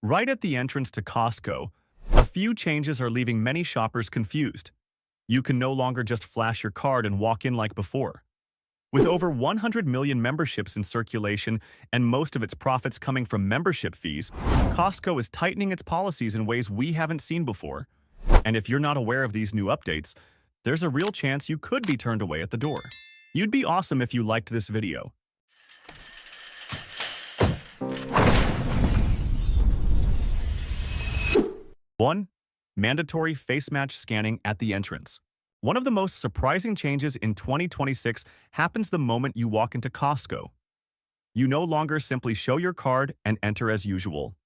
Right at the entrance to Costco, a few changes are leaving many shoppers confused. You can no longer just flash your card and walk in like before. With over 100 million memberships in circulation and most of its profits coming from membership fees, Costco is tightening its policies in ways we haven't seen before. And if you're not aware of these new updates, there's a real chance you could be turned away at the door. You'd be awesome if you liked this video. 1. Mandatory face match scanning at the entrance. One of the most surprising changes in 2026 happens the moment you walk into Costco. You no longer simply show your card and enter as usual.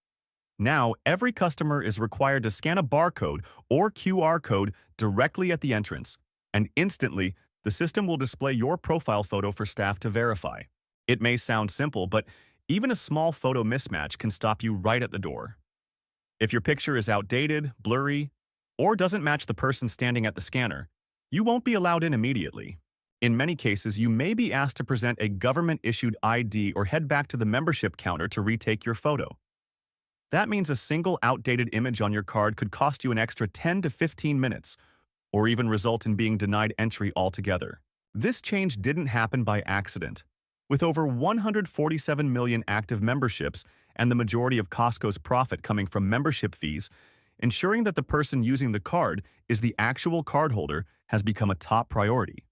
Now, every customer is required to scan a barcode or QR code directly at the entrance, and instantly, the system will display your profile photo for staff to verify. It may sound simple, but even a small photo mismatch can stop you right at the door. If your picture is outdated, blurry, or doesn't match the person standing at the scanner, you won't be allowed in immediately. In many cases, you may be asked to present a government-issued ID or head back to the membership counter to retake your photo. That means a single outdated image on your card could cost you an extra 10 to 15 minutes, or even result in being denied entry altogether. This change didn't happen by accident. With over 147 million active memberships and the majority of Costco's profit coming from membership fees, ensuring that the person using the card is the actual cardholder has become a top priority.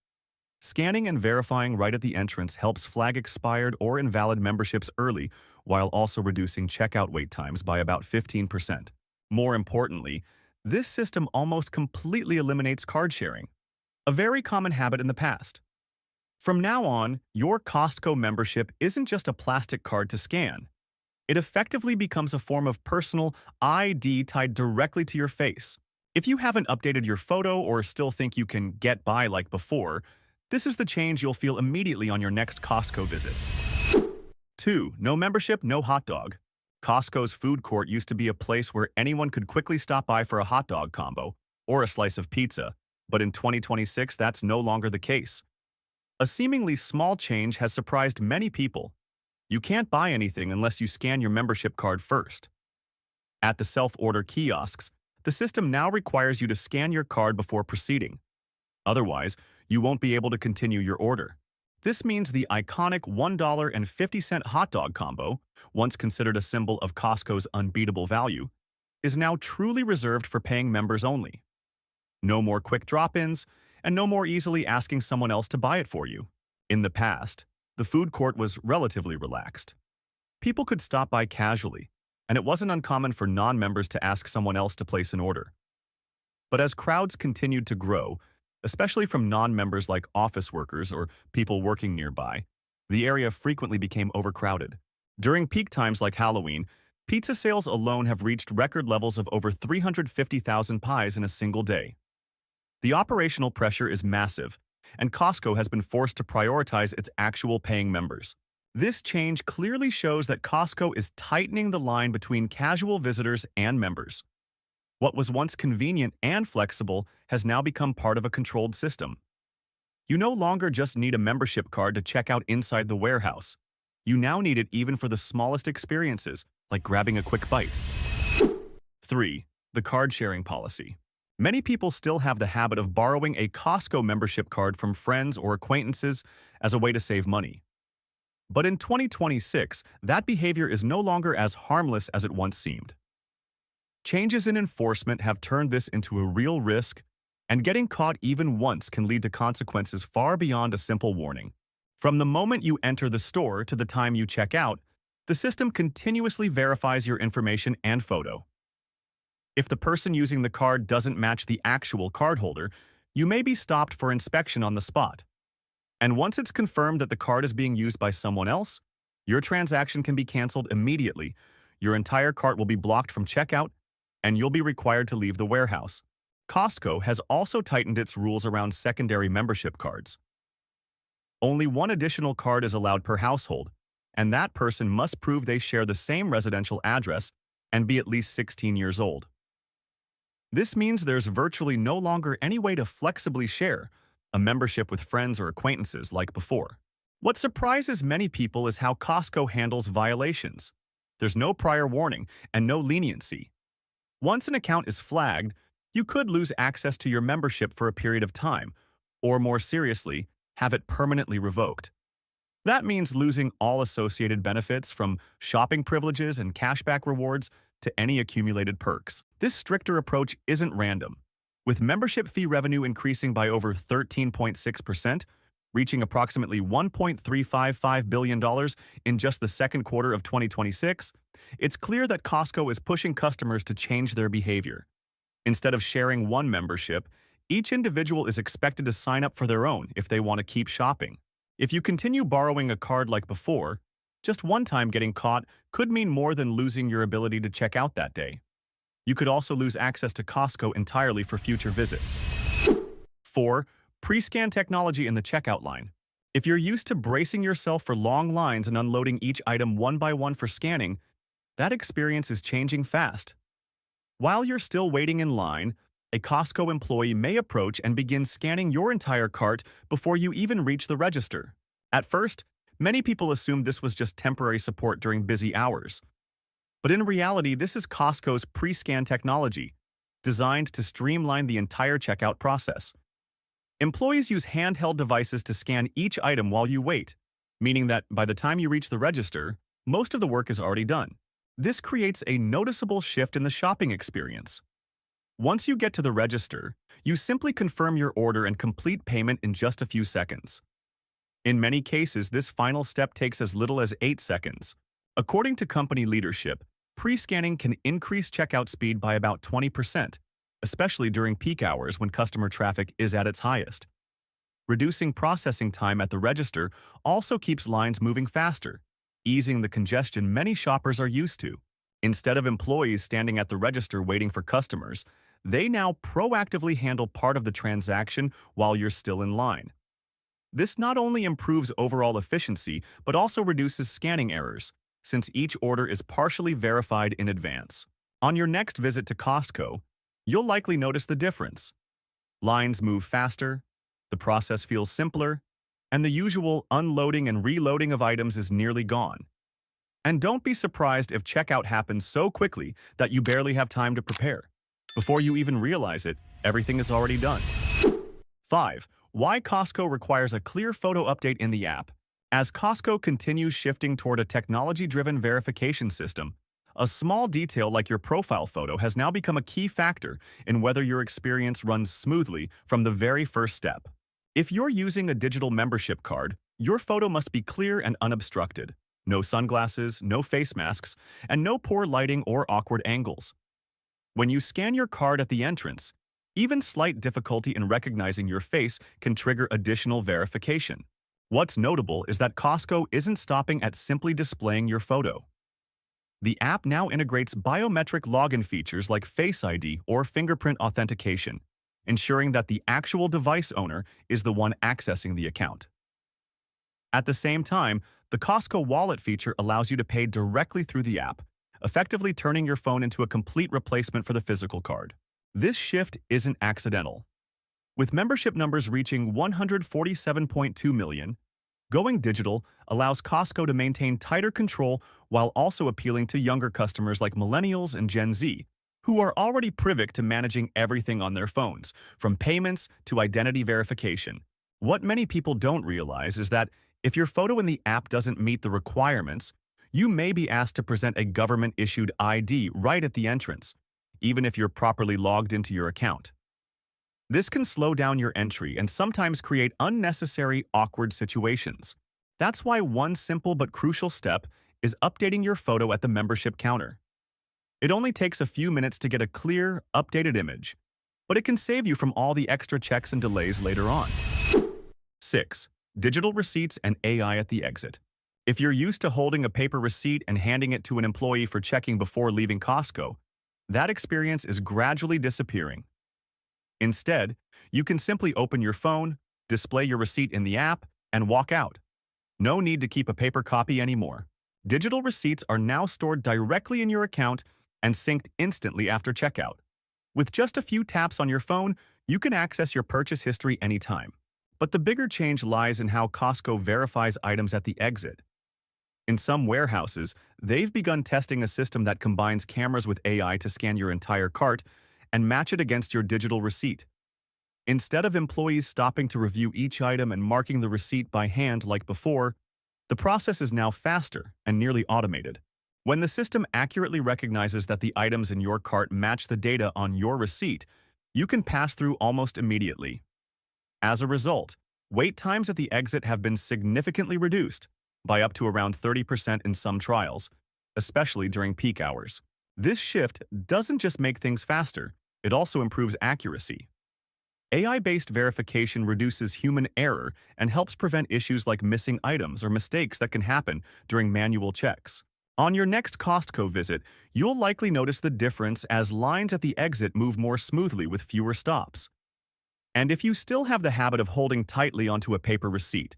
Scanning and verifying right at the entrance helps flag expired or invalid memberships early, while also reducing checkout wait times by about 15%. More importantly, this system almost completely eliminates card sharing, a very common habit in the past. From now on, your Costco membership isn't just a plastic card to scan. It effectively becomes a form of personal ID tied directly to your face. If you haven't updated your photo or still think you can get by like before, this is the change you'll feel immediately on your next Costco visit. 2. No membership, no hot dog. Costco's food court used to be a place where anyone could quickly stop by for a hot dog combo or a slice of pizza, but in 2026, that's no longer the case. A seemingly small change has surprised many people. You can't buy anything unless you scan your membership card first. At the self-order kiosks, the system now requires you to scan your card before proceeding. Otherwise, you won't be able to continue your order. This means the iconic $1.50 hot dog combo, once considered a symbol of Costco's unbeatable value, is now truly reserved for paying members only. No more quick drop-ins, and no more easily asking someone else to buy it for you. In the past, the food court was relatively relaxed. People could stop by casually, and it wasn't uncommon for non-members to ask someone else to place an order. But as crowds continued to grow, especially from non-members like office workers or people working nearby, the area frequently became overcrowded. During peak times like Halloween, pizza sales alone have reached record levels of over 350,000 pies in a single day. The operational pressure is massive, and Costco has been forced to prioritize its actual paying members. This change clearly shows that Costco is tightening the line between casual visitors and members. What was once convenient and flexible has now become part of a controlled system. You no longer just need a membership card to check out inside the warehouse. You now need it even for the smallest experiences, like grabbing a quick bite. 3. The card sharing policy. Many people still have the habit of borrowing a Costco membership card from friends or acquaintances as a way to save money. But in 2026, that behavior is no longer as harmless as it once seemed. Changes in enforcement have turned this into a real risk, and getting caught even once can lead to consequences far beyond a simple warning. From the moment you enter the store to the time you check out, the system continuously verifies your information and photo. If the person using the card doesn't match the actual cardholder, you may be stopped for inspection on the spot. And once it's confirmed that the card is being used by someone else, your transaction can be canceled immediately, your entire cart will be blocked from checkout, and you'll be required to leave the warehouse. Costco has also tightened its rules around secondary membership cards. Only one additional card is allowed per household, and that person must prove they share the same residential address and be at least 16 years old. This means there's virtually no longer any way to flexibly share a membership with friends or acquaintances like before. What surprises many people is how Costco handles violations. There's no prior warning and no leniency. Once an account is flagged, you could lose access to your membership for a period of time, or more seriously, have it permanently revoked. That means losing all associated benefits from shopping privileges and cashback rewards to any accumulated perks. This stricter approach isn't random. With membership fee revenue increasing by over 13.6%, reaching approximately $1.355 billion in just the second quarter of 2026, it's clear that Costco is pushing customers to change their behavior. Instead of sharing one membership, each individual is expected to sign up for their own if they want to keep shopping. If you continue borrowing a card like before, just one time getting caught could mean more than losing your ability to check out that day. You could also lose access to Costco entirely for future visits. 4. Pre-scan technology in the checkout line. If you're used to bracing yourself for long lines and unloading each item one by one for scanning, that experience is changing fast. While you're still waiting in line, a Costco employee may approach and begin scanning your entire cart before you even reach the register. At first, many people assumed this was just temporary support during busy hours. But in reality, this is Costco's pre-scan technology, designed to streamline the entire checkout process. Employees use handheld devices to scan each item while you wait, meaning that by the time you reach the register, most of the work is already done. This creates a noticeable shift in the shopping experience. Once you get to the register, you simply confirm your order and complete payment in just a few seconds. In many cases, this final step takes as little as 8 seconds. According to company leadership, pre-scanning can increase checkout speed by about 20%, especially during peak hours when customer traffic is at its highest. Reducing processing time at the register also keeps lines moving faster, easing the congestion many shoppers are used to. Instead of employees standing at the register waiting for customers, they now proactively handle part of the transaction while you're still in line. This not only improves overall efficiency, but also reduces scanning errors, since each order is partially verified in advance. On your next visit to Costco, you'll likely notice the difference. Lines move faster, the process feels simpler, and the usual unloading and reloading of items is nearly gone. And don't be surprised if checkout happens so quickly that you barely have time to prepare. Before you even realize it, everything is already done. 5. Why Costco requires a clear photo update in the app. As Costco continues shifting toward a technology-driven verification system, a small detail like your profile photo has now become a key factor in whether your experience runs smoothly from the very first step. If you're using a digital membership card, your photo must be clear and unobstructed. No sunglasses, no face masks, and no poor lighting or awkward angles. When you scan your card at the entrance, even slight difficulty in recognizing your face can trigger additional verification. What's notable is that Costco isn't stopping at simply displaying your photo. The app now integrates biometric login features like Face ID or fingerprint authentication, ensuring that the actual device owner is the one accessing the account. At the same time, the Costco Wallet feature allows you to pay directly through the app, effectively turning your phone into a complete replacement for the physical card. This shift isn't accidental. With membership numbers reaching 147.2 million, going digital allows Costco to maintain tighter control while also appealing to younger customers like millennials and Gen Z, who are already privy to managing everything on their phones, from payments to identity verification. What many people don't realize is that if your photo in the app doesn't meet the requirements, you may be asked to present a government-issued ID right at the entrance, even if you're properly logged into your account. This can slow down your entry and sometimes create unnecessary, awkward situations. That's why one simple but crucial step is updating your photo at the membership counter. It only takes a few minutes to get a clear, updated image, but it can save you from all the extra checks and delays later on. 6. Digital receipts and AI at the exit. If you're used to holding a paper receipt and handing it to an employee for checking before leaving Costco, that experience is gradually disappearing. Instead, you can simply open your phone, display your receipt in the app, and walk out. No need to keep a paper copy anymore. Digital receipts are now stored directly in your account and synced instantly after checkout. With just a few taps on your phone, you can access your purchase history anytime. But the bigger change lies in how Costco verifies items at the exit. In some warehouses, they've begun testing a system that combines cameras with AI to scan your entire cart and match it against your digital receipt. Instead of employees stopping to review each item and marking the receipt by hand like before, the process is now faster and nearly automated. When the system accurately recognizes that the items in your cart match the data on your receipt, you can pass through almost immediately. As a result, wait times at the exit have been significantly reduced by up to around 30% in some trials, especially during peak hours. This shift doesn't just make things faster, it also improves accuracy. AI-based verification reduces human error and helps prevent issues like missing items or mistakes that can happen during manual checks. On your next Costco visit, you'll likely notice the difference as lines at the exit move more smoothly with fewer stops. And if you still have the habit of holding tightly onto a paper receipt,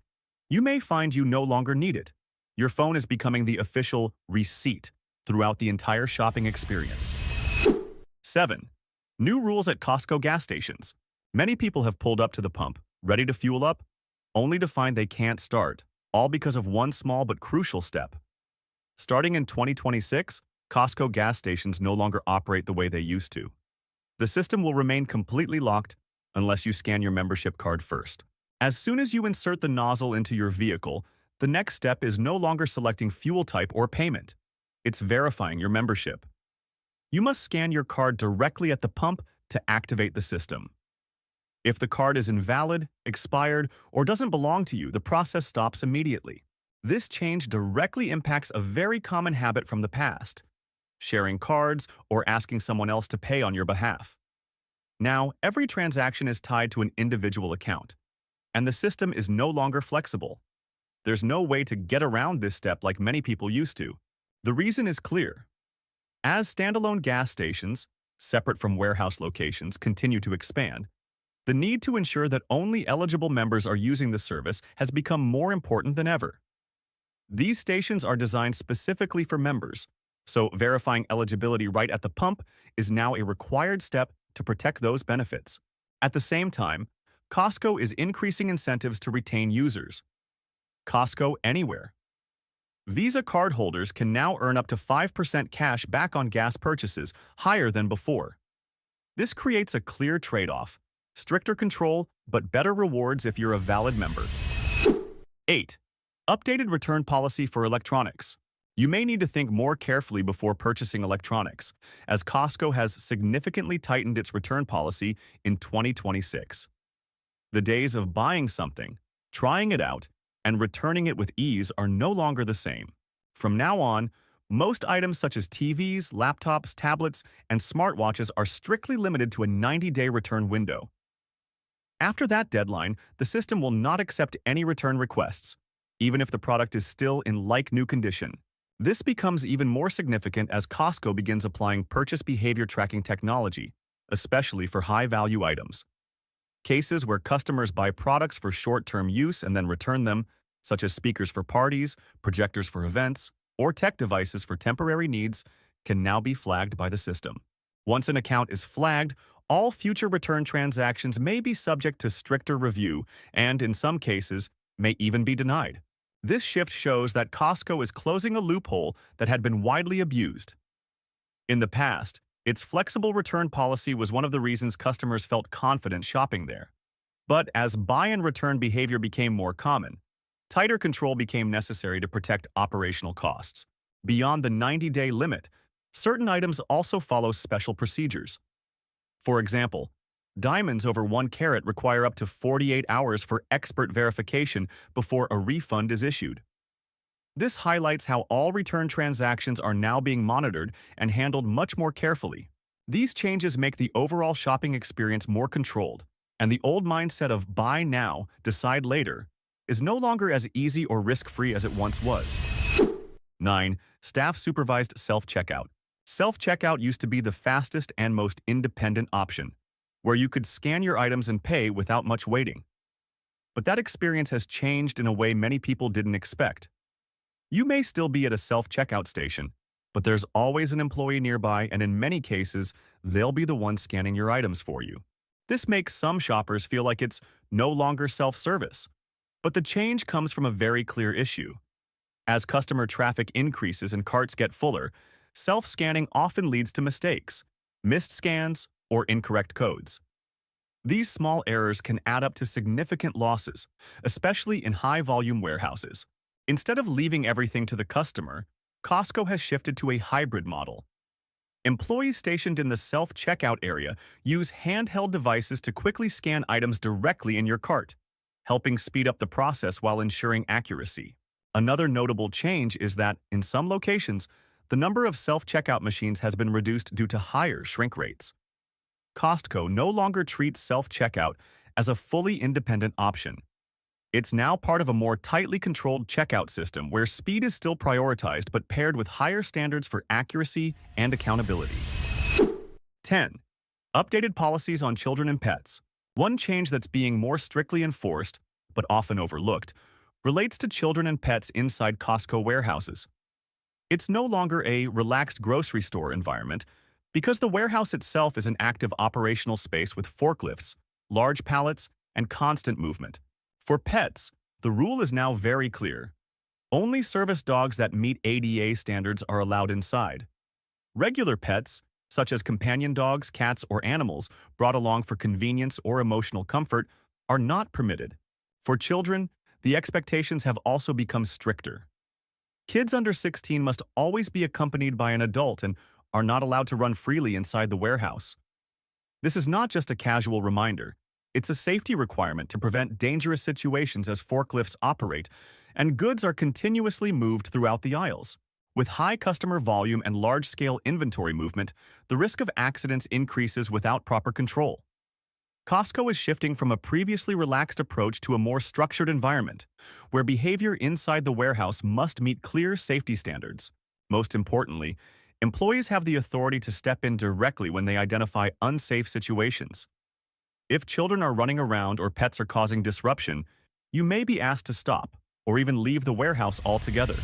you may find you no longer need it. Your phone is becoming the official receipt throughout the entire shopping experience. 7. New rules at Costco gas stations. Many people have pulled up to the pump, ready to fuel up, only to find they can't start, all because of one small but crucial step. Starting in 2026, Costco gas stations no longer operate the way they used to. The system will remain completely locked unless you scan your membership card first. As soon as you insert the nozzle into your vehicle, the next step is no longer selecting fuel type or payment. It's verifying your membership. You must scan your card directly at the pump to activate the system. If the card is invalid, expired, or doesn't belong to you, the process stops immediately. This change directly impacts a very common habit from the past: sharing cards or asking someone else to pay on your behalf. Now, every transaction is tied to an individual account, and the system is no longer flexible. There's no way to get around this step like many people used to. The reason is clear. As standalone gas stations, separate from warehouse locations, continue to expand, the need to ensure that only eligible members are using the service has become more important than ever. These stations are designed specifically for members, so verifying eligibility right at the pump is now a required step to protect those benefits. At the same time, Costco is increasing incentives to retain users. Costco Anywhere. Visa cardholders can now earn up to 5% cash back on gas purchases, higher than before. This creates a clear trade-off: stricter control, but better rewards if you're a valid member. 8. Updated return policy for electronics. You may need to think more carefully before purchasing electronics, as Costco has significantly tightened its return policy in 2026. The days of buying something, trying it out, and returning it with ease are no longer the same. From now on, most items such as TVs, laptops, tablets, and smartwatches are strictly limited to a 90-day return window. After that deadline, the system will not accept any return requests, even if the product is still in like-new condition. This becomes even more significant as Costco begins applying purchase behavior tracking technology, especially for high-value items. Cases where customers buy products for short-term use and then return them, such as speakers for parties, projectors for events, or tech devices for temporary needs, can now be flagged by the system. Once an account is flagged, all future return transactions may be subject to stricter review and, in some cases, may even be denied. This shift shows that Costco is closing a loophole that had been widely abused. In the past, its flexible return policy was one of the reasons customers felt confident shopping there. But as buy and return behavior became more common, tighter control became necessary to protect operational costs. Beyond the 90-day limit, certain items also follow special procedures. For example, diamonds over 1 carat require up to 48 hours for expert verification before a refund is issued. This highlights how all return transactions are now being monitored and handled much more carefully. These changes make the overall shopping experience more controlled, and the old mindset of buy now, decide later is no longer as easy or risk-free as it once was. 9. Staff-supervised self-checkout. Self-checkout used to be the fastest and most independent option, where you could scan your items and pay without much waiting. But that experience has changed in a way many people didn't expect. You may still be at a self-checkout station, but there's always an employee nearby, and in many cases, they'll be the one scanning your items for you. This makes some shoppers feel like it's no longer self-service. But the change comes from a very clear issue. As customer traffic increases and carts get fuller, self-scanning often leads to mistakes, missed scans, or incorrect codes. These small errors can add up to significant losses, especially in high-volume warehouses. Instead of leaving everything to the customer, Costco has shifted to a hybrid model. Employees stationed in the self-checkout area use handheld devices to quickly scan items directly in your cart, helping speed up the process while ensuring accuracy. Another notable change is that, in some locations, the number of self-checkout machines has been reduced due to higher shrink rates. Costco no longer treats self-checkout as a fully independent option. It's now part of a more tightly controlled checkout system where speed is still prioritized but paired with higher standards for accuracy and accountability. 10. Updated policies on children and pets. One change that's being more strictly enforced, but often overlooked, relates to children and pets inside Costco warehouses. It's no longer a relaxed grocery store environment because the warehouse itself is an active operational space with forklifts, large pallets, and constant movement. For pets, the rule is now very clear. Only service dogs that meet ADA standards are allowed inside. Regular pets, such as companion dogs, cats, or animals brought along for convenience or emotional comfort, are not permitted. For children, the expectations have also become stricter. Kids under 16 must always be accompanied by an adult and are not allowed to run freely inside the warehouse. This is not just a casual reminder. It's a safety requirement to prevent dangerous situations as forklifts operate, and goods are continuously moved throughout the aisles. With high customer volume and large-scale inventory movement, the risk of accidents increases without proper control. Costco is shifting from a previously relaxed approach to a more structured environment, where behavior inside the warehouse must meet clear safety standards. Most importantly, employees have the authority to step in directly when they identify unsafe situations. If children are running around or pets are causing disruption, you may be asked to stop or even leave the warehouse altogether.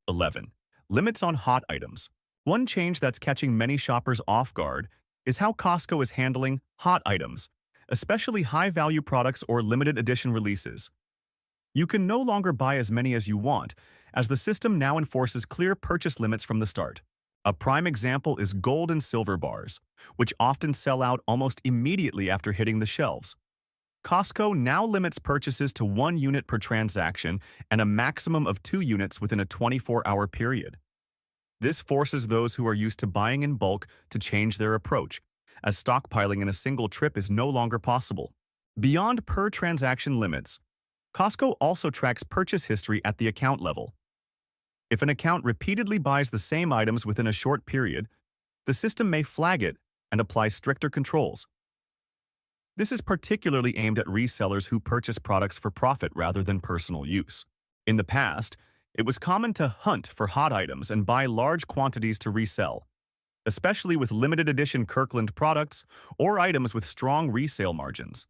11. Limits on hot items. One change that's catching many shoppers off guard is how Costco is handling hot items, especially high-value products or limited edition releases. You can no longer buy as many as you want, as the system now enforces clear purchase limits from the start. A prime example is gold and silver bars, which often sell out almost immediately after hitting the shelves. Costco now limits purchases to 1 unit per transaction and a maximum of 2 units within a 24-hour period. This forces those who are used to buying in bulk to change their approach, as stockpiling in a single trip is no longer possible. Beyond per-transaction limits, Costco also tracks purchase history at the account level. If an account repeatedly buys the same items within a short period, the system may flag it and apply stricter controls. This is particularly aimed at resellers who purchase products for profit rather than personal use. In the past, it was common to hunt for hot items and buy large quantities to resell, especially with limited edition Kirkland products or items with strong resale margins.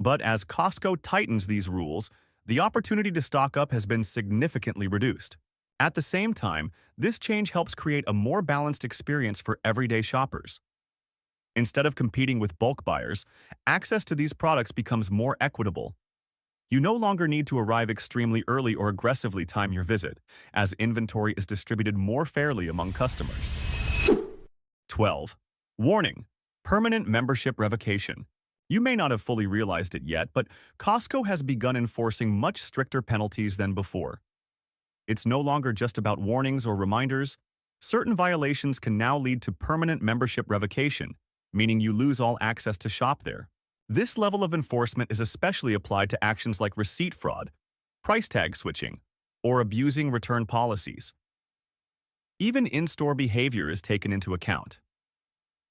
But as Costco tightens these rules, the opportunity to stock up has been significantly reduced. At the same time, this change helps create a more balanced experience for everyday shoppers. Instead of competing with bulk buyers, access to these products becomes more equitable. You no longer need to arrive extremely early or aggressively time your visit, as inventory is distributed more fairly among customers. 12. Warning: permanent membership revocation. You may not have fully realized it yet, but Costco has begun enforcing much stricter penalties than before. It's no longer just about warnings or reminders. Certain violations can now lead to permanent membership revocation, meaning you lose all access to shop there. This level of enforcement is especially applied to actions like receipt fraud, price tag switching, or abusing return policies. Even in-store behavior is taken into account.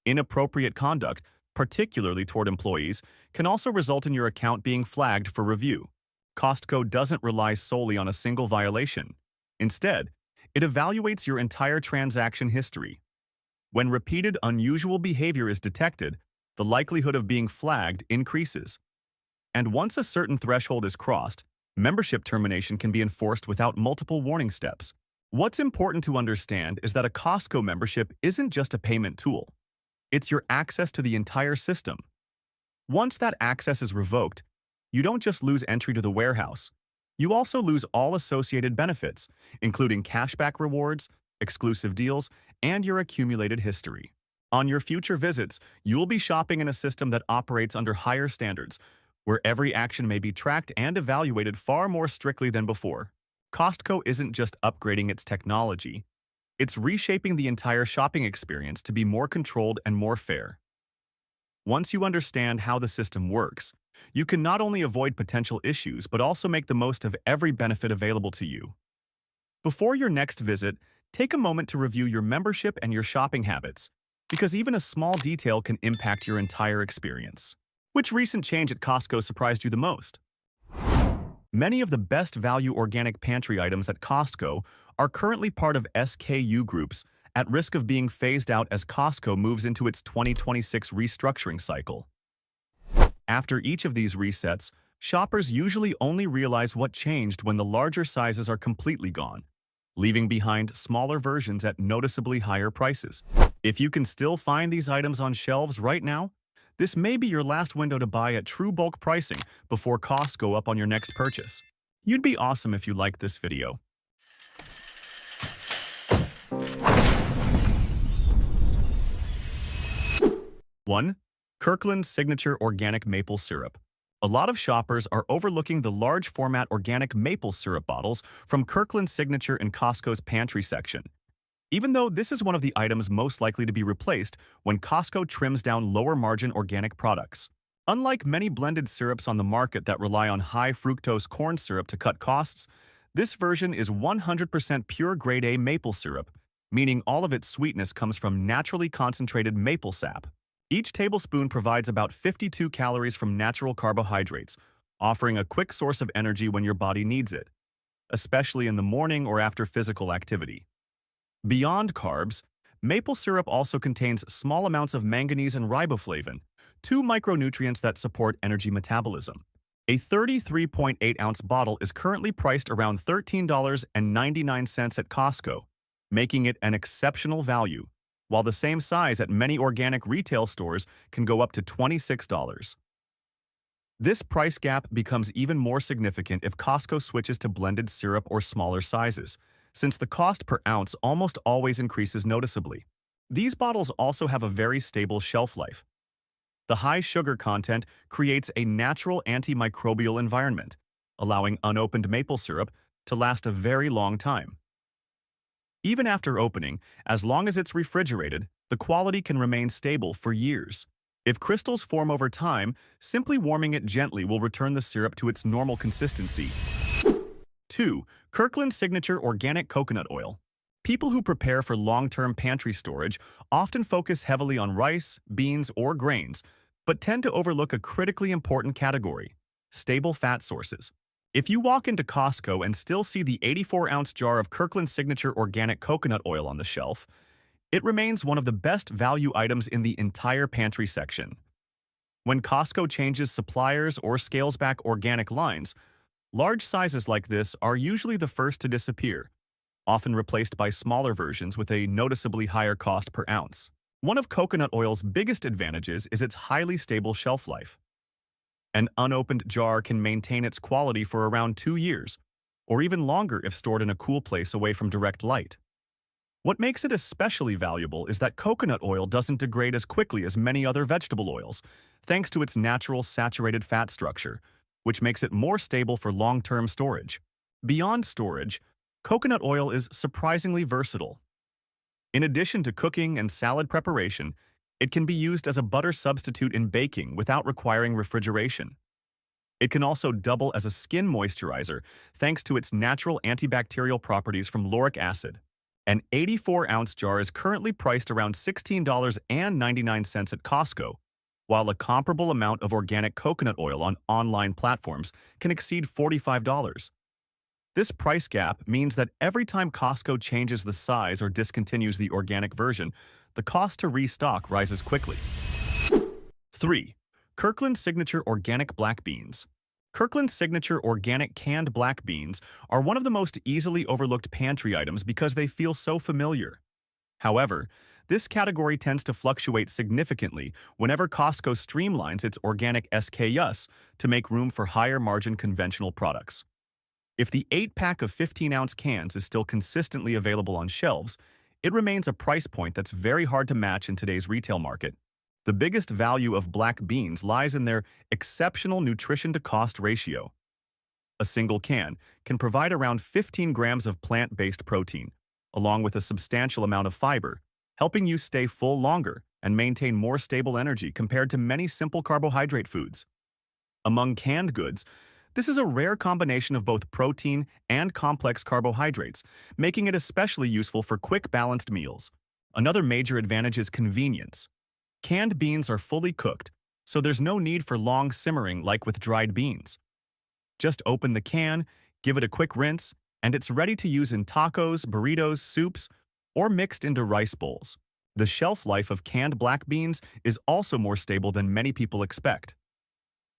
Inappropriate conduct, particularly toward employees, can also result in your account being flagged for review. Costco doesn't rely solely on a single violation. Instead, it evaluates your entire transaction history. When repeated unusual behavior is detected, the likelihood of being flagged increases. And once a certain threshold is crossed, membership termination can be enforced without multiple warning steps. What's important to understand is that a Costco membership isn't just a payment tool. It's your access to the entire system. Once that access is revoked, you don't just lose entry to the warehouse. You also lose all associated benefits, including cashback rewards, exclusive deals, and your accumulated history. On your future visits, you'll be shopping in a system that operates under higher standards, where every action may be tracked and evaluated far more strictly than before. Costco isn't just upgrading its technology, it's reshaping the entire shopping experience to be more controlled and more fair. Once you understand how the system works, you can not only avoid potential issues but also make the most of every benefit available to you. Before your next visit, take a moment to review your membership and your shopping habits, because even a small detail can impact your entire experience. Which recent change at Costco surprised you the most? Many of the best value organic pantry items at Costco are currently part of SKU groups at risk of being phased out as Costco moves into its 2026 restructuring cycle. After each of these resets, shoppers usually only realize what changed when the larger sizes are completely gone, leaving behind smaller versions at noticeably higher prices. If you can still find these items on shelves right now, this may be your last window to buy at true bulk pricing before costs go up on your next purchase. You'd be awesome if you liked this video. 1. Kirkland Signature Organic Maple Syrup. A lot of shoppers are overlooking the large format organic maple syrup bottles from Kirkland Signature in Costco's pantry section, even though this is one of the items most likely to be replaced when Costco trims down lower-margin organic products. Unlike many blended syrups on the market that rely on high fructose corn syrup to cut costs, this version is 100% pure grade A maple syrup, meaning all of its sweetness comes from naturally concentrated maple sap. Each tablespoon provides about 52 calories from natural carbohydrates, offering a quick source of energy when your body needs it, especially in the morning or after physical activity. Beyond carbs, maple syrup also contains small amounts of manganese and riboflavin, two micronutrients that support energy metabolism. A 33.8-ounce bottle is currently priced around $13.99 at Costco, making it an exceptional value, while the same size at many organic retail stores can go up to $26. This price gap becomes even more significant if Costco switches to blended syrup or smaller sizes, since the cost per ounce almost always increases noticeably. These bottles also have a very stable shelf life. The high sugar content creates a natural antimicrobial environment, allowing unopened maple syrup to last a very long time. Even after opening, as long as it's refrigerated, the quality can remain stable for years. If crystals form over time, simply warming it gently will return the syrup to its normal consistency. 2. Kirkland Signature Organic Coconut Oil. People who prepare for long-term pantry storage often focus heavily on rice, beans, or grains, but tend to overlook a critically important category: stable fat sources. If you walk into Costco and still see the 84-ounce jar of Kirkland Signature Organic Coconut Oil on the shelf, it remains one of the best value items in the entire pantry section. When Costco changes suppliers or scales back organic lines, large sizes like this are usually the first to disappear, often replaced by smaller versions with a noticeably higher cost per ounce. One of coconut oil's biggest advantages is its highly stable shelf life. An unopened jar can maintain its quality for around 2 years, or even longer if stored in a cool place away from direct light. What makes it especially valuable is that coconut oil doesn't degrade as quickly as many other vegetable oils, thanks to its natural saturated fat structure, which makes it more stable for long-term storage. Beyond storage, coconut oil is surprisingly versatile. In addition to cooking and salad preparation, it can be used as a butter substitute in baking without requiring refrigeration. It can also double as a skin moisturizer thanks to its natural antibacterial properties from lauric acid. An 84-ounce jar is currently priced around $16.99 at Costco, while a comparable amount of organic coconut oil on online platforms can exceed $45. This price gap means that every time Costco changes the size or discontinues the organic version, the cost to restock rises quickly. 3. Kirkland Signature Organic Black Beans. Kirkland Signature Organic Canned Black Beans are one of the most easily overlooked pantry items because they feel so familiar. However, this category tends to fluctuate significantly whenever Costco streamlines its organic SKUs to make room for higher-margin conventional products. If the 8-pack of 15-ounce cans is still consistently available on shelves, it remains a price point that's very hard to match in today's retail market. The biggest value of black beans lies in their exceptional nutrition-to-cost ratio. A single can can provide around 15 grams of plant-based protein, along with a substantial amount of fiber, helping you stay full longer and maintain more stable energy compared to many simple carbohydrate foods. Among canned goods, this is a rare combination of both protein and complex carbohydrates, making it especially useful for quick, balanced meals. Another major advantage is convenience. Canned beans are fully cooked, so there's no need for long simmering like with dried beans. Just open the can, give it a quick rinse, and it's ready to use in tacos, burritos, soups, or mixed into rice bowls. The shelf life of canned black beans is also more stable than many people expect.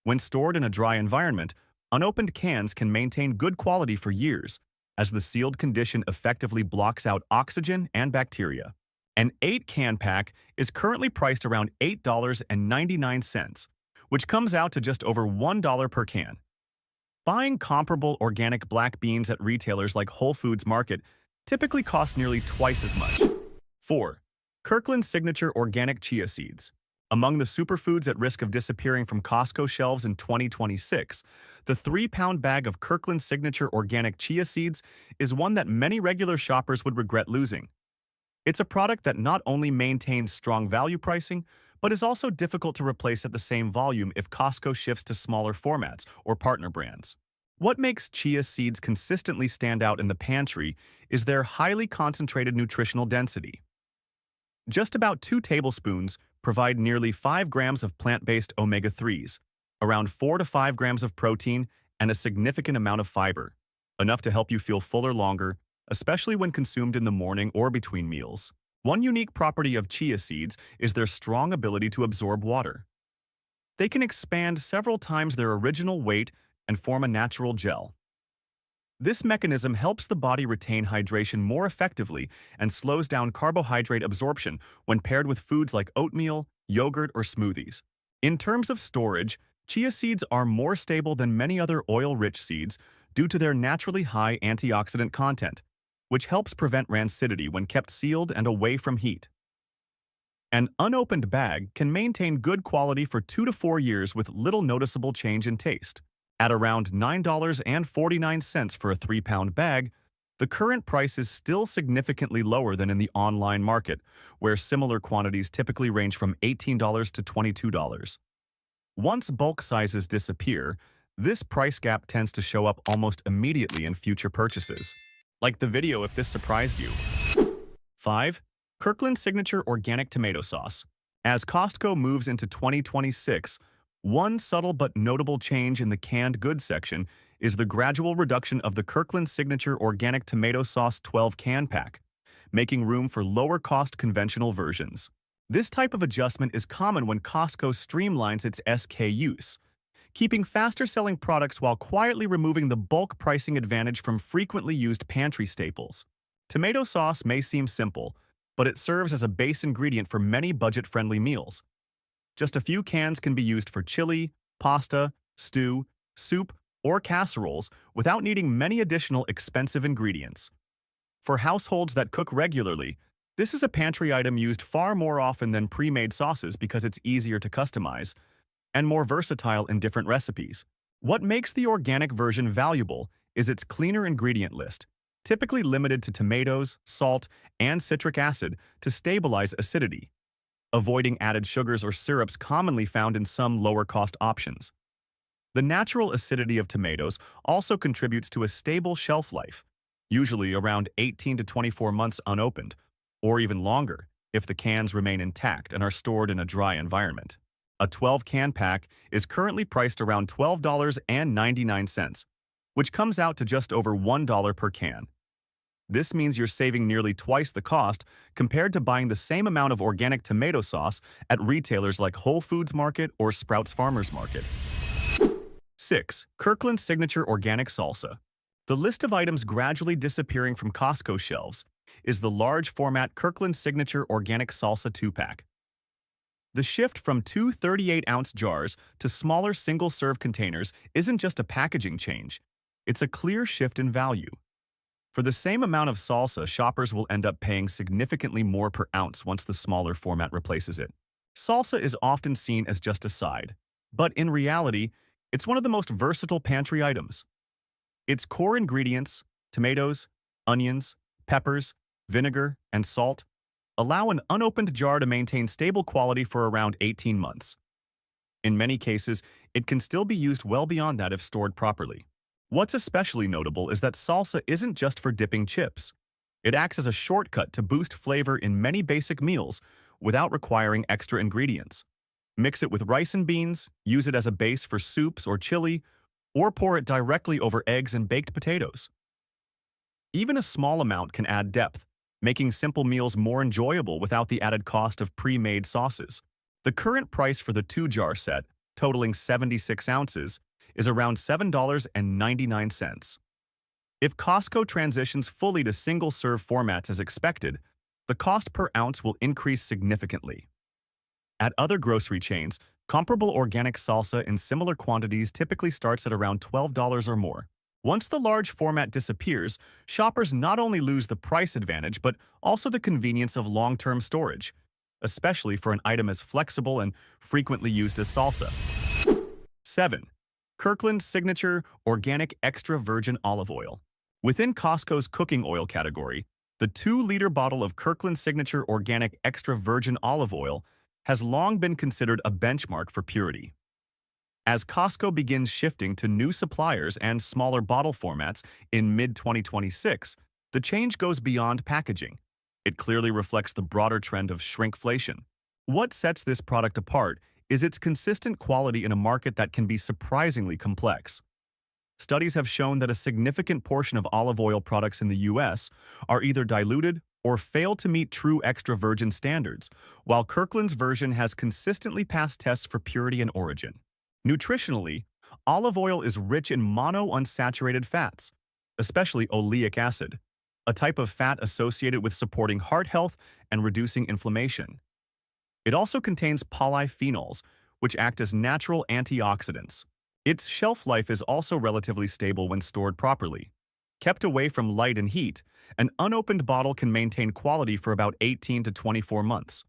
When stored in a dry environment, unopened cans can maintain good quality for years, as the sealed condition effectively blocks out oxygen and bacteria. An 8-can pack is currently priced around $8.99, which comes out to just over $1 per can. Buying comparable organic black beans at retailers like Whole Foods Market typically costs nearly twice as much. 4. Kirkland Signature Organic Chia Seeds. Among the superfoods at risk of disappearing from Costco shelves in 2026, the 3-pound bag of Kirkland Signature Organic Chia Seeds is one that many regular shoppers would regret losing. It's a product that not only maintains strong value pricing, but is also difficult to replace at the same volume if Costco shifts to smaller formats or partner brands. What makes chia seeds consistently stand out in the pantry is their highly concentrated nutritional density. Just about 2 tablespoons provide nearly 5 grams of plant-based omega-3s, around 4 to 5 grams of protein, and a significant amount of fiber, enough to help you feel fuller longer, especially when consumed in the morning or between meals. One unique property of chia seeds is their strong ability to absorb water. They can expand several times their original weight and form a natural gel. This mechanism helps the body retain hydration more effectively and slows down carbohydrate absorption when paired with foods like oatmeal, yogurt, or smoothies. In terms of storage, chia seeds are more stable than many other oil-rich seeds due to their naturally high antioxidant content, which helps prevent rancidity when kept sealed and away from heat. An unopened bag can maintain good quality for 2 to 4 years with little noticeable change in taste. At around $9.49 for a 3-pound bag, the current price is still significantly lower than in the online market, where similar quantities typically range from $18 to $22. Once bulk sizes disappear, this price gap tends to show up almost immediately in future purchases. Like the video if this surprised you. 5. Kirkland Signature Organic Tomato Sauce. As Costco moves into 2026, one subtle but notable change in the canned goods section is the gradual reduction of the Kirkland Signature Organic Tomato Sauce 12-can pack, making room for lower-cost conventional versions. This type of adjustment is common when Costco streamlines its SKUs, keeping faster-selling products while quietly removing the bulk pricing advantage from frequently used pantry staples. Tomato sauce may seem simple, but it serves as a base ingredient for many budget-friendly meals. Just a few cans can be used for chili, pasta, stew, soup, or casseroles without needing many additional expensive ingredients. For households that cook regularly, this is a pantry item used far more often than pre-made sauces because it's easier to customize and more versatile in different recipes. What makes the organic version valuable is its cleaner ingredient list, typically limited to tomatoes, salt, and citric acid to stabilize acidity, avoiding added sugars or syrups commonly found in some lower-cost options. The natural acidity of tomatoes also contributes to a stable shelf life, usually around 18 to 24 months unopened, or even longer if the cans remain intact and are stored in a dry environment. A 12-can pack is currently priced around $12.99, which comes out to just over $1 per can. This means you're saving nearly twice the cost compared to buying the same amount of organic tomato sauce at retailers like Whole Foods Market or Sprouts Farmers Market. 6. Kirkland Signature Organic Salsa. The list of items gradually disappearing from Costco shelves is the large-format Kirkland Signature Organic Salsa 2-pack. The shift from 2 38-ounce jars to smaller single-serve containers isn't just a packaging change. it's a clear shift in value. For the same amount of salsa, shoppers will end up paying significantly more per ounce once the smaller format replaces it. Salsa is often seen as just a side, but in reality, it's one of the most versatile pantry items. Its core ingredients, tomatoes, onions, peppers, vinegar, and salt, allow an unopened jar to maintain stable quality for around 18 months. In many cases, it can still be used well beyond that if stored properly. What's especially notable is that salsa isn't just for dipping chips. It acts as a shortcut to boost flavor in many basic meals without requiring extra ingredients. Mix it with rice and beans, use it as a base for soups or chili, or pour it directly over eggs and baked potatoes. Even a small amount can add depth, making simple meals more enjoyable without the added cost of pre-made sauces. The current price for the 2-jar set, totaling 76 ounces, is around $7.99. If Costco transitions fully to single-serve formats as expected, the cost per ounce will increase significantly. At other grocery chains, comparable organic salsa in similar quantities typically starts at around $12 or more. Once the large format disappears, shoppers not only lose the price advantage but also the convenience of long-term storage, especially for an item as flexible and frequently used as salsa. 7. Kirkland Signature Organic Extra Virgin Olive Oil. Within Costco's cooking oil category, the 2-liter bottle of Kirkland Signature Organic Extra Virgin Olive Oil has long been considered a benchmark for purity. As Costco begins shifting to new suppliers and smaller bottle formats in mid-2026, the change goes beyond packaging. It clearly reflects the broader trend of shrinkflation. What sets this product apart is its consistent quality in a market that can be surprisingly complex. Studies have shown that a significant portion of olive oil products in the U.S. are either diluted or fail to meet true extra virgin standards, while Kirkland's version has consistently passed tests for purity and origin. Nutritionally, olive oil is rich in monounsaturated fats, especially oleic acid, a type of fat associated with supporting heart health and reducing inflammation. It also contains polyphenols, which act as natural antioxidants. Its shelf life is also relatively stable when stored properly. Kept away from light and heat, an unopened bottle can maintain quality for about 18 to 24 months.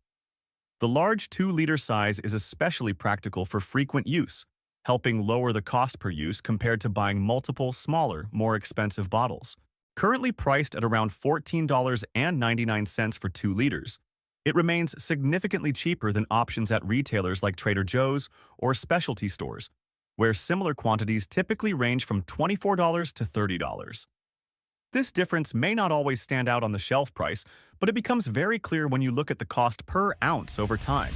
The large 2-liter size is especially practical for frequent use, helping lower the cost per use compared to buying multiple, smaller, more expensive bottles. Currently priced at around $14.99 for 2 liters, it remains significantly cheaper than options at retailers like Trader Joe's or specialty stores, where similar quantities typically range from $24 to $30. This difference may not always stand out on the shelf price, but it becomes very clear when you look at the cost per ounce over time.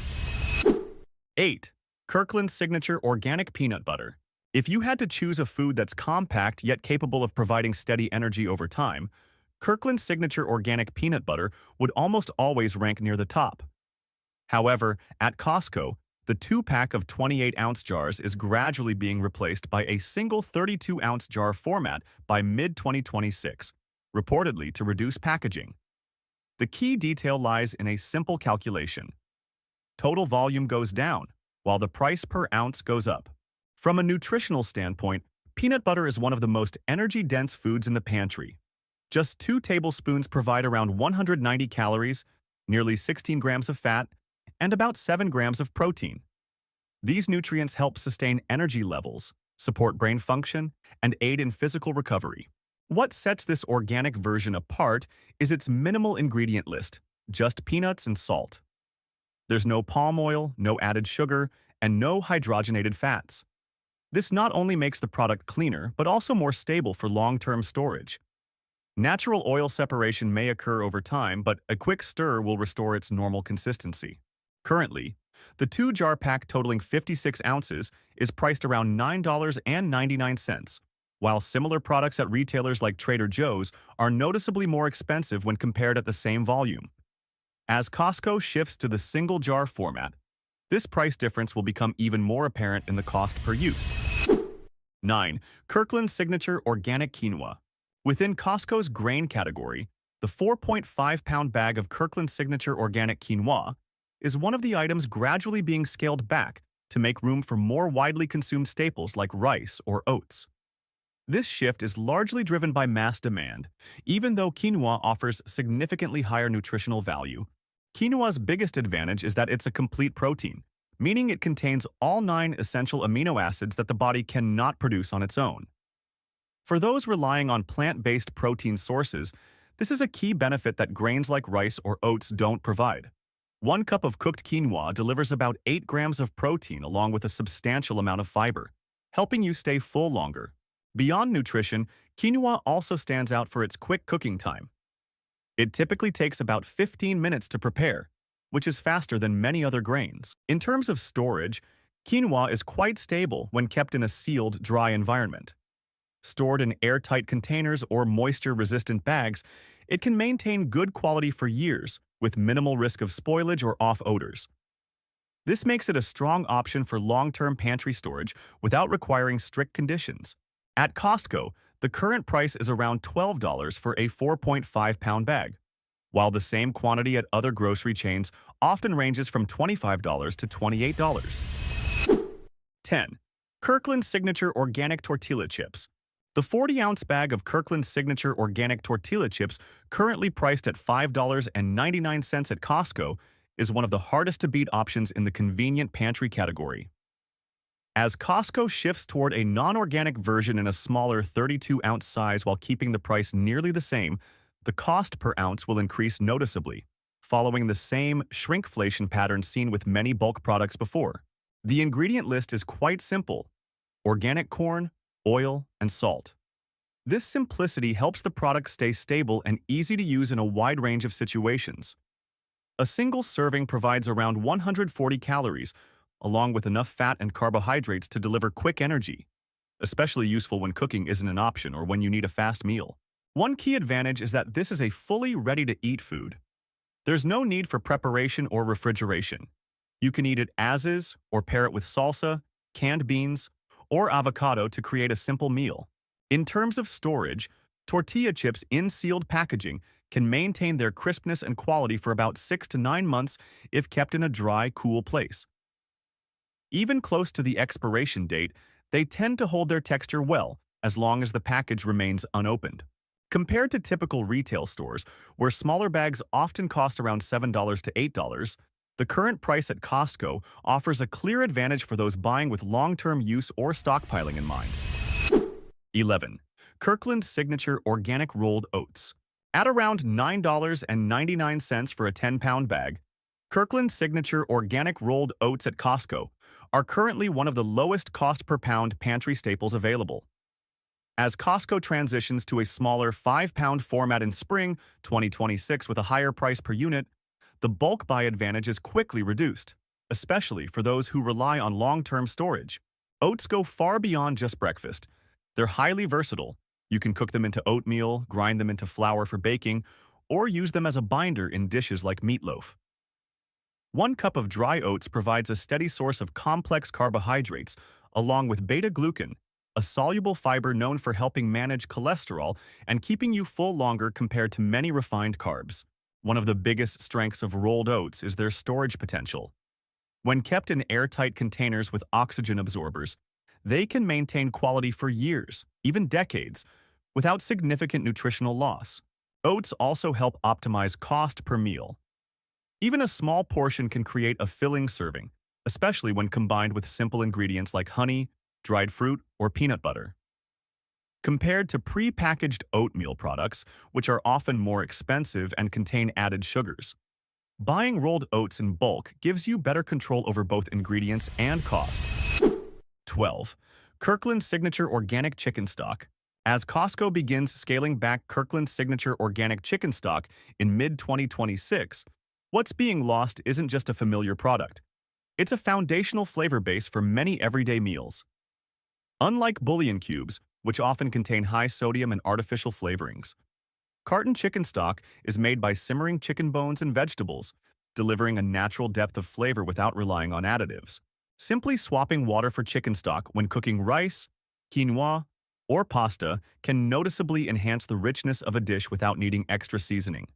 8. Kirkland Signature Organic Peanut Butter. If you had to choose a food that's compact yet capable of providing steady energy over time, Kirkland Signature Organic Peanut Butter would almost always rank near the top. However, at Costco, the 2-pack of 28-ounce jars is gradually being replaced by a single 32-ounce jar format by mid-2026, reportedly to reduce packaging. The key detail lies in a simple calculation. Total volume goes down, while the price per ounce goes up. From a nutritional standpoint, peanut butter is one of the most energy-dense foods in the pantry. Just 2 tablespoons provide around 190 calories, nearly 16 grams of fat, and about 7 grams of protein. These nutrients help sustain energy levels, support brain function, and aid in physical recovery. What sets this organic version apart is its minimal ingredient list, just peanuts and salt. There's no palm oil, no added sugar, and no hydrogenated fats. This not only makes the product cleaner, but also more stable for long-term storage. Natural oil separation may occur over time, but a quick stir will restore its normal consistency. Currently, the 2-jar pack totaling 56 ounces is priced around $9.99, while similar products at retailers like Trader Joe's are noticeably more expensive when compared at the same volume. As Costco shifts to the single-jar format, this price difference will become even more apparent in the cost per use. 9. Kirkland Signature Organic Quinoa. Within Costco's grain category, the 4.5-pound bag of Kirkland Signature Organic Quinoa is one of the items gradually being scaled back to make room for more widely consumed staples like rice or oats. This shift is largely driven by mass demand. Even though quinoa offers significantly higher nutritional value, quinoa's biggest advantage is that it's a complete protein, meaning it contains all 9 essential amino acids that the body cannot produce on its own. For those relying on plant-based protein sources, this is a key benefit that grains like rice or oats don't provide. 1 cup of cooked quinoa delivers about 8 grams of protein along with a substantial amount of fiber, helping you stay full longer. Beyond nutrition, quinoa also stands out for its quick cooking time. It typically takes about 15 minutes to prepare, which is faster than many other grains. In terms of storage, quinoa is quite stable when kept in a sealed, dry environment. Stored in airtight containers or moisture-resistant bags, it can maintain good quality for years with minimal risk of spoilage or off odors. This makes it a strong option for long-term pantry storage without requiring strict conditions. At Costco, the current price is around $12 for a 4.5-pound bag, while the same quantity at other grocery chains often ranges from $25 to $28. 10. Kirkland Signature Organic Tortilla Chips. The 40-ounce bag of Kirkland Signature Organic Tortilla Chips, currently priced at $5.99 at Costco, is one of the hardest-to-beat options in the convenient pantry category. As Costco shifts toward a non-organic version in a smaller 32-ounce size while keeping the price nearly the same, the cost per ounce will increase noticeably, following the same shrinkflation pattern seen with many bulk products before. The ingredient list is quite simple: organic corn, oil, and salt. This simplicity helps the product stay stable and easy to use in a wide range of situations. A single serving provides around 140 calories, along with enough fat and carbohydrates to deliver quick energy, especially useful when cooking isn't an option or when you need a fast meal. One key advantage is that this is a fully ready-to-eat food. There's no need for preparation or refrigeration. You can eat it as is or pair it with salsa, canned beans, or avocado to create a simple meal. In terms of storage, tortilla chips in sealed packaging can maintain their crispness and quality for about 6 to 9 months if kept in a dry, cool place. Even close to the expiration date, they tend to hold their texture well as long as the package remains unopened. Compared to typical retail stores, where smaller bags often cost around $7 to $8, the current price at Costco offers a clear advantage for those buying with long-term use or stockpiling in mind. 11. Kirkland Signature Organic Rolled Oats. At around $9.99 for a 10-pound bag, Kirkland Signature Organic Rolled Oats at Costco are currently one of the lowest cost per pound pantry staples available. As Costco transitions to a smaller 5-pound format in spring 2026 with a higher price per unit, the bulk buy advantage is quickly reduced, especially for those who rely on long-term storage. Oats go far beyond just breakfast. They're highly versatile. You can cook them into oatmeal, grind them into flour for baking, or use them as a binder in dishes like meatloaf. 1 cup of dry oats provides a steady source of complex carbohydrates, along with beta-glucan, a soluble fiber known for helping manage cholesterol and keeping you full longer compared to many refined carbs. One of the biggest strengths of rolled oats is their storage potential. When kept in airtight containers with oxygen absorbers, they can maintain quality for years, even decades, without significant nutritional loss. Oats also help optimize cost per meal. Even a small portion can create a filling serving, especially when combined with simple ingredients like honey, dried fruit, or peanut butter. Compared to pre-packaged oatmeal products, which are often more expensive and contain added sugars, buying rolled oats in bulk gives you better control over both ingredients and cost. 12. Kirkland Signature Organic Chicken Stock. As Costco begins scaling back Kirkland Signature Organic Chicken Stock in mid-2026, what's being lost isn't just a familiar product. It's a foundational flavor base for many everyday meals. Unlike bouillon cubes, which often contain high sodium and artificial flavorings, carton chicken stock is made by simmering chicken bones and vegetables, delivering a natural depth of flavor without relying on additives. Simply swapping water for chicken stock when cooking rice, quinoa, or pasta can noticeably enhance the richness of a dish without needing extra seasoning.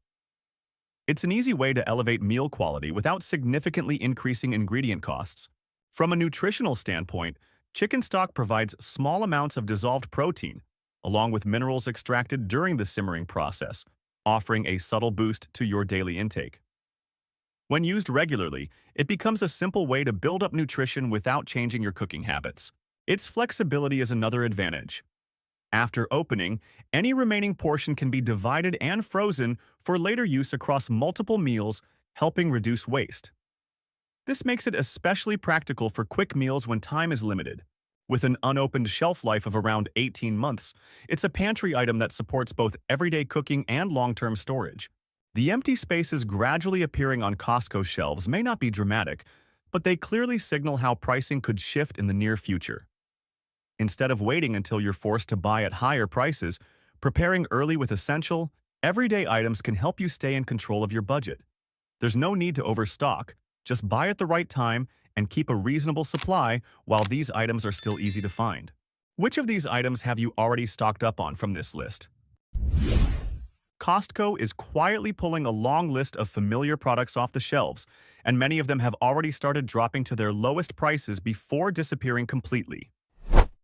It's an easy way to elevate meal quality without significantly increasing ingredient costs. From a nutritional standpoint, chicken stock provides small amounts of dissolved protein, along with minerals extracted during the simmering process, offering a subtle boost to your daily intake. When used regularly, it becomes a simple way to build up nutrition without changing your cooking habits. Its flexibility is another advantage. After opening, any remaining portion can be divided and frozen for later use across multiple meals, helping reduce waste. This makes it especially practical for quick meals when time is limited. With an unopened shelf life of around 18 months, it's a pantry item that supports both everyday cooking and long-term storage. The empty spaces gradually appearing on Costco shelves may not be dramatic, but they clearly signal how pricing could shift in the near future. Instead of waiting until you're forced to buy at higher prices, preparing early with essential, everyday items can help you stay in control of your budget. There's no need to overstock, just buy at the right time and keep a reasonable supply while these items are still easy to find. Which of these items have you already stocked up on from this list? Costco is quietly pulling a long list of familiar products off the shelves, and many of them have already started dropping to their lowest prices before disappearing completely.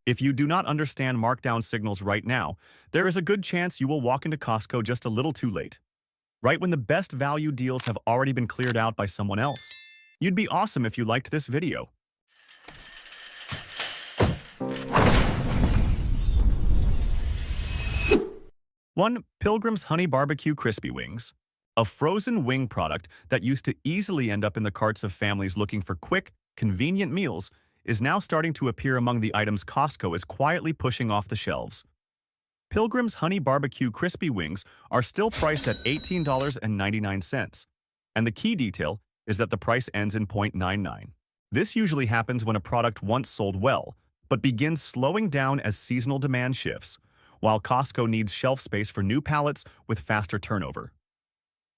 If you do not understand markdown signals right now, there is a good chance you will walk into Costco just a little too late, right when the best value deals have already been cleared out by someone else. You'd be awesome if you liked this video. 1. Pilgrim's Honey Barbecue Crispy Wings. A frozen wing product that used to easily end up in the carts of families looking for quick, convenient meals is now starting to appear among the items Costco is quietly pushing off the shelves. Pilgrim's Honey Barbecue Crispy Wings are still priced at $18.99, and the key detail is that the price ends in 0.99. This usually happens when a product once sold well, but begins slowing down as seasonal demand shifts, while Costco needs shelf space for new pallets with faster turnover.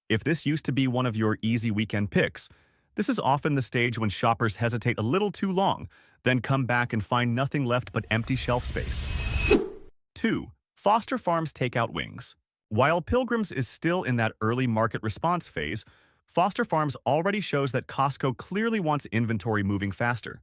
If this used to be one of your easy weekend picks, this is often the stage when shoppers hesitate a little too long, then come back and find nothing left but empty shelf space. 2. Foster Farms Takeout Wings. While Pilgrim's is still in that early market response phase, Foster Farms already shows that Costco clearly wants inventory moving faster.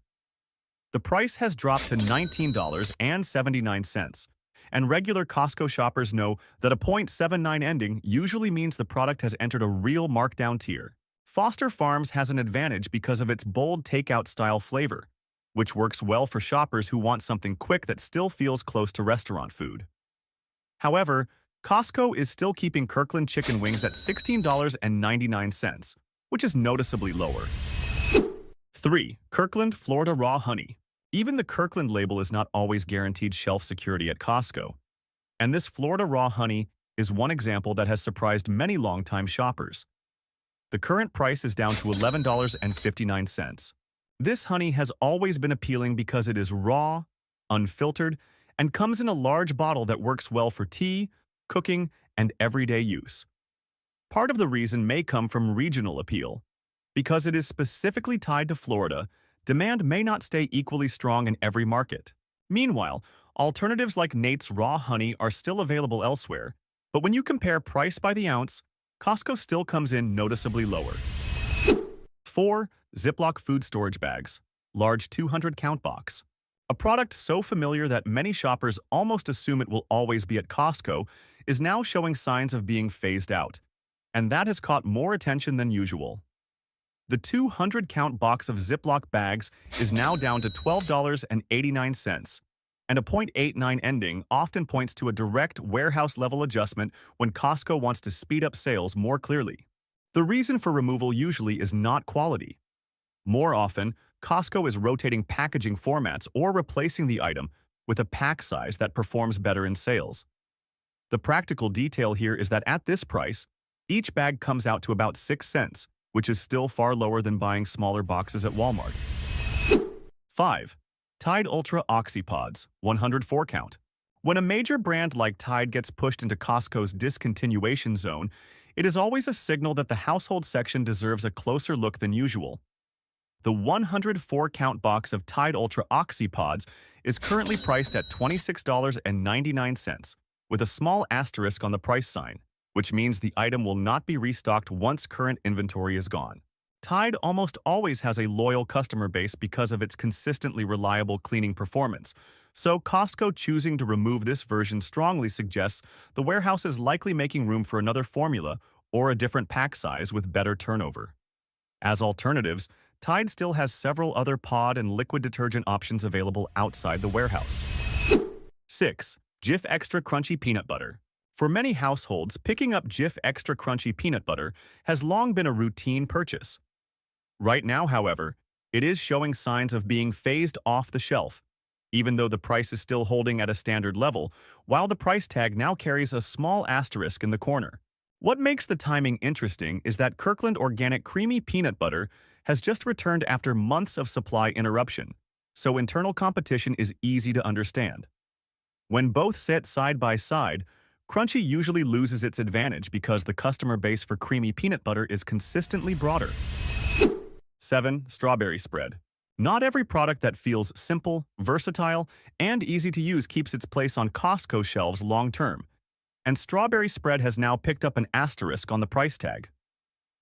The price has dropped to $19.79, and regular Costco shoppers know that a .79 ending usually means the product has entered a real markdown tier. Foster Farms has an advantage because of its bold takeout-style flavor, which works well for shoppers who want something quick that still feels close to restaurant food. However, Costco is still keeping Kirkland chicken wings at $16.99, which is noticeably lower. 3. Kirkland Florida Raw Honey. Even the Kirkland label is not always guaranteed shelf security at Costco, and this Florida Raw Honey is one example that has surprised many longtime shoppers. The current price is down to $11.59. This honey has always been appealing because it is raw, unfiltered, and comes in a large bottle that works well for tea, cooking, and everyday use. Part of the reason may come from regional appeal. Because it is specifically tied to Florida, demand may not stay equally strong in every market. Meanwhile, alternatives like Nate's Raw Honey are still available elsewhere, but when you compare price by the ounce, Costco still comes in noticeably lower. 4. Ziploc Food Storage Bags. Large 200-count box. A product so familiar that many shoppers almost assume it will always be at Costco is now showing signs of being phased out, and that has caught more attention than usual. The 200-count box of Ziploc bags is now down to $12.89, and a .89 ending often points to a direct warehouse-level adjustment when Costco wants to speed up sales more clearly. The reason for removal usually is not quality. More often, Costco is rotating packaging formats or replacing the item with a pack size that performs better in sales. The practical detail here is that at this price, each bag comes out to about 6 cents, which is still far lower than buying smaller boxes at Walmart. 5. Tide Ultra Oxypods, 104 count. When a major brand like Tide gets pushed into Costco's discontinuation zone, it is always a signal that the household section deserves a closer look than usual. The 104-count box of Tide Ultra Oxypods is currently priced at $26.99, with a small asterisk on the price sign, which means the item will not be restocked once current inventory is gone. Tide almost always has a loyal customer base because of its consistently reliable cleaning performance, so Costco choosing to remove this version strongly suggests the warehouse is likely making room for another formula or a different pack size with better turnover. As alternatives, Tide still has several other pod and liquid detergent options available outside the warehouse. 6. Jif Extra Crunchy Peanut Butter. For many households, picking up Jif Extra Crunchy Peanut Butter has long been a routine purchase. Right now, however, it is showing signs of being phased off the shelf, even though the price is still holding at a standard level, while the price tag now carries a small asterisk in the corner. What makes the timing interesting is that Kirkland Organic Creamy Peanut Butter has just returned after months of supply interruption, so internal competition is easy to understand. When both sit side by side, Crunchy usually loses its advantage because the customer base for creamy peanut butter is consistently broader. 7. Strawberry Spread. Not every product that feels simple, versatile, and easy to use keeps its place on Costco shelves long-term, and Strawberry Spread has now picked up an asterisk on the price tag.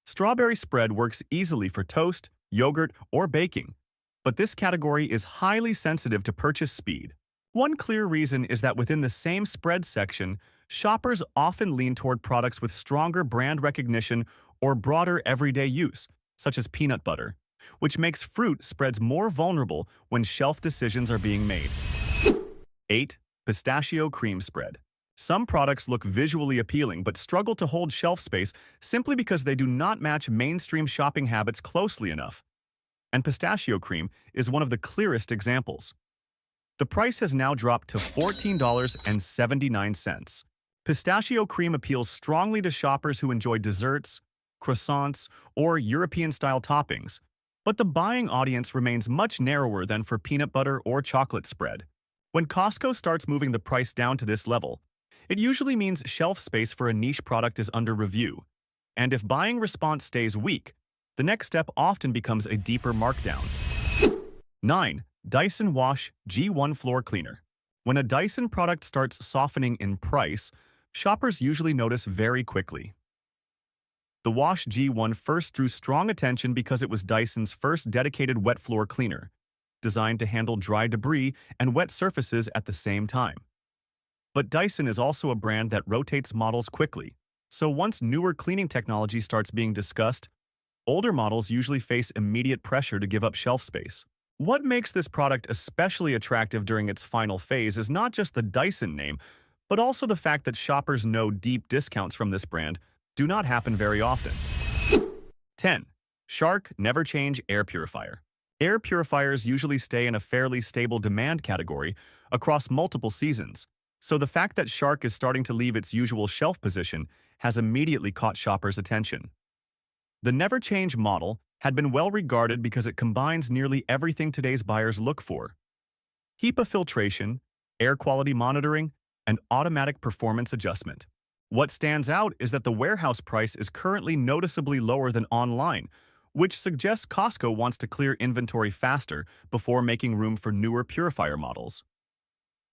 Strawberry Spread works easily for toast, yogurt, or baking, but this category is highly sensitive to purchase speed. One clear reason is that within the same spread section, shoppers often lean toward products with stronger brand recognition or broader everyday use, such as peanut butter, which makes fruit spreads more vulnerable when shelf decisions are being made. 8. Pistachio Cream Spread. Some products look visually appealing but struggle to hold shelf space simply because they do not match mainstream shopping habits closely enough. And pistachio cream is one of the clearest examples. The price has now dropped to $14.79. Pistachio cream appeals strongly to shoppers who enjoy desserts, croissants, or European-style toppings, but the buying audience remains much narrower than for peanut butter or chocolate spread. When Costco starts moving the price down to this level, it usually means shelf space for a niche product is under review, and if buying response stays weak, the next step often becomes a deeper markdown. 9. Dyson Wash G1 Floor Cleaner. When a Dyson product starts softening in price, shoppers usually notice very quickly. The Wash G1 first drew strong attention because it was Dyson's first dedicated wet floor cleaner, designed to handle dry debris and wet surfaces at the same time. But Dyson is also a brand that rotates models quickly, so once newer cleaning technology starts being discussed, older models usually face immediate pressure to give up shelf space. What makes this product especially attractive during its final phase is not just the Dyson name, but also the fact that shoppers know deep discounts from this brand do not happen very often. 10. Shark Never Change Air Purifier. Air purifiers usually stay in a fairly stable demand category across multiple seasons, so the fact that Shark is starting to leave its usual shelf position has immediately caught shoppers' attention. The Never Change model had been well regarded because it combines nearly everything today's buyers look for: HEPA filtration, air quality monitoring, and automatic performance adjustment. What stands out is that the warehouse price is currently noticeably lower than online, which suggests Costco wants to clear inventory faster before making room for newer purifier models.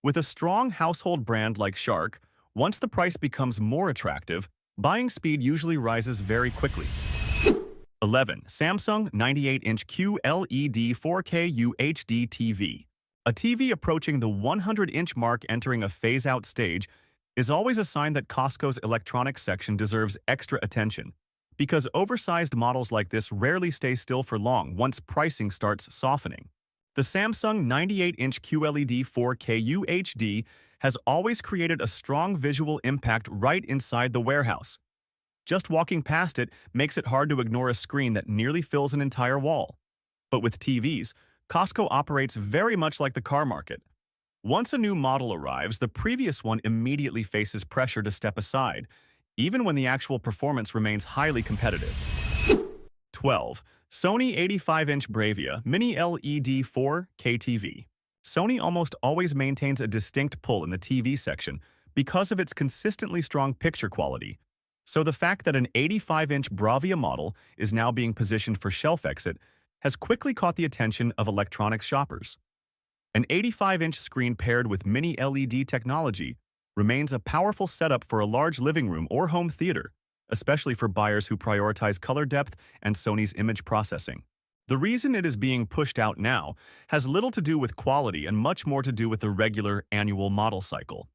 With a strong household brand like Shark, once the price becomes more attractive, buying speed usually rises very quickly. 11. Samsung 98-inch QLED 4K UHD TV. A TV approaching the 100-inch mark entering a phase-out stage is always a sign that Costco's electronics section deserves extra attention, because oversized models like this rarely stay still for long once pricing starts softening. The Samsung 98-inch QLED 4K UHD has always created a strong visual impact right inside the warehouse. Just walking past it makes it hard to ignore a screen that nearly fills an entire wall. But with TVs, Costco operates very much like the car market. Once a new model arrives, the previous one immediately faces pressure to step aside, even when the actual performance remains highly competitive. 12. Sony 85-inch Bravia Mini LED 4K TV. Sony almost always maintains a distinct pull in the TV section because of its consistently strong picture quality. So the fact that an 85-inch Bravia model is now being positioned for shelf exit has quickly caught the attention of electronics shoppers. An 85-inch screen paired with mini LED technology remains a powerful setup for a large living room or home theater, especially for buyers who prioritize color depth and Sony's image processing. The reason it is being pushed out now has little to do with quality and much more to do with the regular annual model cycle.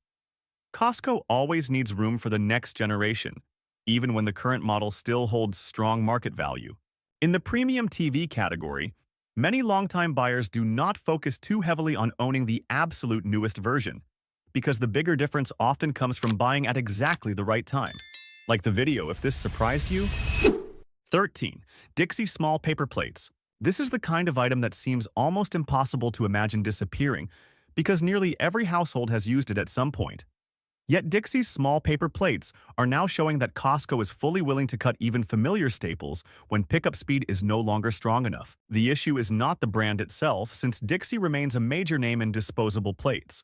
Costco always needs room for the next generation, even when the current model still holds strong market value. In the premium TV category, many longtime buyers do not focus too heavily on owning the absolute newest version, because the bigger difference often comes from buying at exactly the right time. Like the video if this surprised you. 13. Dixie Small Paper Plates. This is the kind of item that seems almost impossible to imagine disappearing because nearly every household has used it at some point. Yet Dixie's small paper plates are now showing that Costco is fully willing to cut even familiar staples when pickup speed is no longer strong enough. The issue is not the brand itself, since Dixie remains a major name in disposable plates.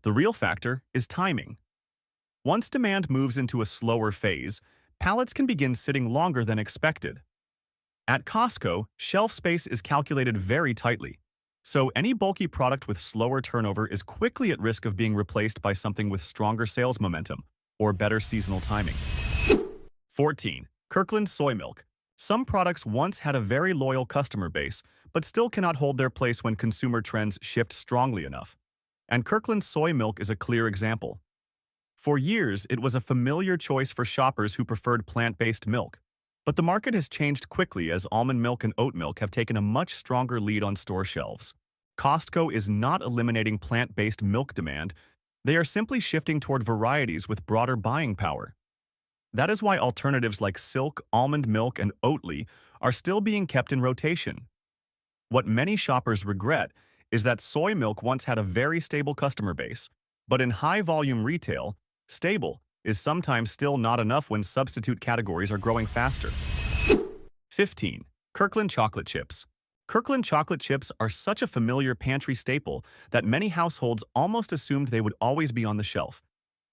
The real factor is timing. Once demand moves into a slower phase, pallets can begin sitting longer than expected. At Costco, shelf space is calculated very tightly, so any bulky product with slower turnover is quickly at risk of being replaced by something with stronger sales momentum or better seasonal timing. 14. Kirkland Soy Milk. Some products once had a very loyal customer base, but still cannot hold their place when consumer trends shift strongly enough. And Kirkland Soy Milk is a clear example. For years, it was a familiar choice for shoppers who preferred plant-based milk. But the market has changed quickly as almond milk and oat milk have taken a much stronger lead on store shelves. Costco is not eliminating plant-based milk demand. They are simply shifting toward varieties with broader buying power. That is why alternatives like Silk, almond milk, and Oatly are still being kept in rotation. What many shoppers regret is that soy milk once had a very stable customer base, but in high-volume retail, stable is sometimes still not enough when substitute categories are growing faster. 15. Kirkland Chocolate Chips. Kirkland chocolate chips are such a familiar pantry staple that many households almost assumed they would always be on the shelf,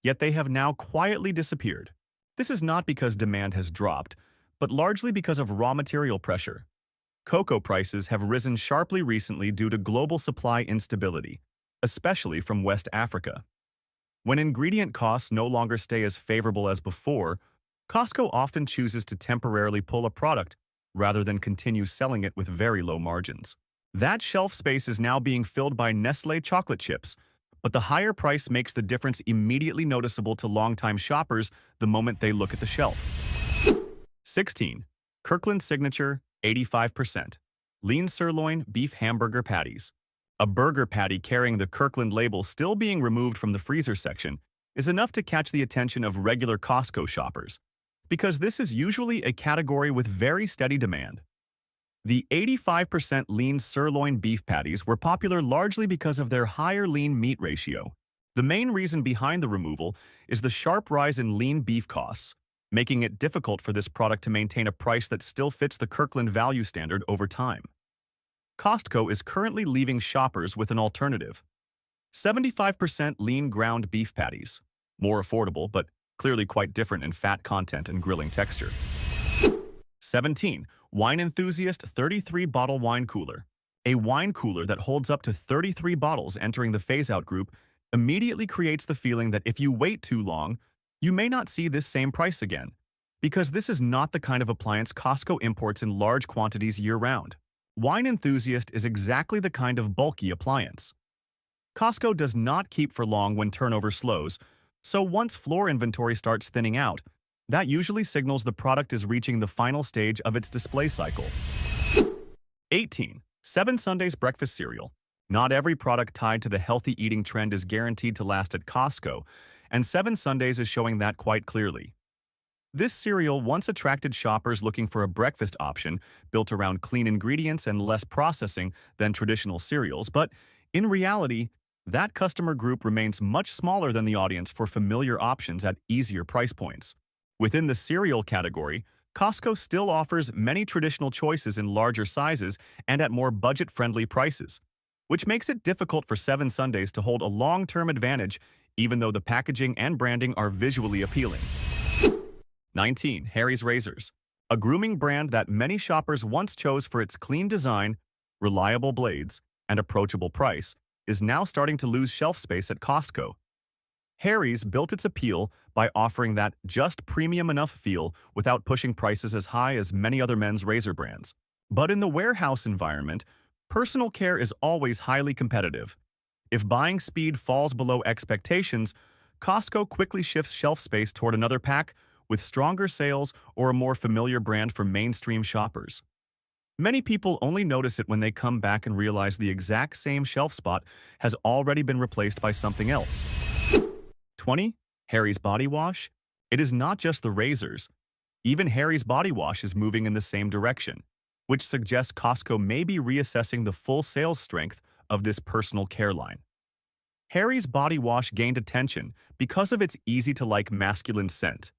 yet they have now quietly disappeared. This is not because demand has dropped, but largely because of raw material pressure. Cocoa prices have risen sharply recently due to global supply instability, especially from West Africa. When ingredient costs no longer stay as favorable as before, Costco often chooses to temporarily pull a product rather than continue selling it with very low margins. That shelf space is now being filled by Nestlé chocolate chips, but the higher price makes the difference immediately noticeable to longtime shoppers the moment they look at the shelf. 16. Kirkland Signature 85% Lean Sirloin Beef Hamburger Patties. A burger patty carrying the Kirkland label still being removed from the freezer section is enough to catch the attention of regular Costco shoppers, because this is usually a category with very steady demand. The 85% lean sirloin beef patties were popular largely because of their higher lean meat ratio. The main reason behind the removal is the sharp rise in lean beef costs, making it difficult for this product to maintain a price that still fits the Kirkland value standard over time. Costco is currently leaving shoppers with an alternative. 75% lean ground beef patties. More affordable, but clearly quite different in fat content and grilling texture. 17. Wine Enthusiast 33 Bottle Wine Cooler. A wine cooler that holds up to 33 bottles entering the phase-out group immediately creates the feeling that if you wait too long, you may not see this same price again, because this is not the kind of appliance Costco imports in large quantities year-round. Wine Enthusiast is exactly the kind of bulky appliance. Costco does not keep for long when turnover slows, so once floor inventory starts thinning out, that usually signals the product is reaching the final stage of its display cycle. 18. 7 Sundays Breakfast Cereal. Not every product tied to the healthy eating trend is guaranteed to last at Costco, and 7 Sundays is showing that quite clearly. This cereal once attracted shoppers looking for a breakfast option built around clean ingredients and less processing than traditional cereals, but in reality, that customer group remains much smaller than the audience for familiar options at easier price points. Within the cereal category, Costco still offers many traditional choices in larger sizes and at more budget-friendly prices, which makes it difficult for 7 Sundays to hold a long-term advantage even though the packaging and branding are visually appealing. 19. Harry's Razors. A grooming brand that many shoppers once chose for its clean design, reliable blades, and approachable price, is now starting to lose shelf space at Costco. Harry's built its appeal by offering that just premium enough feel without pushing prices as high as many other men's razor brands. But in the warehouse environment, personal care is always highly competitive. If buying speed falls below expectations, Costco quickly shifts shelf space toward another pack with stronger sales or a more familiar brand for mainstream shoppers. Many people only notice it when they come back and realize the exact same shelf spot has already been replaced by something else. 20. Harry's Body Wash. It is not just the razors. Even Harry's Body Wash is moving in the same direction, which suggests Costco may be reassessing the full sales strength of this personal care line. Harry's Body Wash gained attention because of its easy-to-like masculine scent,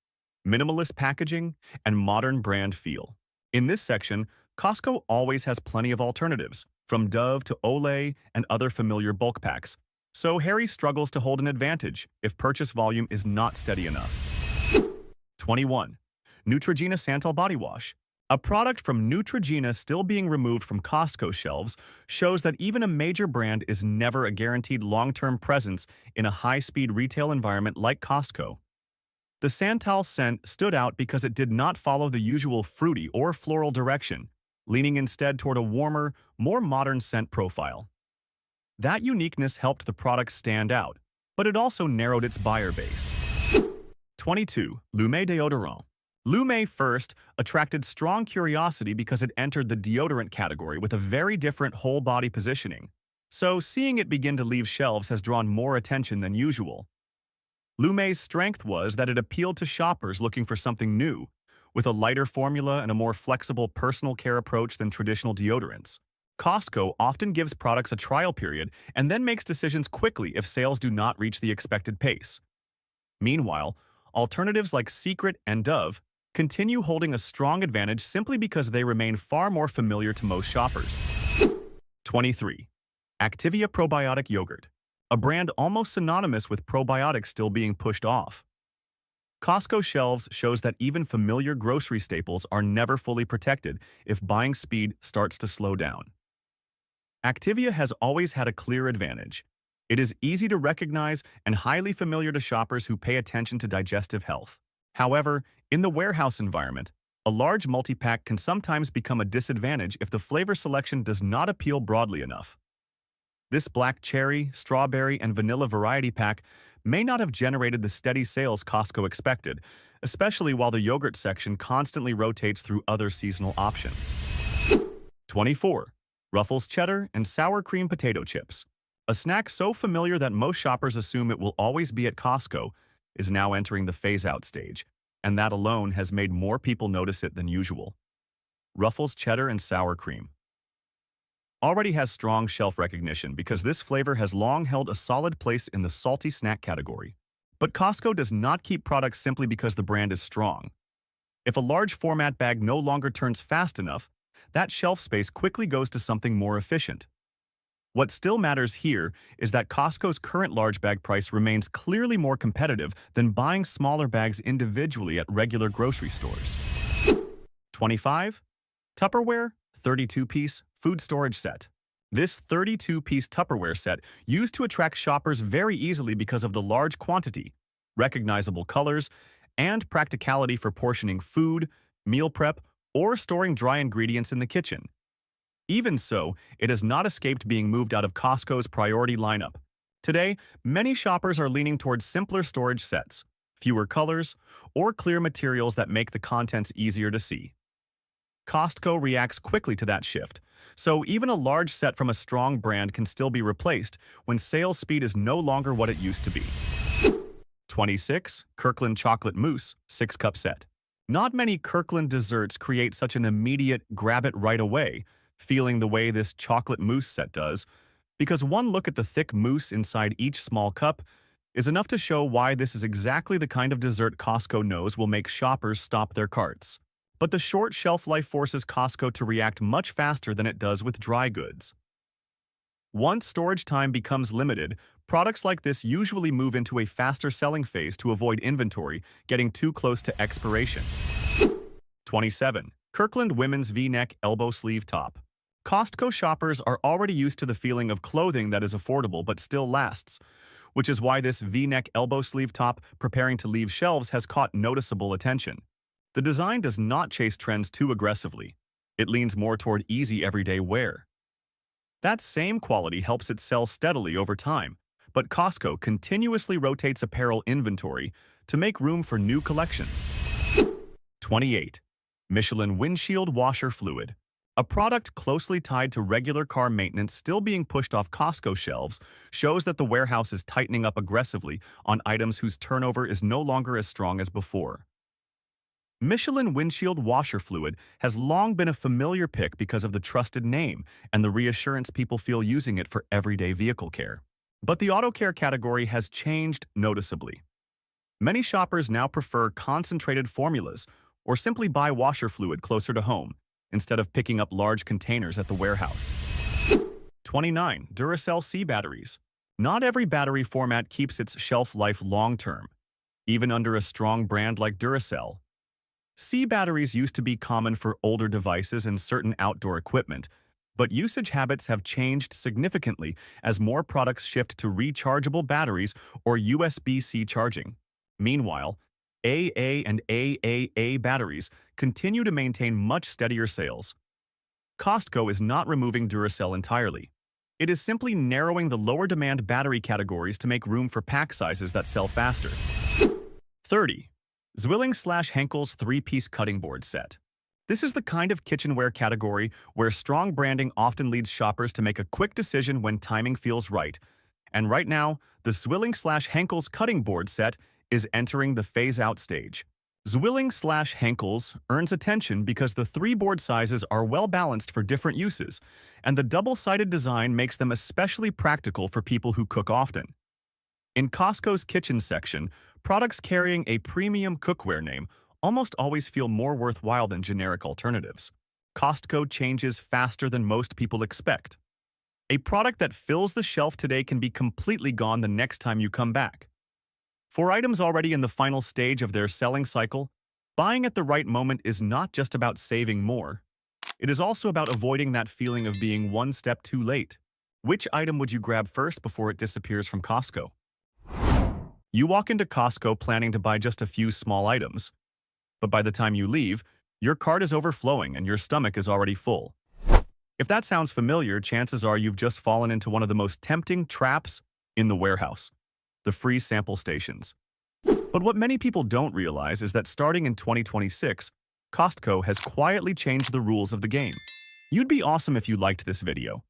minimalist packaging, and modern brand feel. In this section, Costco always has plenty of alternatives, from Dove to Olay and other familiar bulk packs, so Harry struggles to hold an advantage if purchase volume is not steady enough. 21. Neutrogena Santal Body Wash. A product from Neutrogena still being removed from Costco shelves shows that even a major brand is never a guaranteed long-term presence in a high-speed retail environment like Costco. The Santal scent stood out because it did not follow the usual fruity or floral direction, leaning instead toward a warmer, more modern scent profile. That uniqueness helped the product stand out, but it also narrowed its buyer base. 22. Lume Deodorant. Lume first attracted strong curiosity because it entered the deodorant category with a very different whole-body positioning, so seeing it begin to leave shelves has drawn more attention than usual. Lume's strength was that it appealed to shoppers looking for something new, with a lighter formula and a more flexible personal care approach than traditional deodorants. Costco often gives products a trial period and then makes decisions quickly if sales do not reach the expected pace. Meanwhile, alternatives like Secret and Dove continue holding a strong advantage simply because they remain far more familiar to most shoppers. 23. Activia Probiotic Yogurt. A brand almost synonymous with probiotics still being pushed off. Costco shelves shows that even familiar grocery staples are never fully protected if buying speed starts to slow down. Activia has always had a clear advantage. It is easy to recognize and highly familiar to shoppers who pay attention to digestive health. However, in the warehouse environment, a large multi-pack can sometimes become a disadvantage if the flavor selection does not appeal broadly enough. This black cherry, strawberry, and vanilla variety pack may not have generated the steady sales Costco expected, especially while the yogurt section constantly rotates through other seasonal options. 24. Ruffles Cheddar and Sour Cream Potato Chips. A snack so familiar that most shoppers assume it will always be at Costco is now entering the phase-out stage, and that alone has made more people notice it than usual. Ruffles Cheddar and Sour Cream already has strong shelf recognition because this flavor has long held a solid place in the salty snack category. But Costco does not keep products simply because the brand is strong. If a large format bag no longer turns fast enough, that shelf space quickly goes to something more efficient. What still matters here is that Costco's current large bag price remains clearly more competitive than buying smaller bags individually at regular grocery stores. 25. Tupperware 32-piece food storage set. This 32-piece Tupperware set used to attract shoppers very easily because of the large quantity, recognizable colors, and practicality for portioning food, meal prep, or storing dry ingredients in the kitchen. Even so, it has not escaped being moved out of Costco's priority lineup. Today, many shoppers are leaning towards simpler storage sets, fewer colors, or clear materials that make the contents easier to see. Costco reacts quickly to that shift, so even a large set from a strong brand can still be replaced when sales speed is no longer what it used to be. 26. Kirkland Chocolate Mousse 6-cup set. Not many Kirkland desserts create such an immediate grab-it-right-away feeling the way this chocolate mousse set does, because one look at the thick mousse inside each small cup is enough to show why this is exactly the kind of dessert Costco knows will make shoppers stop their carts. But the short shelf life forces Costco to react much faster than it does with dry goods. Once storage time becomes limited, products like this usually move into a faster selling phase to avoid inventory getting too close to expiration. 27. Kirkland Women's V-Neck Elbow Sleeve Top. Costco shoppers are already used to the feeling of clothing that is affordable but still lasts, which is why this V-neck elbow sleeve top preparing to leave shelves has caught noticeable attention. The design does not chase trends too aggressively. It leans more toward easy everyday wear. That same quality helps it sell steadily over time, but Costco continuously rotates apparel inventory to make room for new collections. 28. Michelin Windshield Washer Fluid. A product closely tied to regular car maintenance still being pushed off Costco shelves shows that the warehouse is tightening up aggressively on items whose turnover is no longer as strong as before. Michelin Windshield Washer Fluid has long been a familiar pick because of the trusted name and the reassurance people feel using it for everyday vehicle care. But the auto care category has changed noticeably. Many shoppers now prefer concentrated formulas or simply buy washer fluid closer to home instead of picking up large containers at the warehouse. 29. Duracell C batteries. Not every battery format keeps its shelf life long-term, even under a strong brand like Duracell. C batteries used to be common for older devices and certain outdoor equipment, but usage habits have changed significantly as more products shift to rechargeable batteries or USB-C charging. Meanwhile, AA and AAA batteries continue to maintain much steadier sales. Costco is not removing Duracell entirely. It is simply narrowing the lower-demand battery categories to make room for pack sizes that sell faster. 30. Zwilling/Henkel's 3-piece cutting board set. This is the kind of kitchenware category where strong branding often leads shoppers to make a quick decision when timing feels right. And right now, the Zwilling/Henkel's cutting board set is entering the phase-out stage. Zwilling/Henkel's earns attention because the 3 board sizes are well-balanced for different uses, and the double-sided design makes them especially practical for people who cook often. In Costco's kitchen section, products carrying a premium cookware name almost always feel more worthwhile than generic alternatives. Costco changes faster than most people expect. A product that fills the shelf today can be completely gone the next time you come back. For items already in the final stage of their selling cycle, buying at the right moment is not just about saving more. It is also about avoiding that feeling of being one step too late. Which item would you grab first before it disappears from Costco? You walk into Costco planning to buy just a few small items, but by the time you leave, your cart is overflowing and your stomach is already full. If that sounds familiar, chances are you've just fallen into one of the most tempting traps in the warehouse, the free sample stations. But what many people don't realize is that starting in 2026, Costco has quietly changed the rules of the game. You'd be awesome if you liked this video.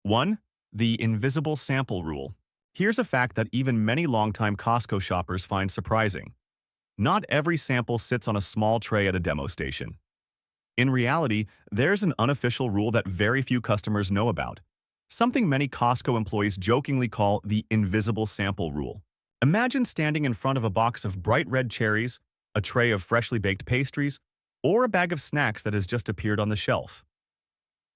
1. The invisible sample rule. Here's a fact that even many longtime Costco shoppers find surprising. Not every sample sits on a small tray at a demo station. In reality, there's an unofficial rule that very few customers know about, something many Costco employees jokingly call the invisible sample rule. Imagine standing in front of a box of bright red cherries, a tray of freshly baked pastries, or a bag of snacks that has just appeared on the shelf.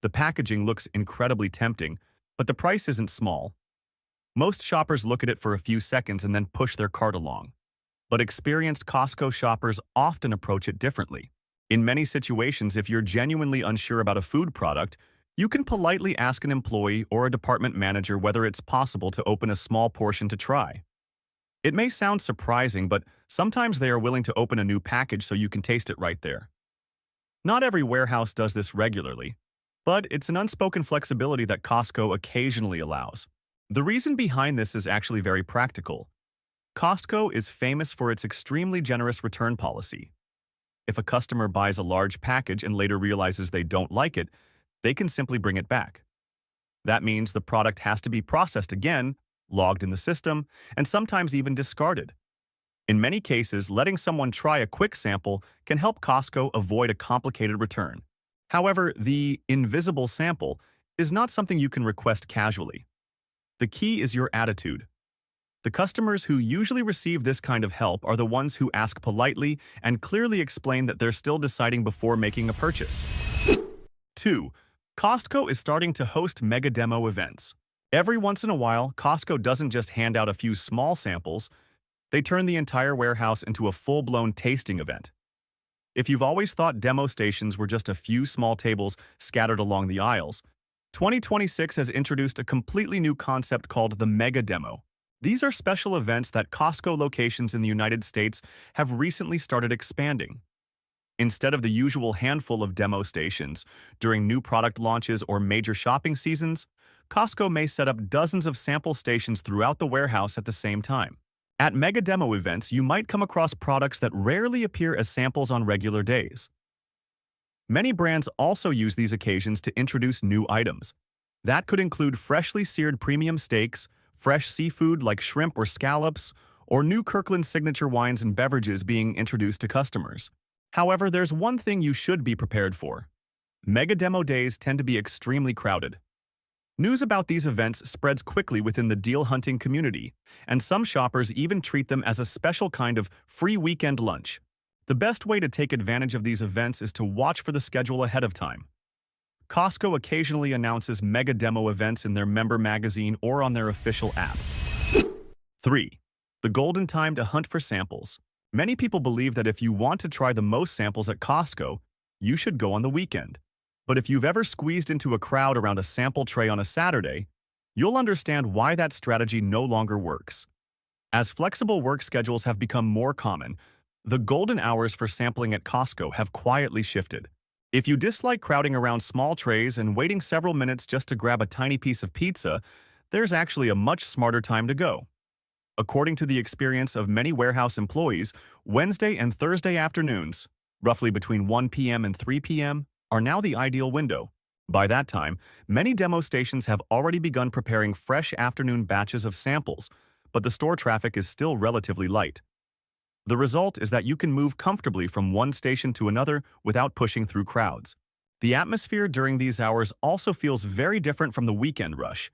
The packaging looks incredibly tempting, but the price isn't small. Most shoppers look at it for a few seconds and then push their cart along. But experienced Costco shoppers often approach it differently. In many situations, if you're genuinely unsure about a food product, you can politely ask an employee or a department manager whether it's possible to open a small portion to try. It may sound surprising, but sometimes they are willing to open a new package so you can taste it right there. Not every warehouse does this regularly, but it's an unspoken flexibility that Costco occasionally allows. The reason behind this is actually very practical. Costco is famous for its extremely generous return policy. If a customer buys a large package and later realizes they don't like it, they can simply bring it back. That means the product has to be processed again, logged in the system, and sometimes even discarded. In many cases, letting someone try a quick sample can help Costco avoid a complicated return. However, the invisible sample is not something you can request casually. The key is your attitude. The customers who usually receive this kind of help are the ones who ask politely and clearly explain that they're still deciding before making a purchase. 2. Costco is starting to host mega demo events. Every once in a while, Costco doesn't just hand out a few small samples. They turn the entire warehouse into a full-blown tasting event. If you've always thought demo stations were just a few small tables scattered along the aisles, 2026 has introduced a completely new concept called the Mega Demo. These are special events that Costco locations in the United States have recently started expanding. Instead of the usual handful of demo stations during new product launches or major shopping seasons, Costco may set up dozens of sample stations throughout the warehouse at the same time. At mega demo events, you might come across products that rarely appear as samples on regular days. Many brands also use these occasions to introduce new items. That could include freshly seared premium steaks, fresh seafood like shrimp or scallops, or new Kirkland signature wines and beverages being introduced to customers. However, there's one thing you should be prepared for. Mega demo days tend to be extremely crowded. News about these events spreads quickly within the deal-hunting community, and some shoppers even treat them as a special kind of free weekend lunch. The best way to take advantage of these events is to watch for the schedule ahead of time. Costco occasionally announces mega demo events in their member magazine or on their official app. 3. The golden time to hunt for samples. Many people believe that if you want to try the most samples at Costco, you should go on the weekend. But if you've ever squeezed into a crowd around a sample tray on a Saturday, you'll understand why that strategy no longer works. As flexible work schedules have become more common, the golden hours for sampling at Costco have quietly shifted. If you dislike crowding around small trays and waiting several minutes just to grab a tiny piece of pizza, there's actually a much smarter time to go. According to the experience of many warehouse employees, Wednesday and Thursday afternoons, roughly between 1 p.m. and 3 p.m., are now the ideal window. By that time, many demo stations have already begun preparing fresh afternoon batches of samples, but the store traffic is still relatively light. The result is that you can move comfortably from one station to another without pushing through crowds. The atmosphere during these hours also feels very different from the weekend rush.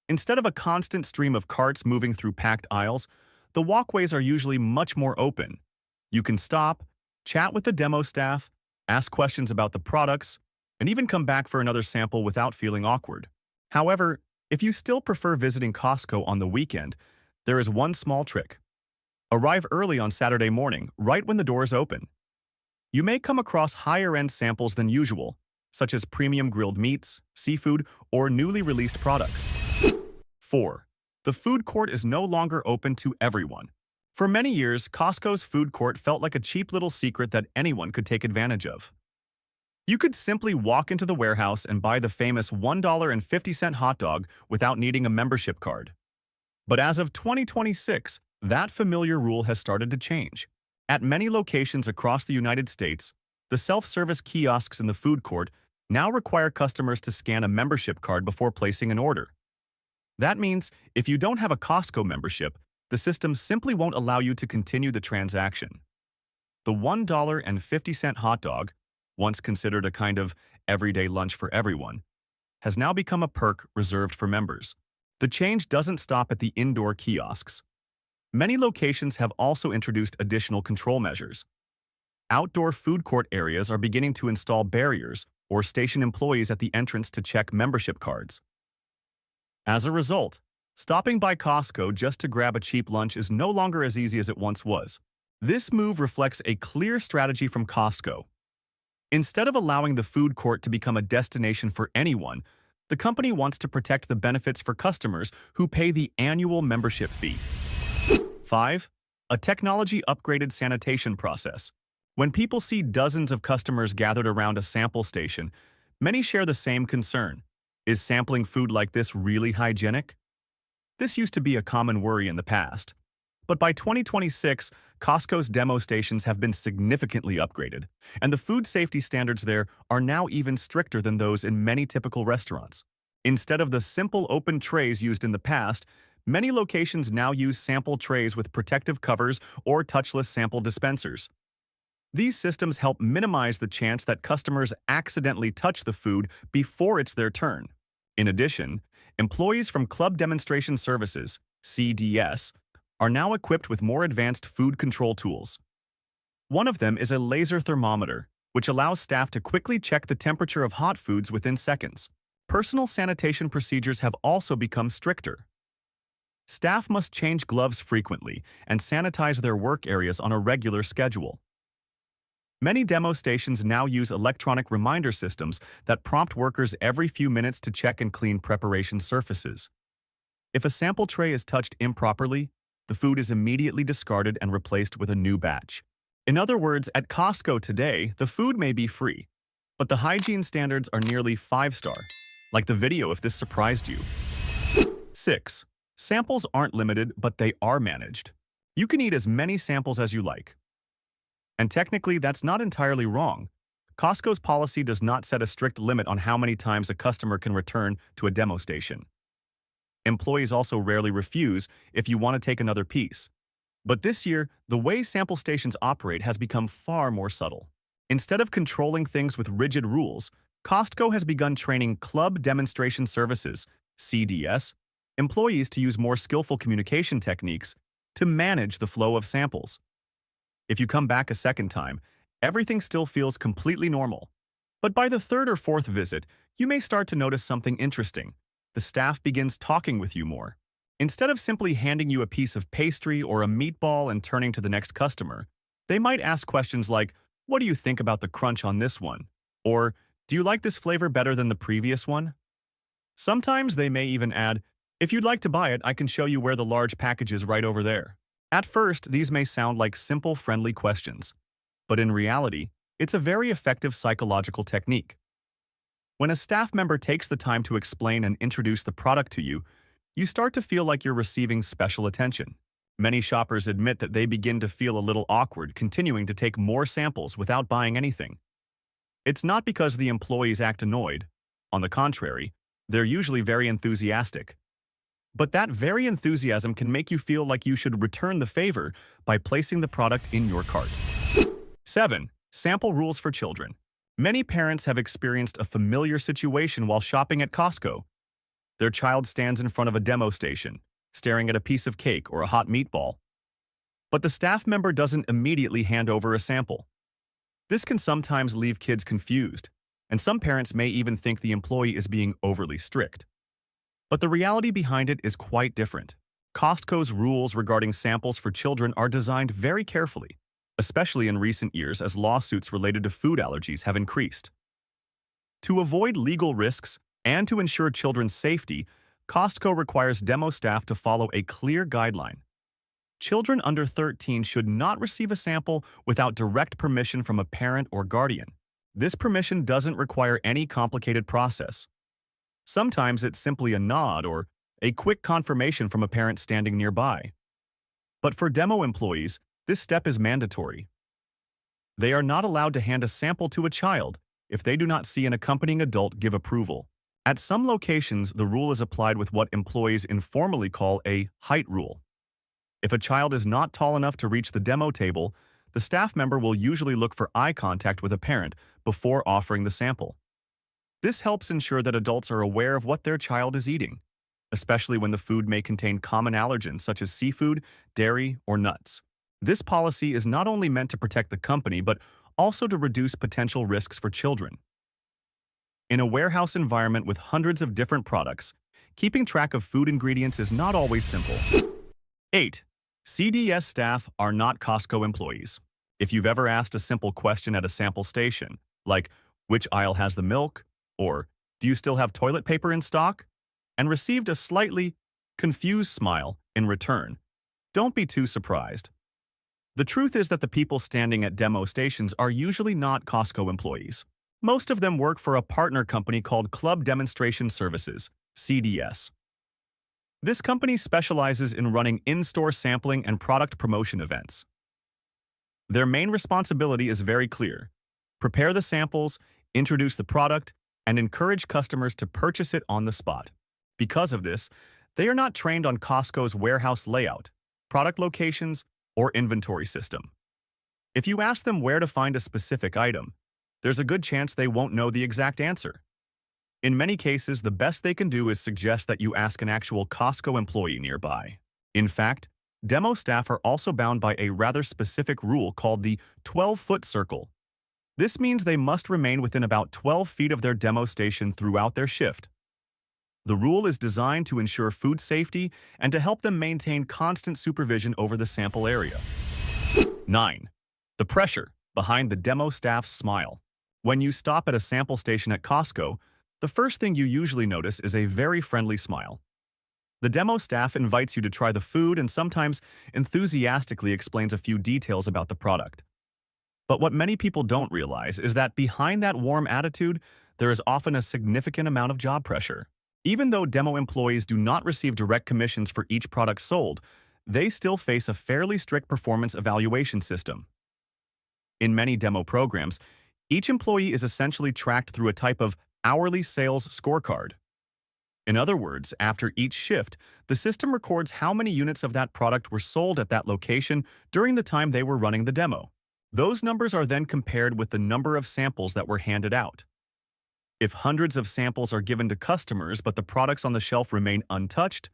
Instead of a constant stream of carts moving through packed aisles, the walkways are usually much more open. You can stop, chat with the demo staff, ask questions about the products, and even come back for another sample without feeling awkward. However, if you still prefer visiting Costco on the weekend, there is one small trick. Arrive early on Saturday morning, right when the doors open. You may come across higher-end samples than usual, such as premium grilled meats, seafood, or newly released products. 4. The food court is no longer open to everyone. For many years, Costco's food court felt like a cheap little secret that anyone could take advantage of. You could simply walk into the warehouse and buy the famous $1.50 hot dog without needing a membership card. But as of 2026, that familiar rule has started to change. At many locations across the United States, the self-service kiosks in the food court now require customers to scan a membership card before placing an order. That means if you don't have a Costco membership, the system simply won't allow you to continue the transaction. The $1.50 hot dog, once considered a kind of everyday lunch for everyone, has now become a perk reserved for members. The change doesn't stop at the indoor kiosks. Many locations have also introduced additional control measures. Outdoor food court areas are beginning to install barriers or station employees at the entrance to check membership cards. As a result, stopping by Costco just to grab a cheap lunch is no longer as easy as it once was. This move reflects a clear strategy from Costco. Instead of allowing the food court to become a destination for anyone, the company wants to protect the benefits for customers who pay the annual membership fee. 5. A technology-upgraded sanitation process. When people see dozens of customers gathered around a sample station, many share the same concern. Is sampling food like this really hygienic? This used to be a common worry in the past. But by 2026, Costco's demo stations have been significantly upgraded, and the food safety standards there are now even stricter than those in many typical restaurants. Instead of the simple open trays used in the past, many locations now use sample trays with protective covers or touchless sample dispensers. These systems help minimize the chance that customers accidentally touch the food before it's their turn. In addition, employees from Club Demonstration Services, CDS, are now equipped with more advanced food control tools. One of them is a laser thermometer, which allows staff to quickly check the temperature of hot foods within seconds. Personal sanitation procedures have also become stricter. Staff must change gloves frequently and sanitize their work areas on a regular schedule. Many demo stations now use electronic reminder systems that prompt workers every few minutes to check and clean preparation surfaces. If a sample tray is touched improperly, the food is immediately discarded and replaced with a new batch. In other words, at Costco today, the food may be free, but the hygiene standards are nearly 5-star. Like the video if this surprised you. 6. Samples aren't limited, but they are managed. You can eat as many samples as you like. And technically, that's not entirely wrong. Costco's policy does not set a strict limit on how many times a customer can return to a demo station. Employees also rarely refuse if you want to take another piece. But this year, the way sample stations operate has become far more subtle. Instead of controlling things with rigid rules, Costco has begun training Club Demonstration Services, CDS, employees to use more skillful communication techniques to manage the flow of samples. If you come back a second time, everything still feels completely normal. But by the third or fourth visit, you may start to notice something interesting. The staff begins talking with you more. Instead of simply handing you a piece of pastry or a meatball and turning to the next customer, they might ask questions like, "What do you think about the crunch on this one?" Or, "Do you like this flavor better than the previous one?" Sometimes they may even add, "If you'd like to buy it, I can show you where the large package is right over there." At first, these may sound like simple, friendly questions, but in reality, it's a very effective psychological technique. When a staff member takes the time to explain and introduce the product to you, you start to feel like you're receiving special attention. Many shoppers admit that they begin to feel a little awkward continuing to take more samples without buying anything. It's not because the employees act annoyed. On the contrary, they're usually very enthusiastic. But that very enthusiasm can make you feel like you should return the favor by placing the product in your cart. 7. Sample rules for children. Many parents have experienced a familiar situation while shopping at Costco. Their child stands in front of a demo station, staring at a piece of cake or a hot meatball. But the staff member doesn't immediately hand over a sample. This can sometimes leave kids confused, and some parents may even think the employee is being overly strict. But the reality behind it is quite different. Costco's rules regarding samples for children are designed very carefully, especially in recent years as lawsuits related to food allergies have increased. To avoid legal risks and to ensure children's safety, Costco requires demo staff to follow a clear guideline. Children under 13 should not receive a sample without direct permission from a parent or guardian. This permission doesn't require any complicated process. Sometimes it's simply a nod or a quick confirmation from a parent standing nearby. But for demo employees, this step is mandatory. They are not allowed to hand a sample to a child if they do not see an accompanying adult give approval. At some locations, the rule is applied with what employees informally call a height rule. If a child is not tall enough to reach the demo table, the staff member will usually look for eye contact with a parent before offering the sample. This helps ensure that adults are aware of what their child is eating, especially when the food may contain common allergens such as seafood, dairy, or nuts. This policy is not only meant to protect the company, but also to reduce potential risks for children. In a warehouse environment with hundreds of different products, keeping track of food ingredients is not always simple. 8. CDS staff are not Costco employees. If you've ever asked a simple question at a sample station, like, "Which aisle has the milk?" or "Do you still have toilet paper in stock?" and received a slightly confused smile in return, don't be too surprised. The truth is that the people standing at demo stations are usually not Costco employees. Most of them work for a partner company called Club Demonstration Services, CDS. This company specializes in running in-store sampling and product promotion events. Their main responsibility is very clear: prepare the samples, introduce the product, and encourage customers to purchase it on the spot. Because of this, they are not trained on Costco's warehouse layout, product locations, or inventory system. If you ask them where to find a specific item, there's a good chance they won't know the exact answer. In many cases, the best they can do is suggest that you ask an actual Costco employee nearby. In fact, demo staff are also bound by a rather specific rule called the 12-foot circle. This means they must remain within about 12 feet of their demo station throughout their shift. The rule is designed to ensure food safety and to help them maintain constant supervision over the sample area. 9. The pressure behind the demo staff's smile. When you stop at a sample station at Costco, the first thing you usually notice is a very friendly smile. The demo staff invites you to try the food and sometimes enthusiastically explains a few details about the product. But what many people don't realize is that behind that warm attitude, there is often a significant amount of job pressure. Even though demo employees do not receive direct commissions for each product sold, they still face a fairly strict performance evaluation system. In many demo programs, each employee is essentially tracked through a type of hourly sales scorecard. In other words, after each shift, the system records how many units of that product were sold at that location during the time they were running the demo. Those numbers are then compared with the number of samples that were handed out. If hundreds of samples are given to customers but the products on the shelf remain untouched,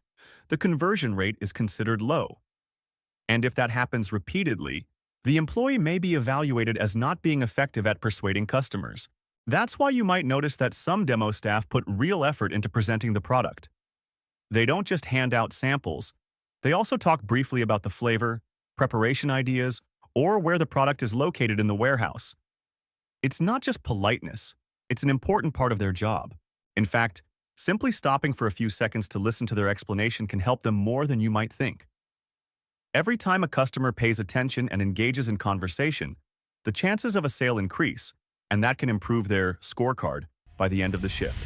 the conversion rate is considered low. And if that happens repeatedly, the employee may be evaluated as not being effective at persuading customers. That's why you might notice that some demo staff put real effort into presenting the product. They don't just hand out samples, they also talk briefly about the flavor, preparation ideas, or where the product is located in the warehouse. It's not just politeness, it's an important part of their job. In fact, simply stopping for a few seconds to listen to their explanation can help them more than you might think. Every time a customer pays attention and engages in conversation, the chances of a sale increase, and that can improve their scorecard by the end of the shift.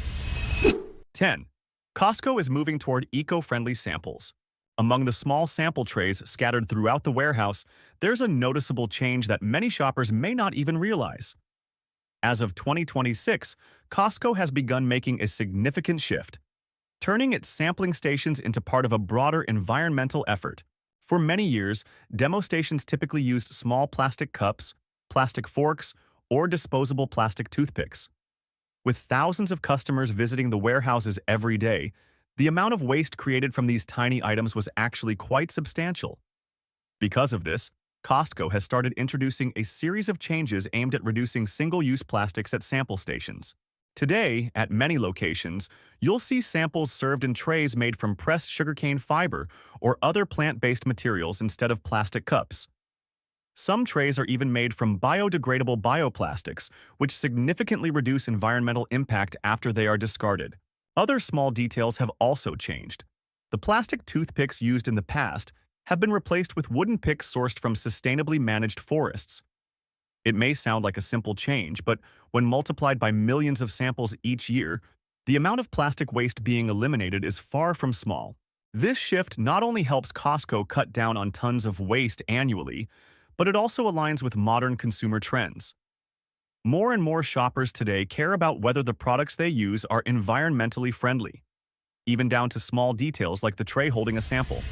10. Costco is moving toward eco-friendly samples. Among the small sample trays scattered throughout the warehouse, there's a noticeable change that many shoppers may not even realize. As of 2026, Costco has begun making a significant shift, turning its sampling stations into part of a broader environmental effort. For many years, demo stations typically used small plastic cups, plastic forks, or disposable plastic toothpicks. With thousands of customers visiting the warehouses every day, the amount of waste created from these tiny items was actually quite substantial. Because of this, Costco has started introducing a series of changes aimed at reducing single-use plastics at sample stations. Today, at many locations, you'll see samples served in trays made from pressed sugarcane fiber or other plant-based materials instead of plastic cups. Some trays are even made from biodegradable bioplastics, which significantly reduce environmental impact after they are discarded. Other small details have also changed. The plastic toothpicks used in the past have been replaced with wooden picks sourced from sustainably managed forests. It may sound like a simple change, but when multiplied by millions of samples each year, the amount of plastic waste being eliminated is far from small. This shift not only helps Costco cut down on tons of waste annually, but it also aligns with modern consumer trends. More and more shoppers today care about whether the products they use are environmentally friendly, even down to small details like the tray holding a sample.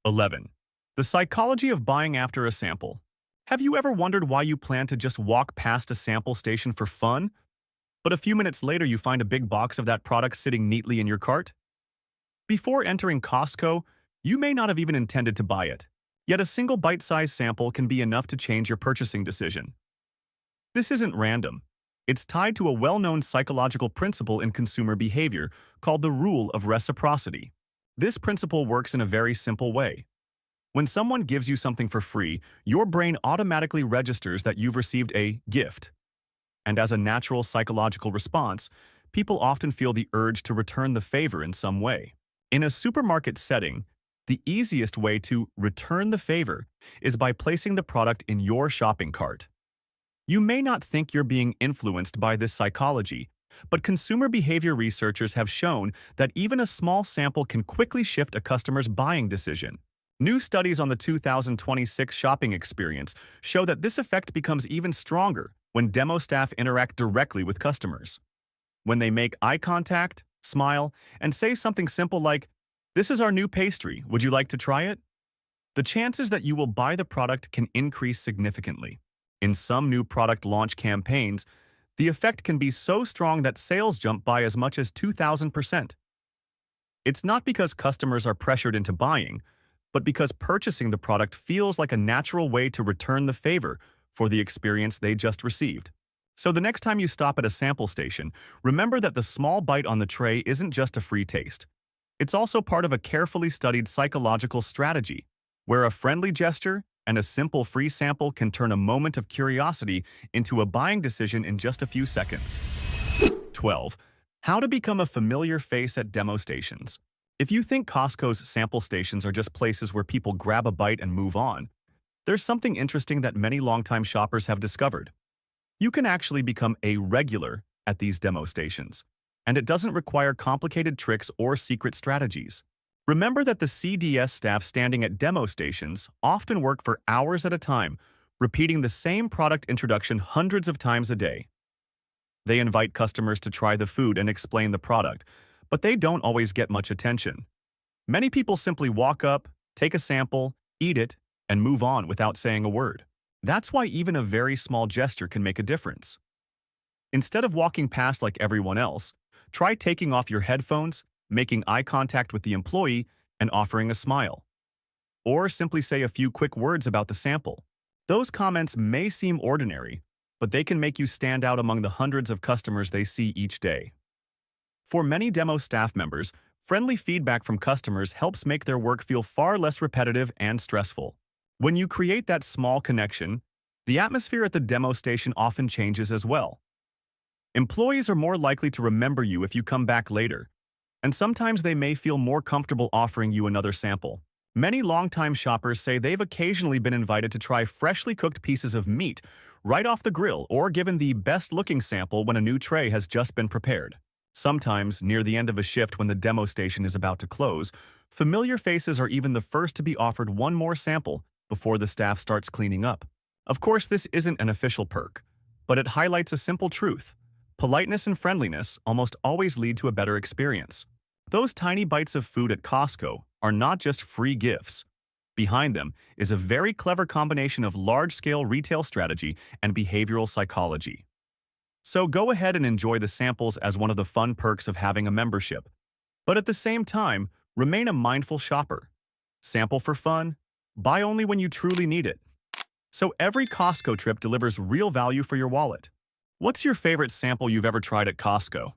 11. The psychology of buying after a sample. Have you ever wondered why you plan to just walk past a sample station for fun, but a few minutes later you find a big box of that product sitting neatly in your cart? Before entering Costco, you may not have even intended to buy it, yet a single bite-sized sample can be enough to change your purchasing decision. This isn't random. It's tied to a well-known psychological principle in consumer behavior called the rule of reciprocity. This principle works in a very simple way. When someone gives you something for free, your brain automatically registers that you've received a gift. And as a natural psychological response, people often feel the urge to return the favor in some way. In a supermarket setting, the easiest way to return the favor is by placing the product in your shopping cart. You may not think you're being influenced by this psychology, but consumer behavior researchers have shown that even a small sample can quickly shift a customer's buying decision. New studies on the 2026 shopping experience show that this effect becomes even stronger when demo staff interact directly with customers. When they make eye contact, smile, and say something simple like, "This is our new pastry, would you like to try it?" the chances that you will buy the product can increase significantly. In some new product launch campaigns, the effect can be so strong that sales jump by as much as 2,000%. It's not because customers are pressured into buying, but because purchasing the product feels like a natural way to return the favor for the experience they just received. So the next time you stop at a sample station, remember that the small bite on the tray isn't just a free taste. It's also part of a carefully studied psychological strategy, where a friendly gesture and a simple free sample can turn a moment of curiosity into a buying decision in just a few seconds. 12. How to become a familiar face at demo stations. If you think Costco's sample stations are just places where people grab a bite and move on, there's something interesting that many longtime shoppers have discovered. You can actually become a regular at these demo stations, and it doesn't require complicated tricks or secret strategies. Remember that the CDS staff standing at demo stations often work for hours at a time, repeating the same product introduction hundreds of times a day. They invite customers to try the food and explain the product, but they don't always get much attention. Many people simply walk up, take a sample, eat it, and move on without saying a word. That's why even a very small gesture can make a difference. Instead of walking past like everyone else, try taking off your headphones, making eye contact with the employee, and offering a smile. Or simply say a few quick words about the sample. Those comments may seem ordinary, but they can make you stand out among the hundreds of customers they see each day. For many demo staff members, friendly feedback from customers helps make their work feel far less repetitive and stressful. When you create that small connection, the atmosphere at the demo station often changes as well. Employees are more likely to remember you if you come back later, and sometimes they may feel more comfortable offering you another sample. Many longtime shoppers say they've occasionally been invited to try freshly cooked pieces of meat right off the grill or given the best-looking sample when a new tray has just been prepared. Sometimes, near the end of a shift when the demo station is about to close, familiar faces are even the first to be offered one more sample before the staff starts cleaning up. Of course, this isn't an official perk, but it highlights a simple truth. Politeness and friendliness almost always lead to a better experience. Those tiny bites of food at Costco are not just free gifts. Behind them is a very clever combination of large-scale retail strategy and behavioral psychology. So go ahead and enjoy the samples as one of the fun perks of having a membership. But at the same time, remain a mindful shopper. Sample for fun, buy only when you truly need it. So every Costco trip delivers real value for your wallet. What's your favorite sample you've ever tried at Costco?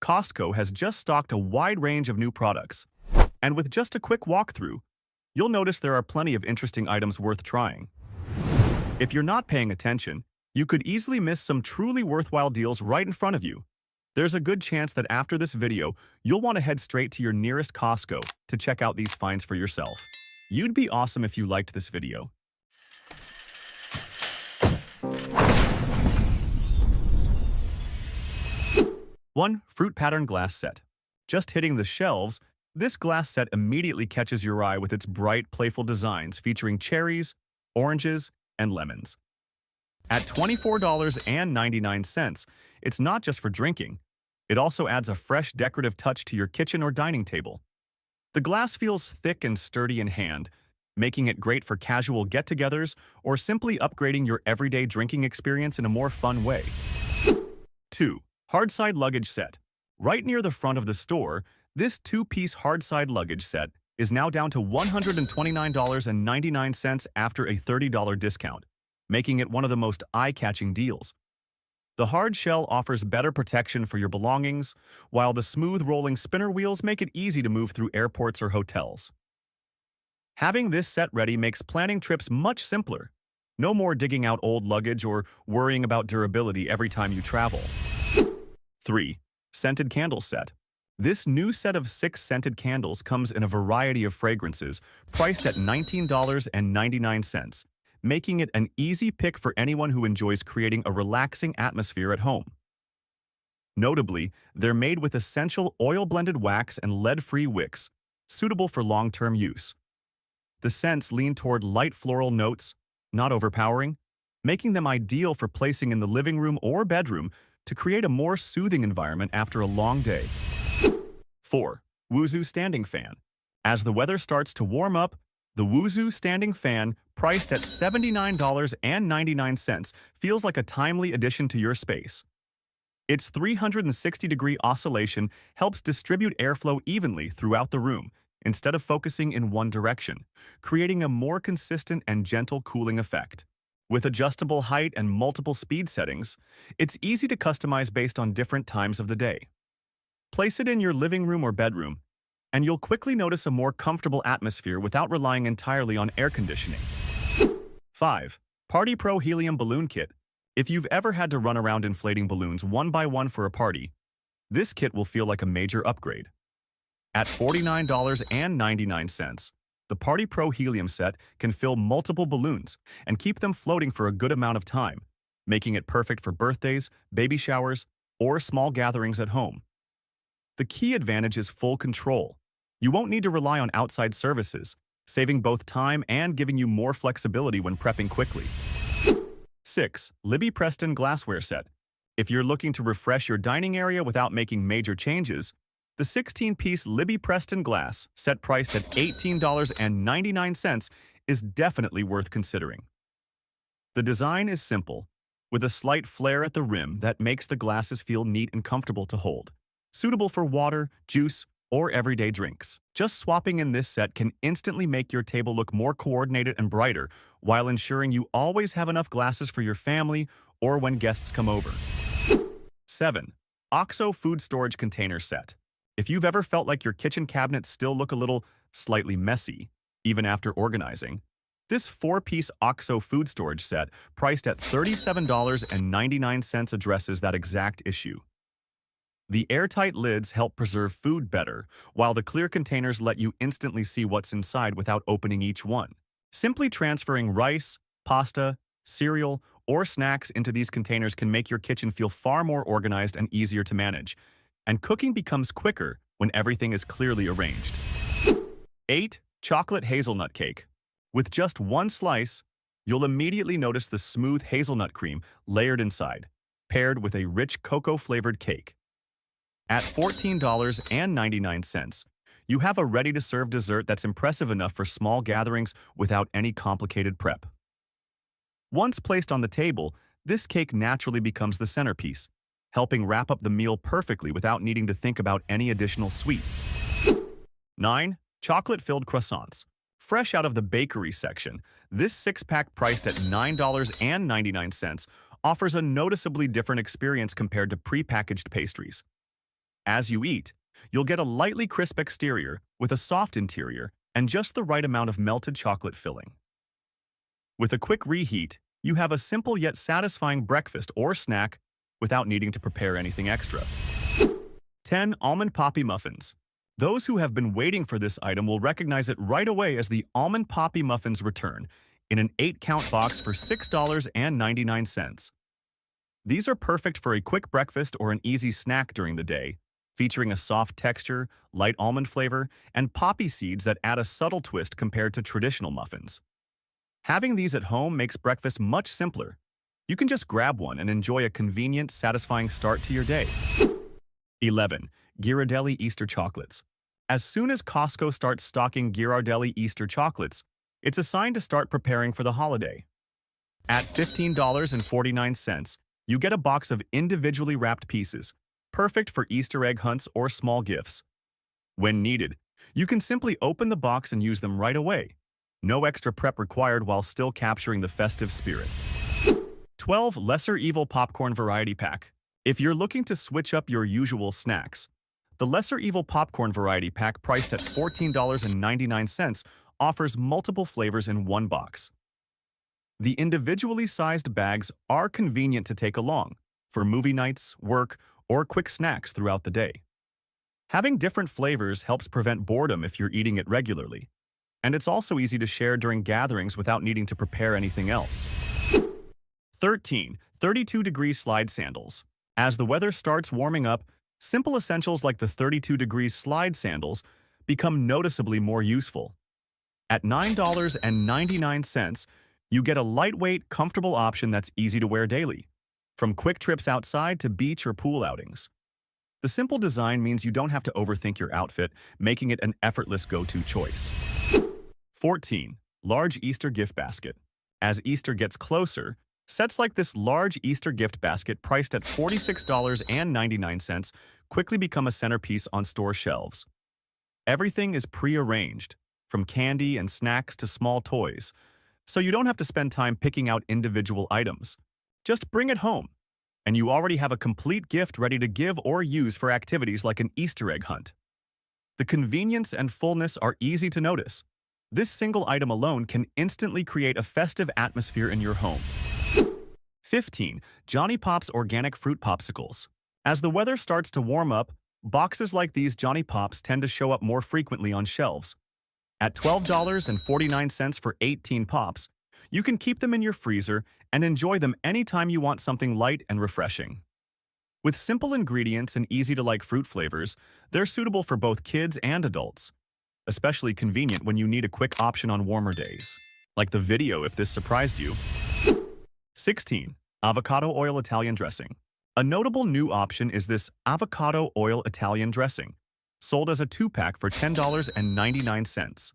Costco has just stocked a wide range of new products. And with just a quick walkthrough, you'll notice there are plenty of interesting items worth trying. If you're not paying attention, you could easily miss some truly worthwhile deals right in front of you. There's a good chance that after this video, you'll want to head straight to your nearest Costco to check out these finds for yourself. You'd be awesome if you liked this video. 1. Fruit pattern glass set. Just hitting the shelves, this glass set immediately catches your eye with its bright, playful designs featuring cherries, oranges, and lemons. At $24.99, it's not just for drinking. It also adds a fresh decorative touch to your kitchen or dining table. The glass feels thick and sturdy in hand, making it great for casual get-togethers or simply upgrading your everyday drinking experience in a more fun way. 2. Hardside luggage set. Right near the front of the store, this two-piece hardside luggage set is now down to $129.99 after a $30 discount, making it one of the most eye-catching deals. The hard shell offers better protection for your belongings, while the smooth rolling spinner wheels make it easy to move through airports or hotels. Having this set ready makes planning trips much simpler. No more digging out old luggage or worrying about durability every time you travel. 3. Scented candle set. This new set of 6 scented candles comes in a variety of fragrances, priced at $19.99. Making it an easy pick for anyone who enjoys creating a relaxing atmosphere at home. Notably, they're made with essential oil-blended wax and lead-free wicks, suitable for long-term use. The scents lean toward light floral notes, not overpowering, making them ideal for placing in the living room or bedroom to create a more soothing environment after a long day. 4. Wuzu standing fan. As the weather starts to warm up, the Wuzu standing fan, priced at $79.99, feels like a timely addition to your space. Its 360-degree oscillation helps distribute airflow evenly throughout the room, instead of focusing in one direction, creating a more consistent and gentle cooling effect. With adjustable height and multiple speed settings, it's easy to customize based on different times of the day. Place it in your living room or bedroom, and you'll quickly notice a more comfortable atmosphere without relying entirely on air conditioning. 5. Party Pro Helium Balloon Kit. If you've ever had to run around inflating balloons one by one for a party, this kit will feel like a major upgrade. At $49.99, the Party Pro Helium set can fill multiple balloons and keep them floating for a good amount of time, making it perfect for birthdays, baby showers, or small gatherings at home. The key advantage is full control. You won't need to rely on outside services, saving both time and giving you more flexibility when prepping quickly. 6. Libby Preston Glassware Set. If you're looking to refresh your dining area without making major changes, the 16-piece Libby Preston glass, set priced at $18.99, is definitely worth considering. The design is simple, with a slight flare at the rim that makes the glasses feel neat and comfortable to hold, suitable for water, juice, or everyday drinks. Just swapping in this set can instantly make your table look more coordinated and brighter, while ensuring you always have enough glasses for your family or when guests come over. 7. OXO Food Storage Container Set. If you've ever felt like your kitchen cabinets still look a little slightly messy, even after organizing, this 4-piece OXO food storage set, priced at $37.99, addresses that exact issue. The airtight lids help preserve food better, while the clear containers let you instantly see what's inside without opening each one. Simply transferring rice, pasta, cereal, or snacks into these containers can make your kitchen feel far more organized and easier to manage, and cooking becomes quicker when everything is clearly arranged. 8. Chocolate Hazelnut Cake. With just one slice, you'll immediately notice the smooth hazelnut cream layered inside, paired with a rich cocoa-flavored cake. At $14.99, you have a ready-to-serve dessert that's impressive enough for small gatherings without any complicated prep. Once placed on the table, this cake naturally becomes the centerpiece, helping wrap up the meal perfectly without needing to think about any additional sweets. 9. Chocolate-filled croissants. Fresh out of the bakery section, this 6-pack priced at $9.99 offers a noticeably different experience compared to pre-packaged pastries. As you eat, you'll get a lightly crisp exterior with a soft interior and just the right amount of melted chocolate filling. With a quick reheat, you have a simple yet satisfying breakfast or snack without needing to prepare anything extra. 10. Almond Poppy Muffins. Those who have been waiting for this item will recognize it right away as the Almond Poppy Muffins return in an 8-count box for $6.99. These are perfect for a quick breakfast or an easy snack during the day, featuring a soft texture, light almond flavor, and poppy seeds that add a subtle twist compared to traditional muffins. Having these at home makes breakfast much simpler. You can just grab one and enjoy a convenient, satisfying start to your day. 11. Ghirardelli Easter Chocolates. As soon as Costco starts stocking Ghirardelli Easter chocolates, it's a sign to start preparing for the holiday. At $15.49, you get a box of individually wrapped pieces, perfect for Easter egg hunts or small gifts. When needed, you can simply open the box and use them right away. No extra prep required while still capturing the festive spirit. 12. Lesser Evil Popcorn Variety Pack. If you're looking to switch up your usual snacks, the Lesser Evil Popcorn Variety Pack, priced at $14.99, offers multiple flavors in one box. The individually sized bags are convenient to take along for movie nights, work, or quick snacks throughout the day. Having different flavors helps prevent boredom if you're eating it regularly, and it's also easy to share during gatherings without needing to prepare anything else. 13. 32-degree slide sandals. As the weather starts warming up, simple essentials like the 32-degree slide sandals become noticeably more useful. At $9.99, you get a lightweight, comfortable option that's easy to wear daily, from quick trips outside to beach or pool outings. The simple design means you don't have to overthink your outfit, making it an effortless go-to choice. 14. Large Easter Gift Basket. As Easter gets closer, sets like this large Easter gift basket, priced at $46.99, quickly become a centerpiece on store shelves. Everything is pre-arranged, from candy and snacks to small toys, so you don't have to spend time picking out individual items. Just bring it home, and you already have a complete gift ready to give or use for activities like an Easter egg hunt. The convenience and fullness are easy to notice. This single item alone can instantly create a festive atmosphere in your home. 15. Johnny Pop's Organic Fruit Popsicles. As the weather starts to warm up, boxes like these Johnny Pops tend to show up more frequently on shelves. At $12.49 for 18 pops, you can keep them in your freezer and enjoy them anytime you want something light and refreshing. With simple ingredients and easy-to-like fruit flavors, they're suitable for both kids and adults, especially convenient when you need a quick option on warmer days. Like the video if this surprised you. 16. Avocado Oil Italian Dressing. A notable new option is this avocado oil Italian dressing, sold as a 2-pack for $10.99.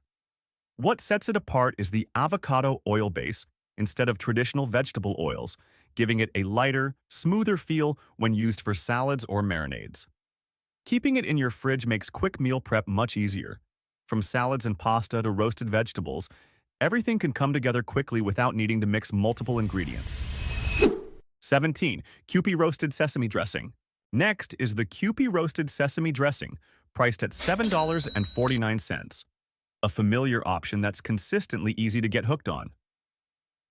What sets it apart is the avocado oil base instead of traditional vegetable oils, giving it a lighter, smoother feel when used for salads or marinades. Keeping it in your fridge makes quick meal prep much easier. From salads and pasta to roasted vegetables, everything can come together quickly without needing to mix multiple ingredients. 17. Kewpie Roasted Sesame Dressing. Next is the Kewpie Roasted Sesame Dressing, priced at $7.49. A familiar option that's consistently easy to get hooked on.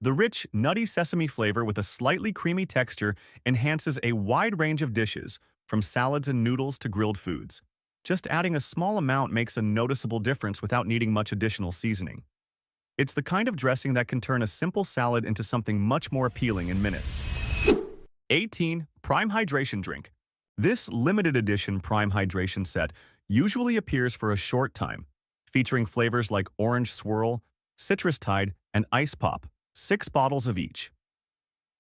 The rich, nutty sesame flavor with a slightly creamy texture enhances a wide range of dishes, from salads and noodles to grilled foods. Just adding a small amount makes a noticeable difference without needing much additional seasoning. It's the kind of dressing that can turn a simple salad into something much more appealing in minutes. 18. Prime Hydration Drink. This limited edition Prime Hydration set usually appears for a short time, featuring flavors like Orange Swirl, Citrus Tide, and Ice Pop, 6 bottles of each.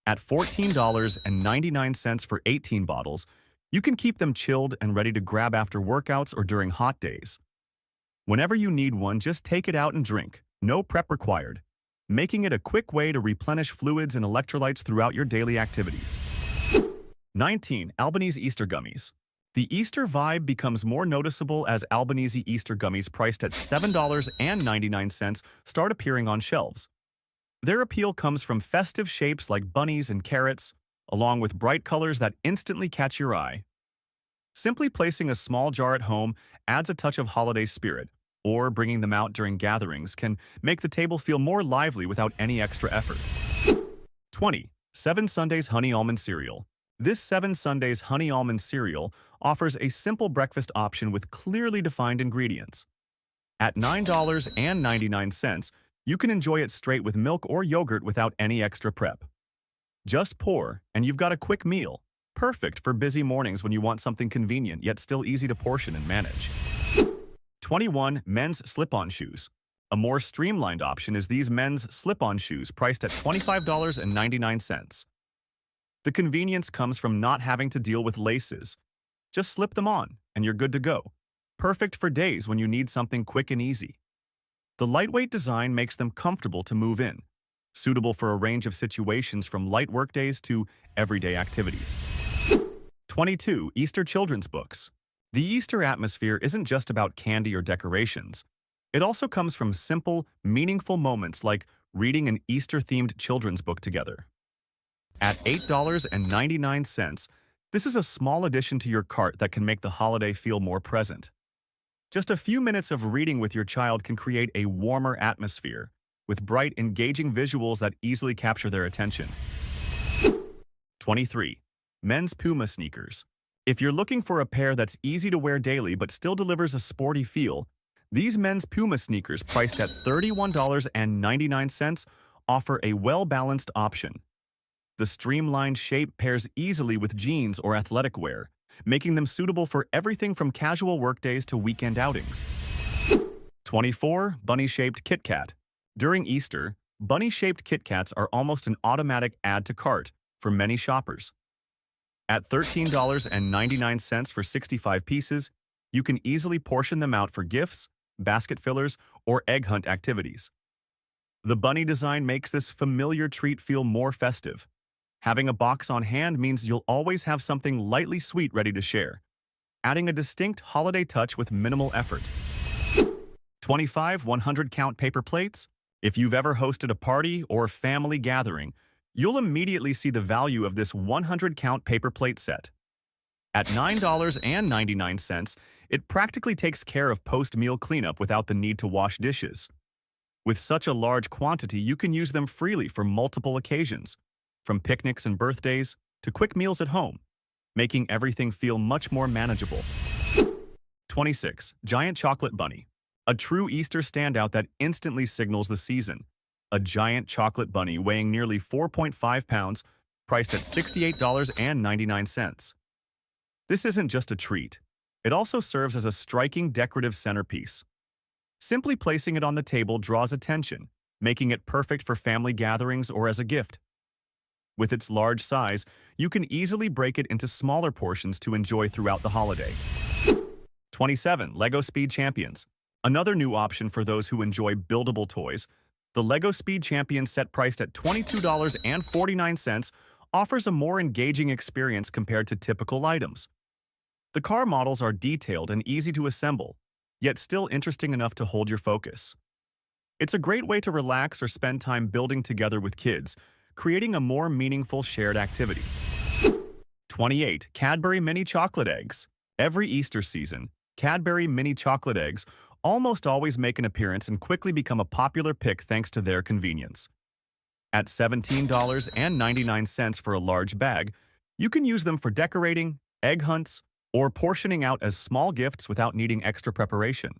At $14.99 for 18 bottles, you can keep them chilled and ready to grab after workouts or during hot days. Whenever you need one, just take it out and drink. No prep required, making it a quick way to replenish fluids and electrolytes throughout your daily activities. 19. Albanese Easter Gummies. The Easter vibe becomes more noticeable as Albanese Easter Gummies priced at $7.99 start appearing on shelves. Their appeal comes from festive shapes like bunnies and carrots, along with bright colors that instantly catch your eye. Simply placing a small jar at home adds a touch of holiday spirit, or bringing them out during gatherings can make the table feel more lively without any extra effort. 20. 7 Sundays Honey Almond Cereal. This 7 Sundays Honey Almond Cereal offers a simple breakfast option with clearly defined ingredients. At $9.99, you can enjoy it straight with milk or yogurt without any extra prep. Just pour, and you've got a quick meal, perfect for busy mornings when you want something convenient yet still easy to portion and manage. 21. Men's Slip-On Shoes. A more streamlined option is these men's slip-on shoes priced at $25.99. The convenience comes from not having to deal with laces. Just slip them on, and you're good to go. Perfect for days when you need something quick and easy. The lightweight design makes them comfortable to move in, suitable for a range of situations from light workdays to everyday activities. 22. Easter Children's Books. The Easter atmosphere isn't just about candy or decorations. It also comes from simple, meaningful moments like reading an Easter-themed children's book together. At $8.99, this is a small addition to your cart that can make the holiday feel more present. Just a few minutes of reading with your child can create a warmer atmosphere, with bright, engaging visuals that easily capture their attention. 23. Men's Puma Sneakers. If you're looking for a pair that's easy to wear daily but still delivers a sporty feel, these men's Puma sneakers priced at $31.99 offer a well-balanced option. The streamlined shape pairs easily with jeans or athletic wear, making them suitable for everything from casual workdays to weekend outings. 24. Bunny-shaped Kit Kat. During Easter, bunny-shaped Kit Kats are almost an automatic add to cart for many shoppers. At $13.99 for 65 pieces, you can easily portion them out for gifts, basket fillers, or egg hunt activities. The bunny design makes this familiar treat feel more festive. Having a box on hand means you'll always have something lightly sweet ready to share, adding a distinct holiday touch with minimal effort. 25 100-count paper plates. If you've ever hosted a party or family gathering, you'll immediately see the value of this 100-count paper plate set. At $9.99, it practically takes care of post-meal cleanup without the need to wash dishes. With such a large quantity, you can use them freely for multiple occasions, from picnics and birthdays to quick meals at home, making everything feel much more manageable. 26. Giant Chocolate Bunny. A true Easter standout that instantly signals the season. A giant chocolate bunny weighing nearly 4.5 pounds, priced at $68.99. This isn't just a treat. It also serves as a striking decorative centerpiece. Simply placing it on the table draws attention, making it perfect for family gatherings or as a gift. With its large size, you can easily break it into smaller portions to enjoy throughout the holiday. 27. Lego Speed Champions. Another new option for those who enjoy buildable toys, the Lego Speed Champions set priced at $22.49 offers a more engaging experience compared to typical items. The car models are detailed and easy to assemble, yet still interesting enough to hold your focus. It's a great way to relax or spend time building together with kids, creating a more meaningful shared activity. 28. Cadbury Mini Chocolate Eggs. Every Easter season, Cadbury Mini Chocolate Eggs almost always make an appearance and quickly become a popular pick thanks to their convenience. At $17.99 for a large bag, you can use them for decorating, egg hunts, or portioning out as small gifts without needing extra preparation.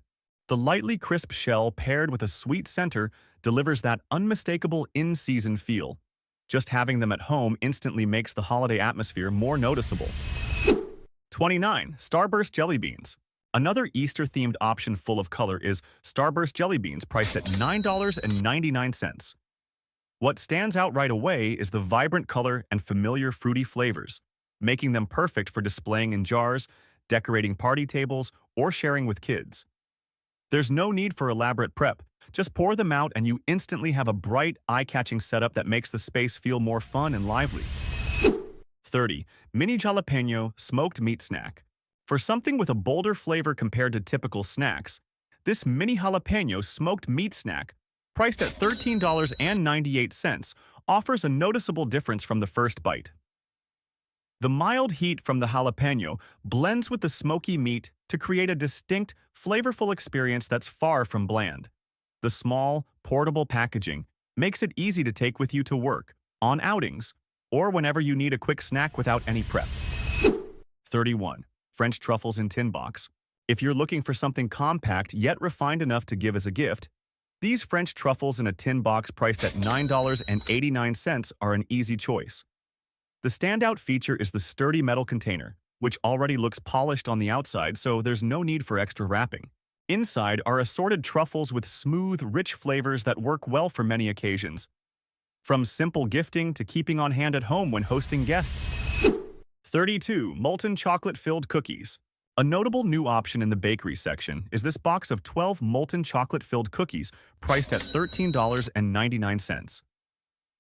The lightly crisp shell paired with a sweet center delivers that unmistakable in-season feel. Just having them at home instantly makes the holiday atmosphere more noticeable. 29. Starburst Jelly Beans. Another Easter-themed option full of color is Starburst Jelly Beans, priced at $9.99. What stands out right away is the vibrant color and familiar fruity flavors, making them perfect for displaying in jars, decorating party tables, or sharing with kids. There's no need for elaborate prep. Just pour them out and you instantly have a bright, eye-catching setup that makes the space feel more fun and lively. 30. Mini Jalapeno Smoked Meat Snack. For something with a bolder flavor compared to typical snacks, this mini jalapeno smoked meat snack, priced at $13.98, offers a noticeable difference from the first bite. The mild heat from the jalapeno blends with the smoky meat to create a distinct, flavorful experience that's far from bland. The small, portable packaging makes it easy to take with you to work, on outings, or whenever you need a quick snack without any prep. 31. French Truffles in Tin Box. If you're looking for something compact yet refined enough to give as a gift, these French truffles in a tin box priced at $9.89 are an easy choice. The standout feature is the sturdy metal container, which already looks polished on the outside, so there's no need for extra wrapping. Inside are assorted truffles with smooth, rich flavors that work well for many occasions, from simple gifting to keeping on hand at home when hosting guests. 32. Molten Chocolate-Filled Cookies. A notable new option in the bakery section is this box of 12 molten chocolate-filled cookies priced at $13.99.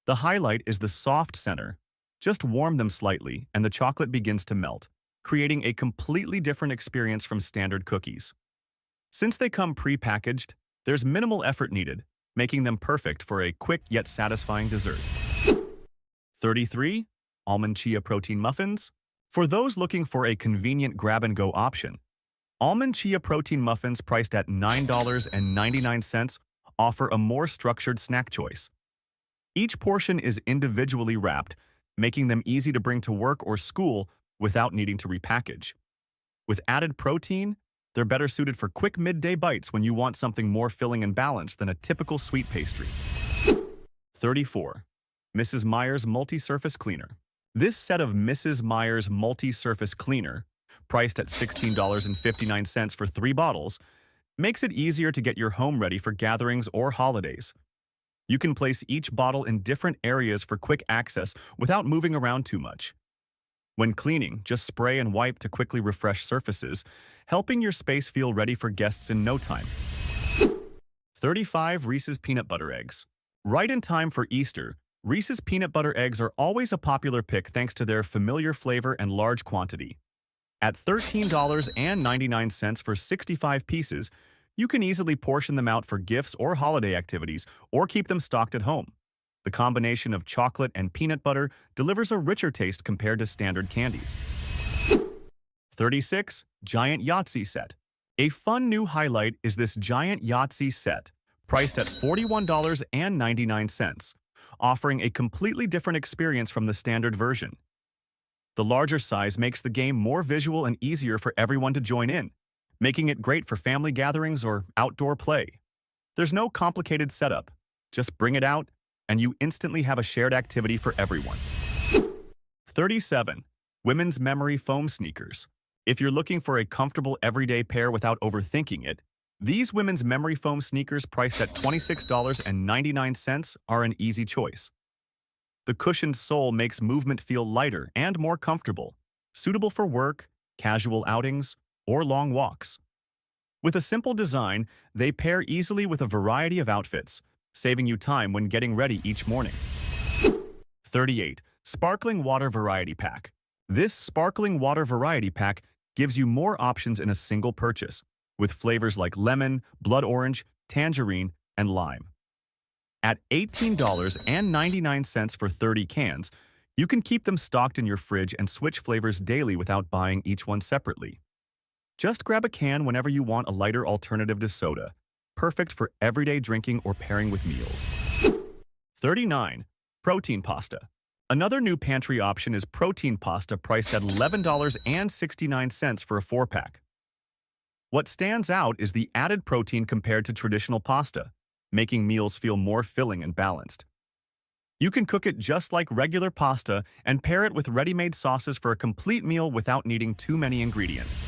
The highlight is the soft center. Just warm them slightly and the chocolate begins to melt, creating a completely different experience from standard cookies. Since they come pre-packaged, there's minimal effort needed, making them perfect for a quick yet satisfying dessert. 33. Almond Chia Protein Muffins. For those looking for a convenient grab-and-go option, Almond Chia Protein Muffins priced at $9.99 offer a more structured snack choice. Each portion is individually wrapped, making them easy to bring to work or school without needing to repackage. With added protein, they're better suited for quick midday bites when you want something more filling and balanced than a typical sweet pastry. 34. Mrs. Meyer's Multi-Surface Cleaner. This set of Mrs. Meyer's Multi-Surface Cleaner, priced at $16.59 for 3 bottles, makes it easier to get your home ready for gatherings or holidays. You can place each bottle in different areas for quick access without moving around too much. When cleaning, just spray and wipe to quickly refresh surfaces, helping your space feel ready for guests in no time. 35. Reese's Peanut Butter Eggs. Right in time for Easter, Reese's Peanut Butter Eggs are always a popular pick thanks to their familiar flavor and large quantity. At $13.99 for 65 pieces, You can easily portion them out for gifts or holiday activities, or keep them stocked at home. The combination of chocolate and peanut butter delivers a richer taste compared to standard candies. 36. Giant Yahtzee Set. A fun new highlight is this giant Yahtzee set, priced at $41.99, offering a completely different experience from the standard version. The larger size makes the game more visual and easier for everyone to join in, making it great for family gatherings or outdoor play. There's no complicated setup. Just bring it out, and you instantly have a shared activity for everyone. 37. Women's Memory Foam Sneakers. If you're looking for a comfortable everyday pair without overthinking it, these women's memory foam sneakers priced at $26.99 are an easy choice. The cushioned sole makes movement feel lighter and more comfortable, suitable for work, casual outings, or long walks. With a simple design, they pair easily with a variety of outfits, saving you time when getting ready each morning. 38. Sparkling Water Variety Pack. This sparkling water variety pack gives you more options in a single purchase, with flavors like lemon, blood orange, tangerine, and lime. At $18.99 for 30 cans, you can keep them stocked in your fridge and switch flavors daily without buying each one separately. Just grab a can whenever you want a lighter alternative to soda, perfect for everyday drinking or pairing with meals. 39. Protein Pasta. Another new pantry option is protein pasta priced at $11.69 for a 4-pack. What stands out is the added protein compared to traditional pasta, making meals feel more filling and balanced. You can cook it just like regular pasta and pair it with ready-made sauces for a complete meal without needing too many ingredients.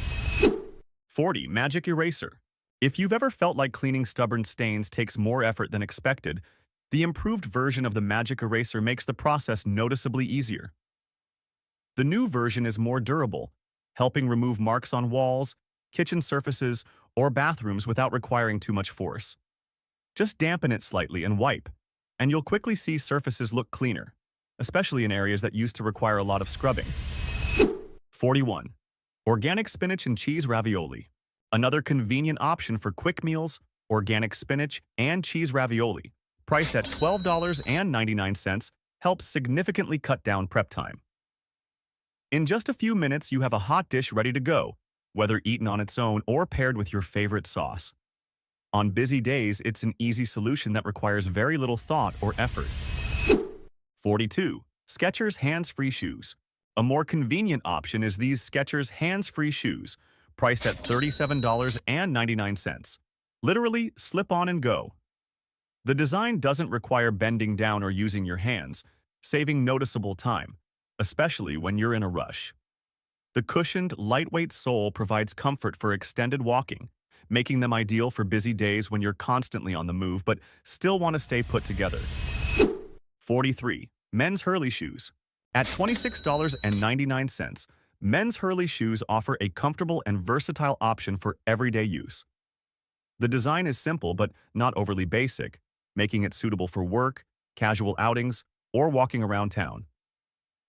40. Magic Eraser. If you've ever felt like cleaning stubborn stains takes more effort than expected, the improved version of the Magic Eraser makes the process noticeably easier. The new version is more durable, helping remove marks on walls, kitchen surfaces, or bathrooms without requiring too much force. Just dampen it slightly and wipe, and you'll quickly see surfaces look cleaner, especially in areas that used to require a lot of scrubbing. 41. Organic Spinach and Cheese Ravioli. Another convenient option for quick meals, organic spinach and cheese ravioli, priced at $12.99, helps significantly cut down prep time. In just a few minutes, you have a hot dish ready to go, whether eaten on its own or paired with your favorite sauce. On busy days, it's an easy solution that requires very little thought or effort. 42. Skechers Hands-Free Shoes. A more convenient option is these Skechers Hands-Free Shoes, priced at $37.99. Literally, slip on and go. The design doesn't require bending down or using your hands, saving noticeable time, especially when you're in a rush. The cushioned, lightweight sole provides comfort for extended walking, making them ideal for busy days when you're constantly on the move but still want to stay put together. 43. Men's Hurley Shoes. At $26.99, men's Hurley shoes offer a comfortable and versatile option for everyday use. The design is simple but not overly basic, making it suitable for work, casual outings, or walking around town.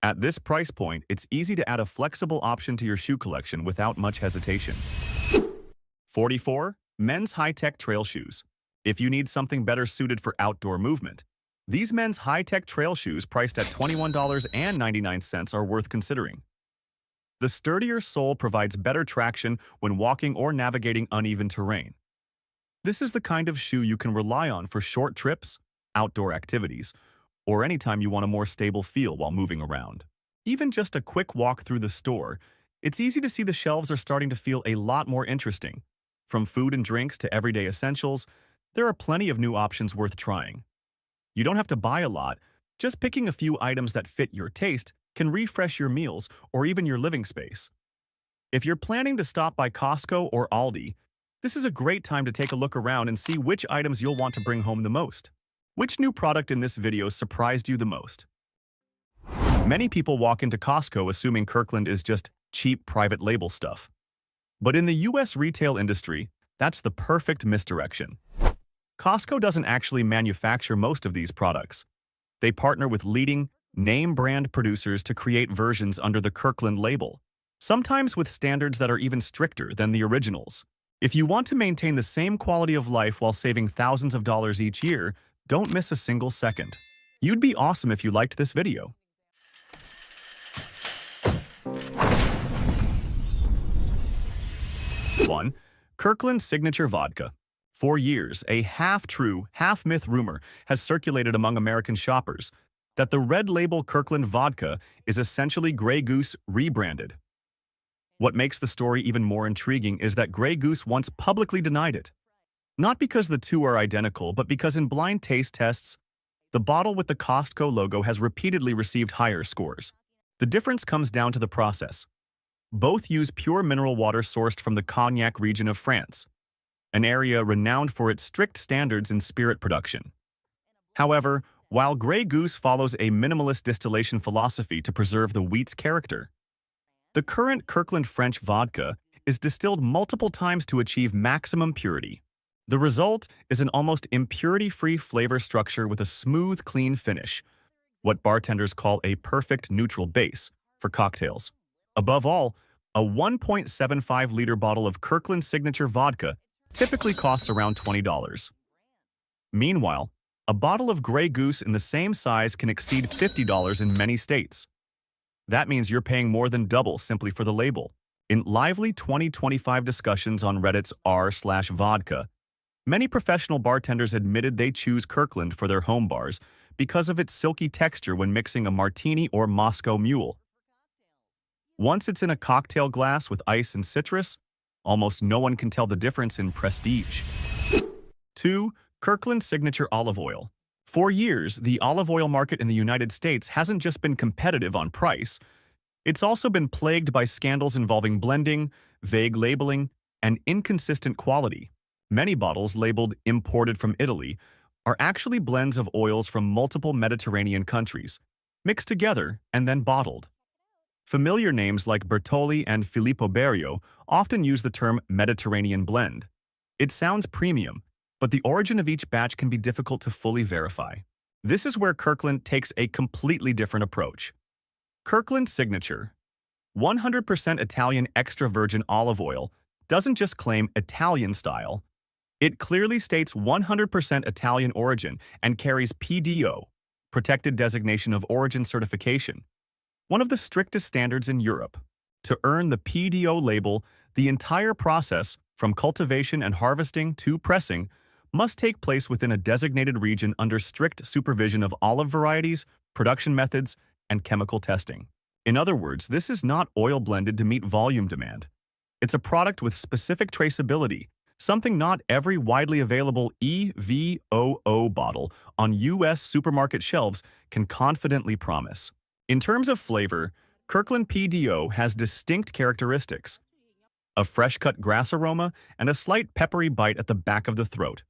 At this price point, it's easy to add a flexible option to your shoe collection without much hesitation. 44. Men's High-Tech Trail Shoes. If you need something better suited for outdoor movement, these men's high-tech trail shoes priced at $21.99 are worth considering. The sturdier sole provides better traction when walking or navigating uneven terrain. This is the kind of shoe you can rely on for short trips, outdoor activities, or anytime you want a more stable feel while moving around. Even just a quick walk through the store, it's easy to see the shelves are starting to feel a lot more interesting. From food and drinks to everyday essentials, there are plenty of new options worth trying. You don't have to buy a lot, just picking a few items that fit your taste can refresh your meals or even your living space. If you're planning to stop by Costco or Aldi, this is a great time to take a look around and see which items you'll want to bring home the most. Which new product in this video surprised you the most? Many people walk into Costco assuming Kirkland is just cheap private label stuff. But in the US retail industry, that's the perfect misdirection. Costco doesn't actually manufacture most of these products. They partner with leading, name-brand producers to create versions under the Kirkland label, sometimes with standards that are even stricter than the originals. If you want to maintain the same quality of life while saving thousands of dollars each year, don't miss a single second. You'd be awesome if you liked this video. 1. Kirkland Signature Vodka. For years, a half-true, half-myth rumor has circulated among American shoppers that the red label Kirkland vodka is essentially Grey Goose rebranded. What makes the story even more intriguing is that Grey Goose once publicly denied it. Not because the two are identical, but because in blind taste tests, the bottle with the Costco logo has repeatedly received higher scores. The difference comes down to the process. Both use pure mineral water sourced from the Cognac region of France, an area renowned for its strict standards in spirit production. However, while Grey Goose follows a minimalist distillation philosophy to preserve the wheat's character, the current Kirkland French vodka is distilled multiple times to achieve maximum purity. The result is an almost impurity-free flavor structure with a smooth, clean finish, what bartenders call a perfect neutral base for cocktails. Above all, a 1.75-liter bottle of Kirkland Signature Vodka typically costs around $20. Meanwhile, a bottle of Grey Goose in the same size can exceed $50 in many states. That means you're paying more than double simply for the label. In lively 2025 discussions on Reddit's r/vodka, many professional bartenders admitted they choose Kirkland for their home bars because of its silky texture when mixing a martini or Moscow Mule. Once it's in a cocktail glass with ice and citrus, almost no one can tell the difference in prestige. 2. Kirkland Signature Olive Oil. For years, the olive oil market in the United States hasn't just been competitive on price, it's also been plagued by scandals involving blending, vague labeling, and inconsistent quality. Many bottles labeled "imported from Italy" are actually blends of oils from multiple Mediterranean countries, mixed together and then bottled. Familiar names like Bertolli and Filippo Berio often use the term Mediterranean blend. It sounds premium, but the origin of each batch can be difficult to fully verify. This is where Kirkland takes a completely different approach. Kirkland Signature 100% Italian extra virgin olive oil doesn't just claim Italian style. It clearly states 100% Italian origin and carries PDO, Protected Designation of Origin certification, one of the strictest standards in Europe. To earn the PDO label, the entire process, from cultivation and harvesting to pressing, must take place within a designated region under strict supervision of olive varieties, production methods, and chemical testing. In other words, this is not oil blended to meet volume demand. It's a product with specific traceability, something not every widely available EVOO bottle on U.S. supermarket shelves can confidently promise. In terms of flavor, Kirkland PDO has distinct characteristics: a fresh-cut grass aroma and a slight peppery bite at the back of the throat,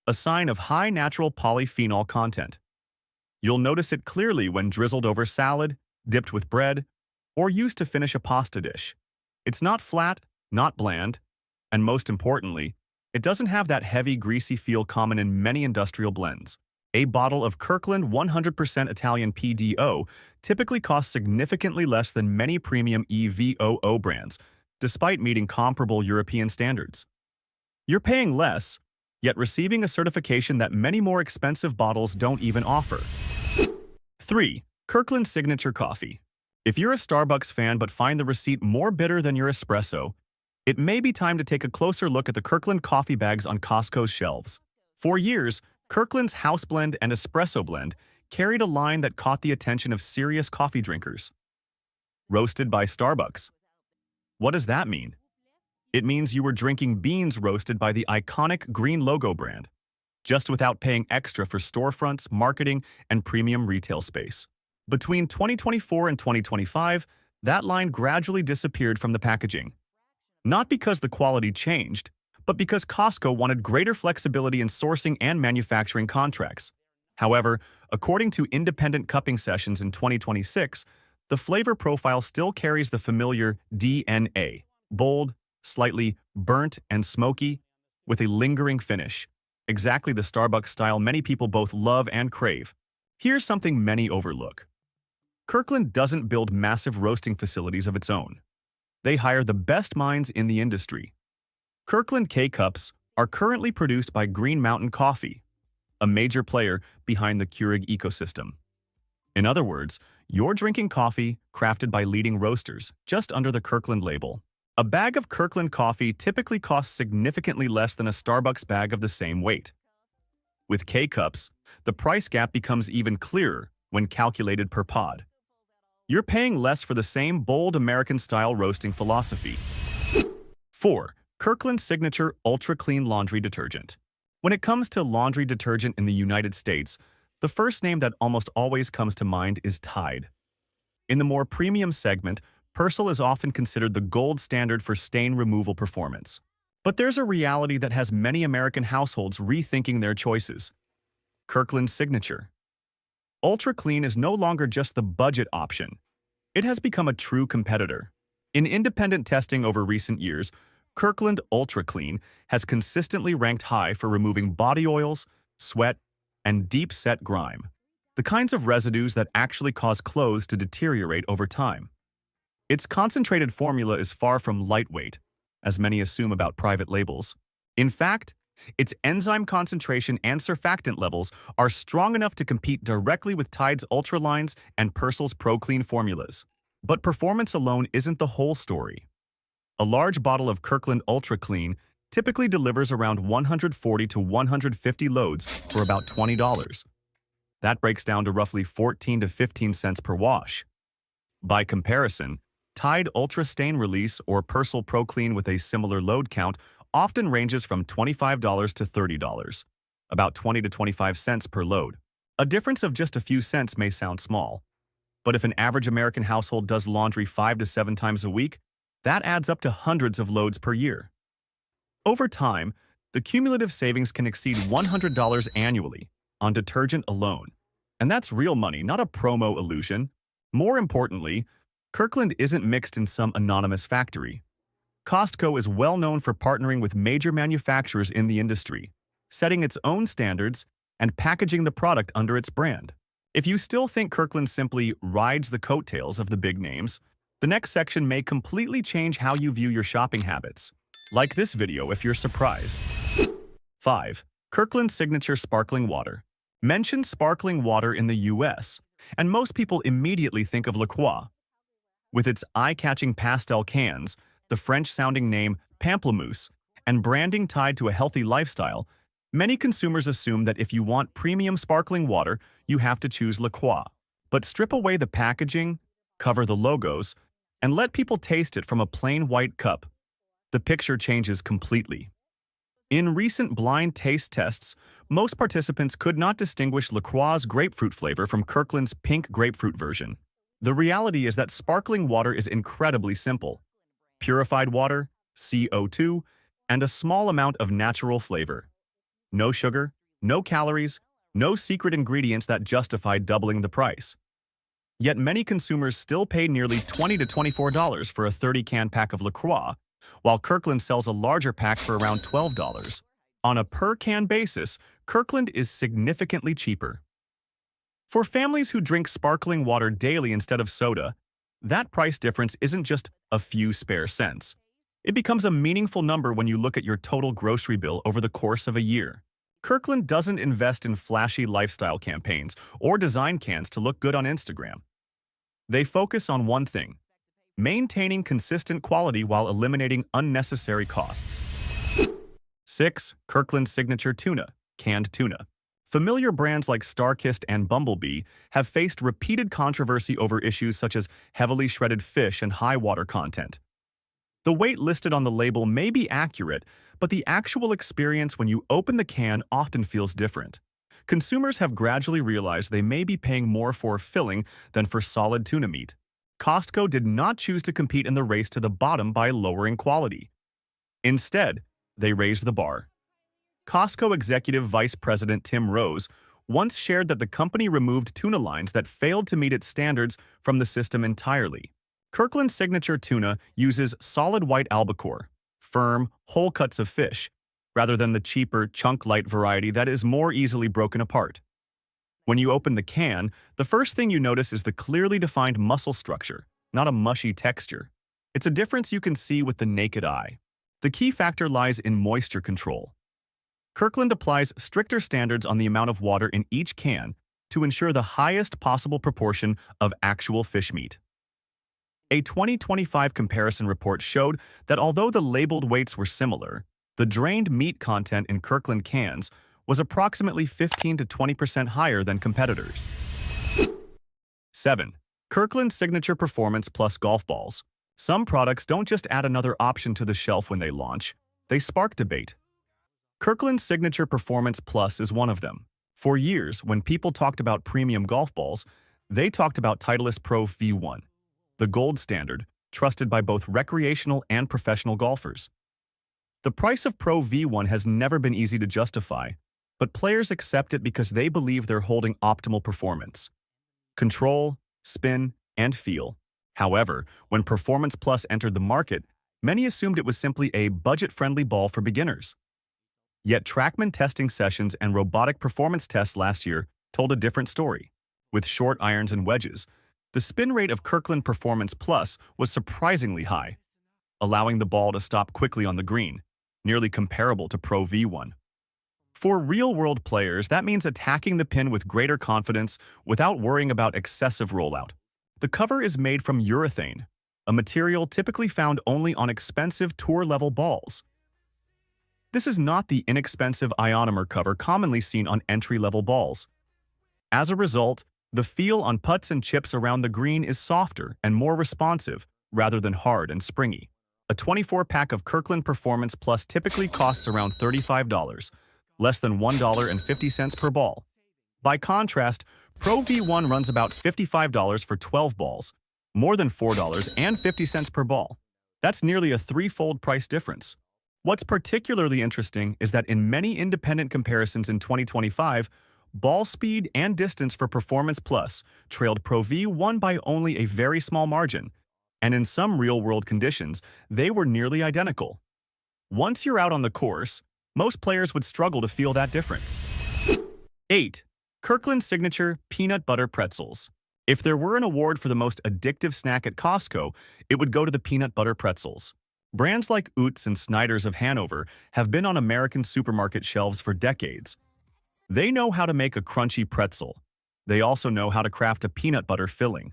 a sign of high natural polyphenol content. You'll notice it clearly when drizzled over salad, dipped with bread, or used to finish a pasta dish. It's not flat, not bland, and most importantly, it doesn't have that heavy, greasy feel common in many industrial blends. A bottle of Kirkland 100% Italian PDO typically costs significantly less than many premium EVOO brands, despite meeting comparable European standards. You're paying less, yet receiving a certification that many more expensive bottles don't even offer. 3. Kirkland Signature Coffee. If you're a Starbucks fan but find the receipt more bitter than your espresso, it may be time to take a closer look at the Kirkland coffee bags on Costco's shelves. For years, Kirkland's House Blend and Espresso Blend carried a line that caught the attention of serious coffee drinkers. Roasted by Starbucks. What does that mean? It means you were drinking beans roasted by the iconic green logo brand, just without paying extra for storefronts, marketing, and premium retail space. Between 2024 and 2025, that line gradually disappeared from the packaging. Not because the quality changed, but because Costco wanted greater flexibility in sourcing and manufacturing contracts. However, according to independent cupping sessions in 2026, the flavor profile still carries the familiar DNA: bold, slightly burnt and smoky, with a lingering finish. Exactly the Starbucks style many people both love and crave. Here's something many overlook. Kirkland doesn't build massive roasting facilities of its own. They hire the best minds in the industry. Kirkland K-Cups are currently produced by Green Mountain Coffee, a major player behind the Keurig ecosystem. In other words, you're drinking coffee crafted by leading roasters just under the Kirkland label. A bag of Kirkland coffee typically costs significantly less than a Starbucks bag of the same weight. With K-Cups, the price gap becomes even clearer when calculated per pod. You're paying less for the same bold American-style roasting philosophy. 4. Kirkland Signature Ultra Clean Laundry Detergent. When it comes to laundry detergent in the United States, the first name that almost always comes to mind is Tide. In the more premium segment, Persil is often considered the gold standard for stain removal performance. But there's a reality that has many American households rethinking their choices. Kirkland Signature. Ultra Clean is no longer just the budget option. It has become a true competitor. In independent testing over recent years, Kirkland Ultra Clean has consistently ranked high for removing body oils, sweat, and deep-set grime, the kinds of residues that actually cause clothes to deteriorate over time. Its concentrated formula is far from lightweight, as many assume about private labels. In fact, its enzyme concentration and surfactant levels are strong enough to compete directly with Tide's Ultra lines and Persil's ProClean formulas. But performance alone isn't the whole story. A large bottle of Kirkland Ultra Clean typically delivers around 140 to 150 loads for about $20. That breaks down to roughly 14 to 15 cents per wash. By comparison, Tide Ultra Stain Release or Persil ProClean with a similar load count often ranges from $25 to $30, about 20 to 25 cents per load. A difference of just a few cents may sound small, but if an average American household does laundry 5 to 7 times a week, that adds up to hundreds of loads per year. Over time, the cumulative savings can exceed $100 annually on detergent alone. And that's real money, not a promo illusion. More importantly, Kirkland isn't mixed in some anonymous factory. Costco is well known for partnering with major manufacturers in the industry, setting its own standards and packaging the product under its brand. If you still think Kirkland simply rides the coattails of the big names, the next section may completely change how you view your shopping habits. Like this video if you're surprised. 5. Kirkland Signature Sparkling Water. Mention sparkling water in the US, and most people immediately think of La Croix. With its eye-catching pastel cans, the French-sounding name Pamplemousse, and branding tied to a healthy lifestyle, many consumers assume that if you want premium sparkling water, you have to choose La Croix. But strip away the packaging, cover the logos, and let people taste it from a plain white cup. The picture changes completely. In recent blind taste tests, most participants could not distinguish La Croix's grapefruit flavor from Kirkland's pink grapefruit version. The reality is that sparkling water is incredibly simple. Purified water, CO2, and a small amount of natural flavor. No sugar, no calories, no secret ingredients that justify doubling the price. Yet many consumers still pay nearly $20 to $24 for a 30-can pack of La Croix, while Kirkland sells a larger pack for around $12. On a per-can basis, Kirkland is significantly cheaper. For families who drink sparkling water daily instead of soda, that price difference isn't just a few spare cents. It becomes a meaningful number when you look at your total grocery bill over the course of a year. Kirkland doesn't invest in flashy lifestyle campaigns or design cans to look good on Instagram. They focus on one thing: maintaining consistent quality while eliminating unnecessary costs. 6. Kirkland Signature Tuna, canned tuna. Familiar brands like Starkist and Bumblebee have faced repeated controversy over issues such as heavily shredded fish and high water content. The weight listed on the label may be accurate, but the actual experience when you open the can often feels different. Consumers have gradually realized they may be paying more for filling than for solid tuna meat. Costco did not choose to compete in the race to the bottom by lowering quality. Instead, they raised the bar. Costco Executive Vice President Tim Rose once shared that the company removed tuna lines that failed to meet its standards from the system entirely. Kirkland Signature Tuna uses solid white albacore, firm, whole cuts of fish, rather than the cheaper, chunk-light variety that is more easily broken apart. When you open the can, the first thing you notice is the clearly defined muscle structure, not a mushy texture. It's a difference you can see with the naked eye. The key factor lies in moisture control. Kirkland applies stricter standards on the amount of water in each can to ensure the highest possible proportion of actual fish meat. A 2025 comparison report showed that although the labeled weights were similar, the drained meat content in Kirkland cans was approximately 15 to 20% higher than competitors. 7. Kirkland Signature Performance Plus Golf Balls. Some products don't just add another option to the shelf when they launch, they spark debate. Kirkland Signature Performance Plus is one of them. For years, when people talked about premium golf balls, they talked about Titleist Pro V1, the gold standard, trusted by both recreational and professional golfers. The price of Pro V1 has never been easy to justify, but players accept it because they believe they're holding optimal performance. Control, spin, and feel. However, when Performance Plus entered the market, many assumed it was simply a budget-friendly ball for beginners. Yet TrackMan testing sessions and robotic performance tests last year told a different story. With short irons and wedges, the spin rate of Kirkland Performance Plus was surprisingly high, allowing the ball to stop quickly on the green, nearly comparable to Pro V1. For real-world players, that means attacking the pin with greater confidence without worrying about excessive rollout. The cover is made from urethane, a material typically found only on expensive tour-level balls. This is not the inexpensive ionomer cover commonly seen on entry-level balls. As a result, the feel on putts and chips around the green is softer and more responsive rather than hard and springy. A 24-pack of Kirkland Performance Plus typically costs around $35, less than $1.50 per ball. By contrast, Pro V1 runs about $55 for 12 balls, more than $4.50 per ball. That's nearly a threefold price difference. What's particularly interesting is that in many independent comparisons in 2025, ball speed and distance for Performance Plus trailed Pro V1 by only a very small margin, and in some real-world conditions, they were nearly identical. Once you're out on the course, most players would struggle to feel that difference. 8. Kirkland Signature Peanut Butter Pretzels. If there were an award for the most addictive snack at Costco, it would go to the peanut butter pretzels. Brands like Utz and Snyder's of Hanover have been on American supermarket shelves for decades. They know how to make a crunchy pretzel. They also know how to craft a peanut butter filling.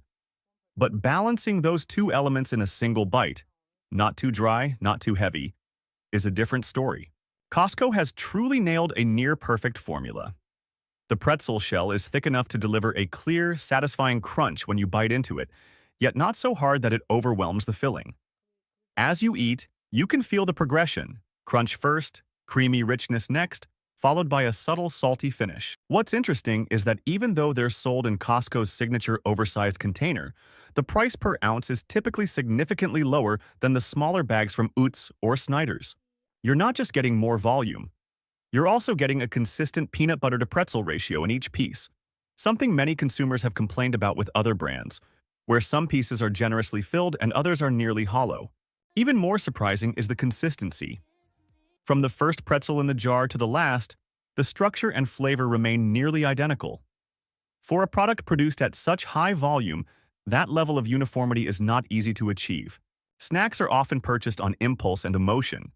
But balancing those two elements in a single bite, not too dry, not too heavy, is a different story. Costco has truly nailed a near-perfect formula. The pretzel shell is thick enough to deliver a clear, satisfying crunch when you bite into it, yet not so hard that it overwhelms the filling. As you eat, you can feel the progression: crunch first, creamy richness next, followed by a subtle salty finish. What's interesting is that even though they're sold in Costco's signature oversized container, the price per ounce is typically significantly lower than the smaller bags from Utz or Snyder's. You're not just getting more volume, you're also getting a consistent peanut butter to pretzel ratio in each piece, something many consumers have complained about with other brands, where some pieces are generously filled and others are nearly hollow. Even more surprising is the consistency. From the first pretzel in the jar to the last, the structure and flavor remain nearly identical. For a product produced at such high volume, that level of uniformity is not easy to achieve. Snacks are often purchased on impulse and emotion,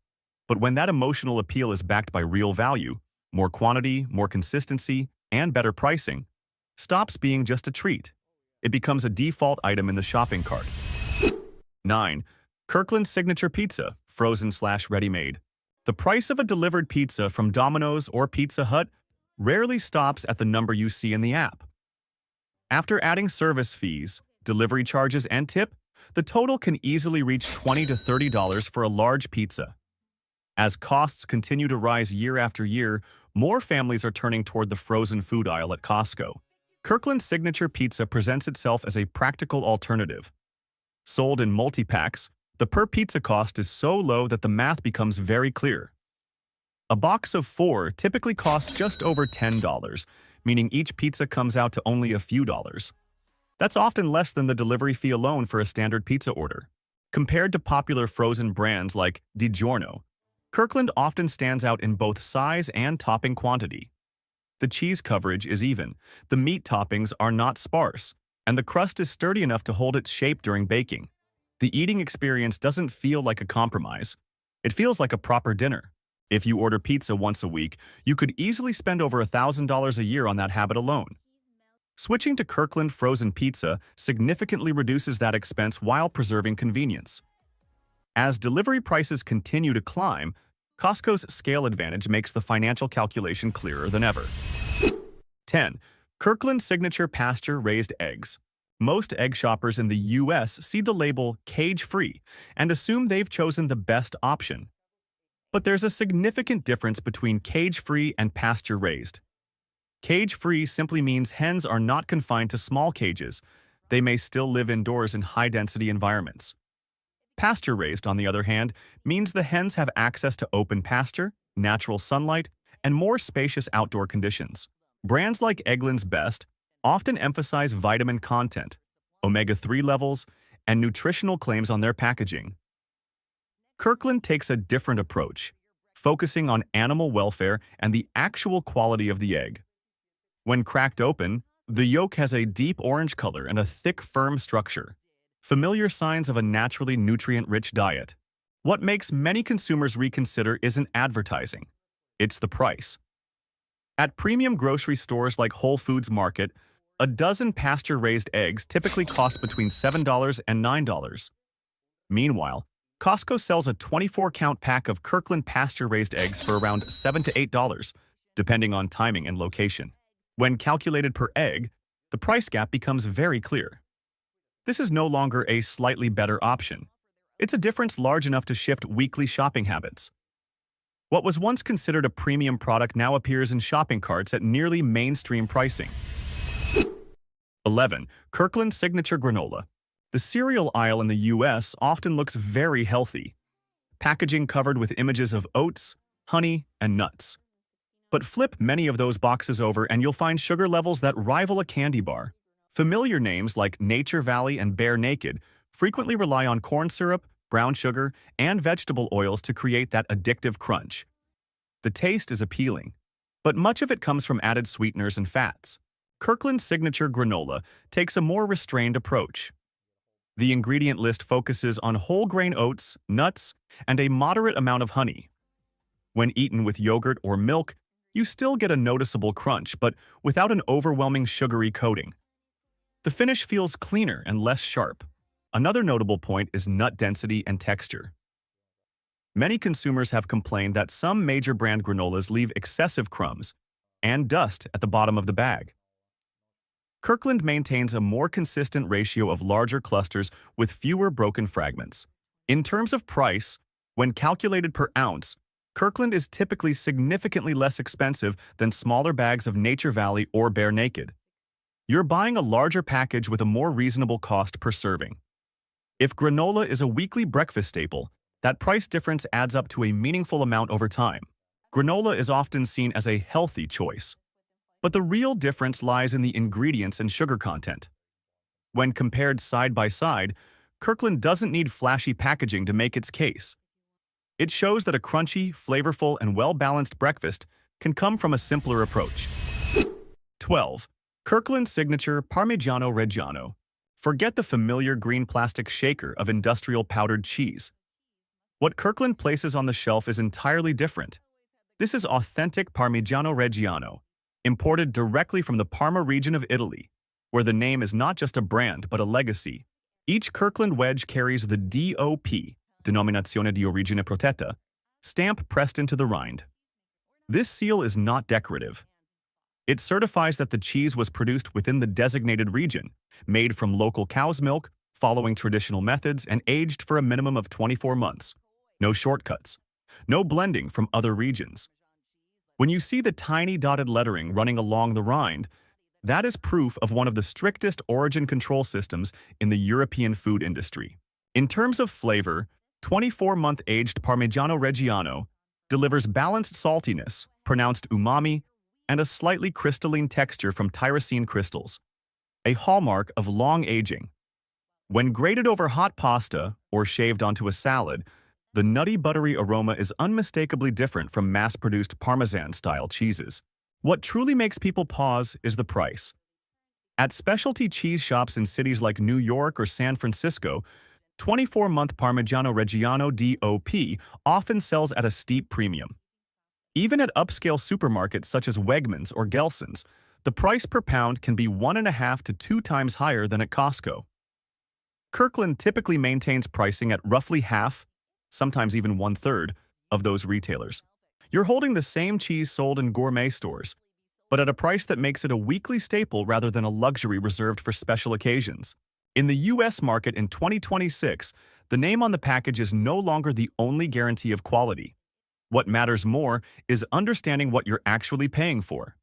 but when that emotional appeal is backed by real value, more quantity, more consistency, and better pricing, stops being just a treat. It becomes a default item in the shopping cart. 9. Kirkland Signature Pizza, frozen/ready-made. The price of a delivered pizza from Domino's or Pizza Hut rarely stops at the number you see in the app. After adding service fees, delivery charges, and tip, the total can easily reach $20 to $30 for a large pizza. As costs continue to rise year after year, more families are turning toward the frozen food aisle at Costco. Kirkland Signature Pizza presents itself as a practical alternative. Sold in multi-packs, the per-pizza cost is so low that the math becomes very clear. A box of 4 typically costs just over $10, meaning each pizza comes out to only a few dollars. That's often less than the delivery fee alone for a standard pizza order. Compared to popular frozen brands like DiGiorno, Kirkland often stands out in both size and topping quantity. The cheese coverage is even, the meat toppings are not sparse, and the crust is sturdy enough to hold its shape during baking. The eating experience doesn't feel like a compromise. It feels like a proper dinner. If you order pizza once a week, you could easily spend over $1,000 a year on that habit alone. Switching to Kirkland frozen pizza significantly reduces that expense while preserving convenience. As delivery prices continue to climb, Costco's scale advantage makes the financial calculation clearer than ever. 10. Kirkland Signature Pasture-Raised Eggs. Most egg shoppers in the U.S. see the label cage-free and assume they've chosen the best option. But there's a significant difference between cage-free and pasture-raised. Cage-free simply means hens are not confined to small cages. They may still live indoors in high-density environments. Pasture-raised, on the other hand, means the hens have access to open pasture, natural sunlight, and more spacious outdoor conditions. Brands like Eggland's Best often emphasize vitamin content, omega-3 levels, and nutritional claims on their packaging. Kirkland takes a different approach, focusing on animal welfare and the actual quality of the egg. When cracked open, the yolk has a deep orange color and a thick, firm structure, familiar signs of a naturally nutrient-rich diet. What makes many consumers reconsider isn't advertising, it's the price. At premium grocery stores like Whole Foods Market, a dozen pasture-raised eggs typically cost between $7 and $9. Meanwhile, Costco sells a 24-count pack of Kirkland pasture-raised eggs for around $7 to $8, depending on timing and location. When calculated per egg, the price gap becomes very clear. This is no longer a slightly better option. It's a difference large enough to shift weekly shopping habits. What was once considered a premium product now appears in shopping carts at nearly mainstream pricing. 11. Kirkland Signature Granola. The cereal aisle in the U.S. often looks very healthy, packaging covered with images of oats, honey, and nuts. But flip many of those boxes over and you'll find sugar levels that rival a candy bar. Familiar names like Nature Valley and Bare Naked frequently rely on corn syrup, brown sugar, and vegetable oils to create that addictive crunch. The taste is appealing, but much of it comes from added sweeteners and fats. Kirkland's Signature Granola takes a more restrained approach. The ingredient list focuses on whole grain oats, nuts, and a moderate amount of honey. When eaten with yogurt or milk, you still get a noticeable crunch, but without an overwhelming sugary coating. The finish feels cleaner and less sharp. Another notable point is nut density and texture. Many consumers have complained that some major brand granolas leave excessive crumbs and dust at the bottom of the bag. Kirkland maintains a more consistent ratio of larger clusters with fewer broken fragments. In terms of price, when calculated per ounce, Kirkland is typically significantly less expensive than smaller bags of Nature Valley or Bare Naked. You're buying a larger package with a more reasonable cost per serving. If granola is a weekly breakfast staple, that price difference adds up to a meaningful amount over time. Granola is often seen as a healthy choice, but the real difference lies in the ingredients and sugar content. When compared side by side, Kirkland doesn't need flashy packaging to make its case. It shows that a crunchy, flavorful, and well-balanced breakfast can come from a simpler approach. 12. Kirkland Signature Parmigiano Reggiano. Forget the familiar green plastic shaker of industrial powdered cheese. What Kirkland places on the shelf is entirely different. This is authentic Parmigiano Reggiano, imported directly from the Parma region of Italy, where the name is not just a brand but a legacy. Each Kirkland wedge carries the DOP, Denominazione di Origine Protetta, stamp pressed into the rind. This seal is not decorative. It certifies that the cheese was produced within the designated region, made from local cow's milk, following traditional methods, and aged for a minimum of 24 months. No shortcuts. No blending from other regions. When you see the tiny dotted lettering running along the rind, that is proof of one of the strictest origin control systems in the European food industry. In terms of flavor, 24-month aged Parmigiano Reggiano delivers balanced saltiness, pronounced umami, and a slightly crystalline texture from tyrosine crystals, a hallmark of long aging. When grated over hot pasta or shaved onto a salad, the nutty buttery aroma is unmistakably different from mass-produced Parmesan-style cheeses. What truly makes people pause is the price. At specialty cheese shops in cities like New York or San Francisco, 24-month Parmigiano Reggiano DOP often sells at a steep premium. Even at upscale supermarkets such as Wegmans or Gelson's, the price per pound can be 1.5 to 2 times higher than at Costco. Kirkland typically maintains pricing at roughly half, sometimes even one-third, of those retailers. You're holding the same cheese sold in gourmet stores, but at a price that makes it a weekly staple rather than a luxury reserved for special occasions. In the U.S. market in 2026, the name on the package is no longer the only guarantee of quality. What matters more is understanding what you're actually paying for.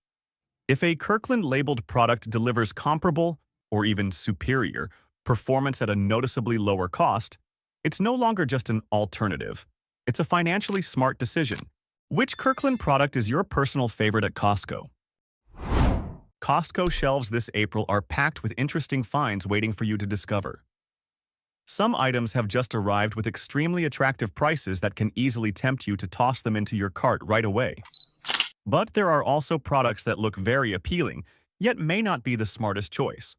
If a Kirkland-labeled product delivers comparable, or even superior, performance at a noticeably lower cost, it's no longer just an alternative. It's a financially smart decision. Which Kirkland product is your personal favorite at Costco? Costco shelves this April are packed with interesting finds waiting for you to discover. Some items have just arrived with extremely attractive prices that can easily tempt you to toss them into your cart right away. But there are also products that look very appealing, yet may not be the smartest choice.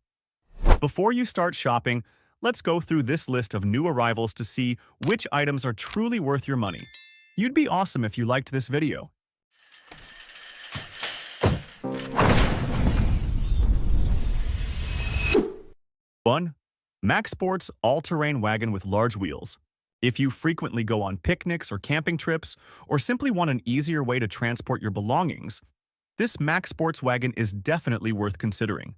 Before you start shopping, let's go through this list of new arrivals to see which items are truly worth your money. You'd be awesome if you liked this video. 1. Max Sports all-terrain wagon with large wheels. If you frequently go on picnics or camping trips, or simply want an easier way to transport your belongings, this Max Sports wagon is definitely worth considering.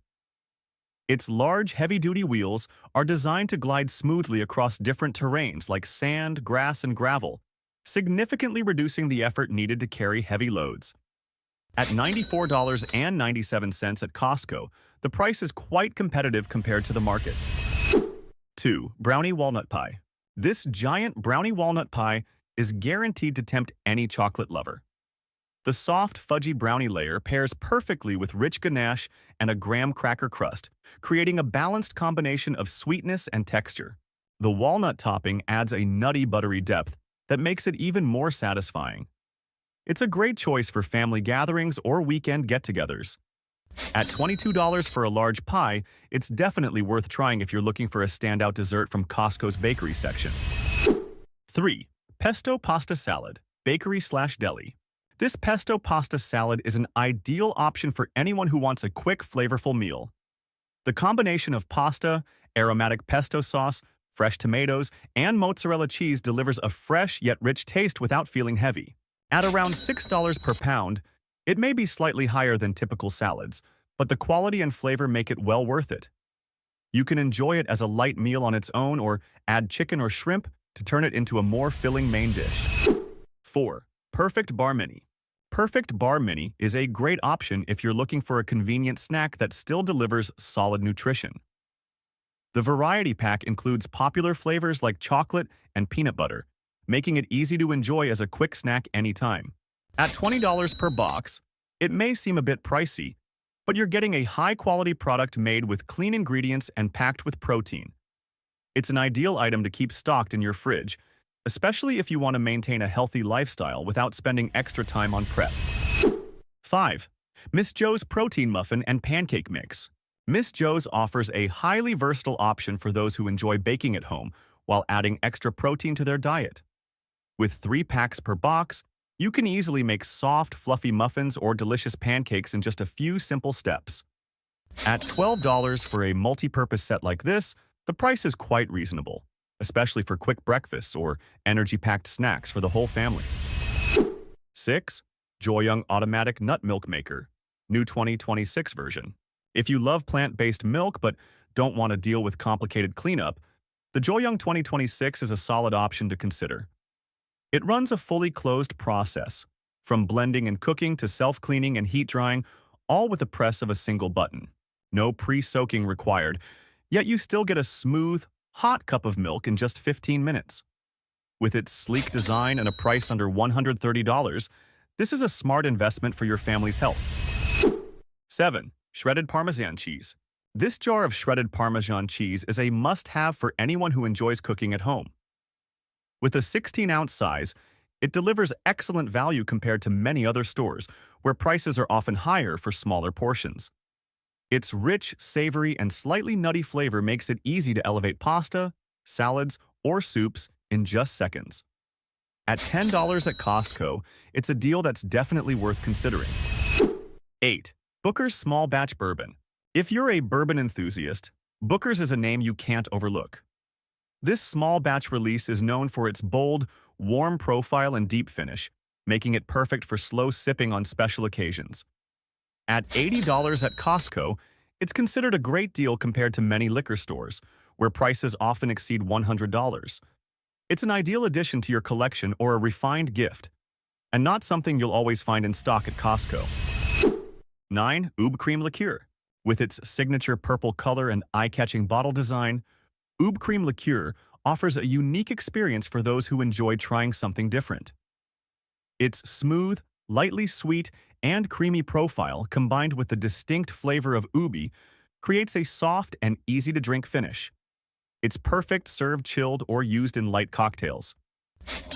Its large, heavy-duty wheels are designed to glide smoothly across different terrains like sand, grass, and gravel, significantly reducing the effort needed to carry heavy loads. At $94.97 at Costco, the price is quite competitive compared to the market. 2. Brownie Walnut Pie. This giant brownie walnut pie is guaranteed to tempt any chocolate lover. The soft, fudgy brownie layer pairs perfectly with rich ganache and a graham cracker crust, creating a balanced combination of sweetness and texture. The walnut topping adds a nutty, buttery depth that makes it even more satisfying. It's a great choice for family gatherings or weekend get-togethers. At $22 for a large pie, it's definitely worth trying if you're looking for a standout dessert from Costco's bakery section. 3. Pesto Pasta Salad, Bakery/Deli. This pesto pasta salad is an ideal option for anyone who wants a quick, flavorful meal. The combination of pasta, aromatic pesto sauce, fresh tomatoes, and mozzarella cheese delivers a fresh yet rich taste without feeling heavy. At around $6 per pound, it may be slightly higher than typical salads, but the quality and flavor make it well worth it. You can enjoy it as a light meal on its own or add chicken or shrimp to turn it into a more filling main dish. 4. Perfect Bar Mini. Perfect Bar Mini is a great option if you're looking for a convenient snack that still delivers solid nutrition. The variety pack includes popular flavors like chocolate and peanut butter, making it easy to enjoy as a quick snack anytime. At $20 per box, it may seem a bit pricey, but you're getting a high-quality product made with clean ingredients and packed with protein. It's an ideal item to keep stocked in your fridge, especially if you want to maintain a healthy lifestyle without spending extra time on prep. 5. Miss Joe's Protein Muffin and Pancake Mix. Miss Joe's offers a highly versatile option for those who enjoy baking at home while adding extra protein to their diet. With 3 packs per box, you can easily make soft, fluffy muffins or delicious pancakes in just a few simple steps. At $12 for a multi-purpose set like this, the price is quite reasonable, especially for quick breakfasts or energy-packed snacks for the whole family. 6. Joyoung Automatic Nut Milk Maker, new 2026 version. If you love plant-based milk but don't want to deal with complicated cleanup, the Joyoung 2026 is a solid option to consider. It runs a fully closed process, from blending and cooking to self-cleaning and heat drying, all with the press of a single button. No pre-soaking required, yet you still get a smooth, hot cup of milk in just 15 minutes. With its sleek design and a price under $130, this is a smart investment for your family's health. 7. Shredded Parmesan Cheese. This jar of shredded Parmesan cheese is a must-have for anyone who enjoys cooking at home. With a 16-ounce size, it delivers excellent value compared to many other stores, where prices are often higher for smaller portions. Its rich, savory, and slightly nutty flavor makes it easy to elevate pasta, salads, or soups in just seconds. At $10 at Costco, it's a deal that's definitely worth considering. 8. Booker's Small Batch Bourbon. If you're a bourbon enthusiast, Booker's is a name you can't overlook. This small batch release is known for its bold, warm profile and deep finish, making it perfect for slow sipping on special occasions. At $80 at Costco, it's considered a great deal compared to many liquor stores, where prices often exceed $100. It's an ideal addition to your collection or a refined gift, and not something you'll always find in stock at Costco. 9. Oob Cream Liqueur. With its signature purple color and eye-catching bottle design, Oob Cream Liqueur offers a unique experience for those who enjoy trying something different. Its smooth, lightly sweet, and creamy profile, combined with the distinct flavor of Ooby, creates a soft and easy-to-drink finish. It's perfect served chilled or used in light cocktails.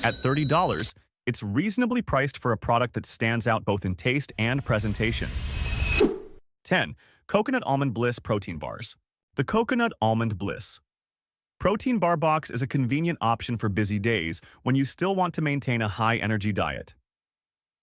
At $30, it's reasonably priced for a product that stands out both in taste and presentation. 10. Coconut Almond Bliss Protein Bars. The Coconut Almond Bliss Protein Bar Box is a convenient option for busy days when you still want to maintain a high-energy diet.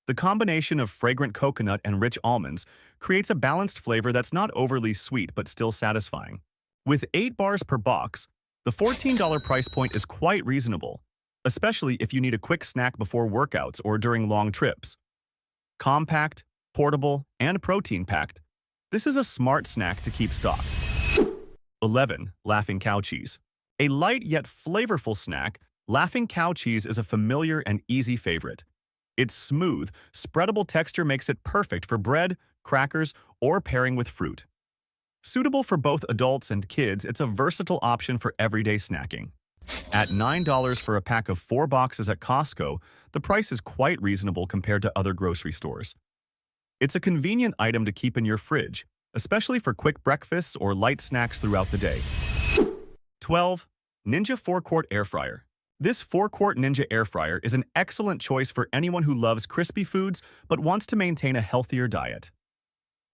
The combination of fragrant coconut and rich almonds creates a balanced flavor that's not overly sweet but still satisfying. With 8 bars per box, the $14 price point is quite reasonable, especially if you need a quick snack before workouts or during long trips. Compact, portable, and protein-packed, this is a smart snack to keep stocked. 11. Laughing Cow Cheese. A light yet flavorful snack, Laughing Cow Cheese is a familiar and easy favorite. Its smooth, spreadable texture makes it perfect for bread, crackers, or pairing with fruit. Suitable for both adults and kids, it's a versatile option for everyday snacking. At $9 for a pack of 4 boxes at Costco, the price is quite reasonable compared to other grocery stores. It's a convenient item to keep in your fridge, especially for quick breakfasts or light snacks throughout the day. 12. Ninja 4-Quart Air Fryer. This 4-quart Ninja air fryer is an excellent choice for anyone who loves crispy foods but wants to maintain a healthier diet.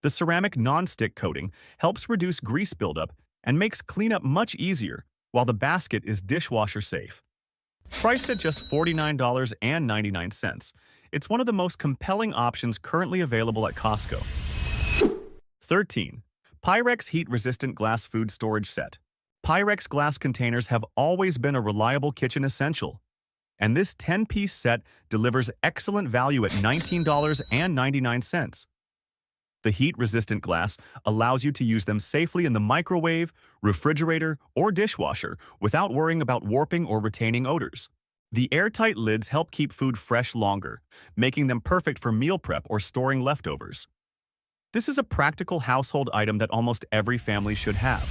The ceramic non-stick coating helps reduce grease buildup and makes cleanup much easier, while the basket is dishwasher safe. Priced at just $49.99, it's one of the most compelling options currently available at Costco. 13. Pyrex Heat-Resistant Glass Food Storage Set. Pyrex glass containers have always been a reliable kitchen essential, and this 10-piece set delivers excellent value at $19.99. The heat-resistant glass allows you to use them safely in the microwave, refrigerator, or dishwasher without worrying about warping or retaining odors. The airtight lids help keep food fresh longer, making them perfect for meal prep or storing leftovers. This is a practical household item that almost every family should have.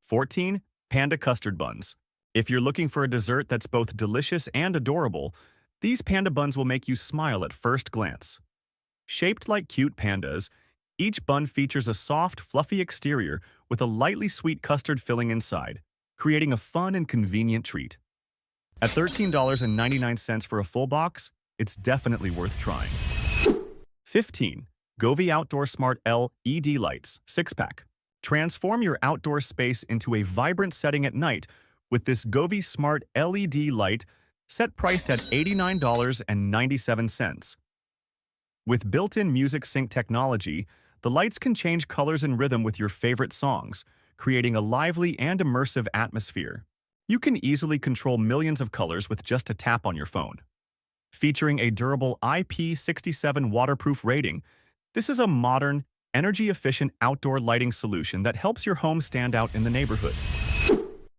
14. Panda Custard Buns. If you're looking for a dessert that's both delicious and adorable, these panda buns will make you smile at first glance. Shaped like cute pandas, each bun features a soft, fluffy exterior with a lightly sweet custard filling inside, creating a fun and convenient treat. At $13.99 for a full box, it's definitely worth trying. 15. Govee Outdoor Smart LED Lights 6-pack. Transform your outdoor space into a vibrant setting at night with this Govee Smart LED light set priced at $89.97. With built-in music sync technology, the lights can change colors and rhythm with your favorite songs, creating a lively and immersive atmosphere. You can easily control millions of colors with just a tap on your phone. Featuring a durable IP67 waterproof rating, this is a modern, energy-efficient outdoor lighting solution that helps your home stand out in the neighborhood.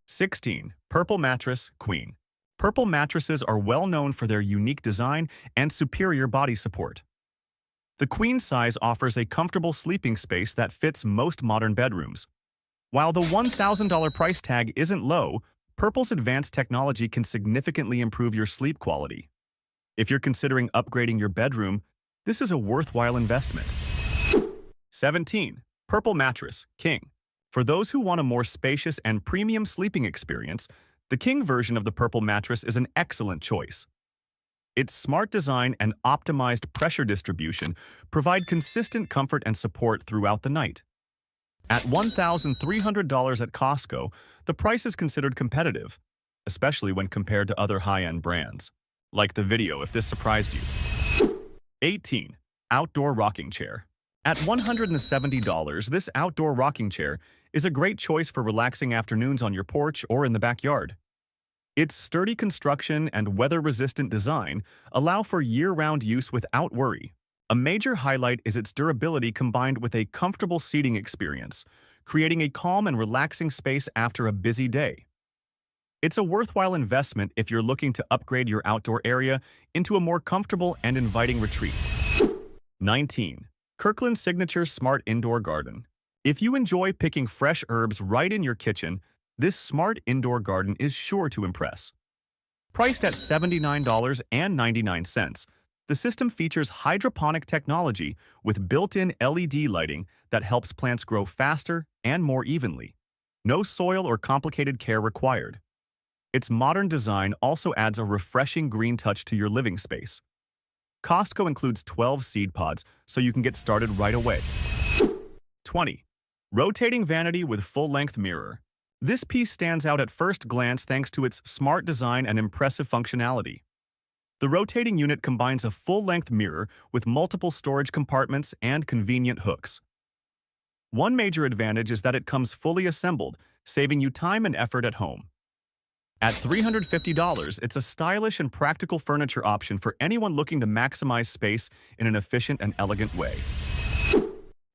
16. Purple Mattress Queen. Purple mattresses are well known for their unique design and superior body support. The queen size offers a comfortable sleeping space that fits most modern bedrooms. While the $1,000 price tag isn't low, Purple's advanced technology can significantly improve your sleep quality. If you're considering upgrading your bedroom, this is a worthwhile investment. 17. Purple Mattress King. For those who want a more spacious and premium sleeping experience, the King version of the Purple mattress is an excellent choice. Its smart design and optimized pressure distribution provide consistent comfort and support throughout the night. At $1,300 at Costco, the price is considered competitive, especially when compared to other high-end brands. Like the video if this surprised you. 18. Outdoor Rocking Chair. At $170, this outdoor rocking chair is a great choice for relaxing afternoons on your porch or in the backyard. Its sturdy construction and weather-resistant design allow for year-round use without worry. A major highlight is its durability combined with a comfortable seating experience, creating a calm and relaxing space after a busy day. It's a worthwhile investment if you're looking to upgrade your outdoor area into a more comfortable and inviting retreat. 19. Kirkland Signature Smart Indoor Garden. If you enjoy picking fresh herbs right in your kitchen, this smart indoor garden is sure to impress. Priced at $79.99, the system features hydroponic technology with built-in LED lighting that helps plants grow faster and more evenly. No soil or complicated care required. Its modern design also adds a refreshing green touch to your living space. Costco includes 12 seed pods, so you can get started right away. 20. Rotating vanity with full-length mirror. This piece stands out at first glance thanks to its smart design and impressive functionality. The rotating unit combines a full-length mirror with multiple storage compartments and convenient hooks. One major advantage is that it comes fully assembled, saving you time and effort at home. At $350, it's a stylish and practical furniture option for anyone looking to maximize space in an efficient and elegant way.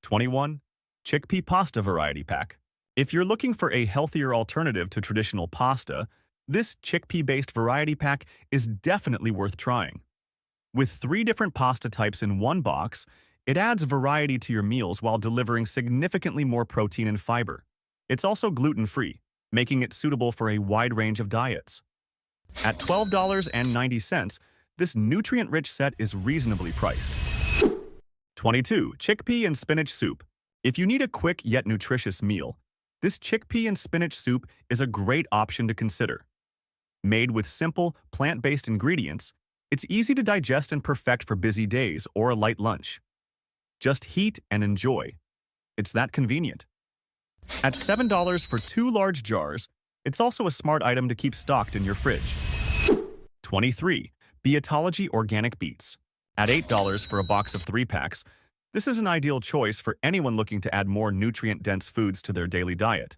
21. Chickpea Pasta Variety Pack. If you're looking for a healthier alternative to traditional pasta, this chickpea-based variety pack is definitely worth trying. With 3 different pasta types in one box, it adds variety to your meals while delivering significantly more protein and fiber. It's also gluten-free, making it suitable for a wide range of diets. At $12.90, this nutrient-rich set is reasonably priced. 22. Chickpea and Spinach Soup. If you need a quick yet nutritious meal, this chickpea and spinach soup is a great option to consider. Made with simple, plant-based ingredients, it's easy to digest and perfect for busy days or a light lunch. Just heat and enjoy. It's that convenient. At $7 for 2 large jars, it's also a smart item to keep stocked in your fridge. 23. Beatology Organic Beets. At $8 for a box of 3 packs, this is an ideal choice for anyone looking to add more nutrient-dense foods to their daily diet.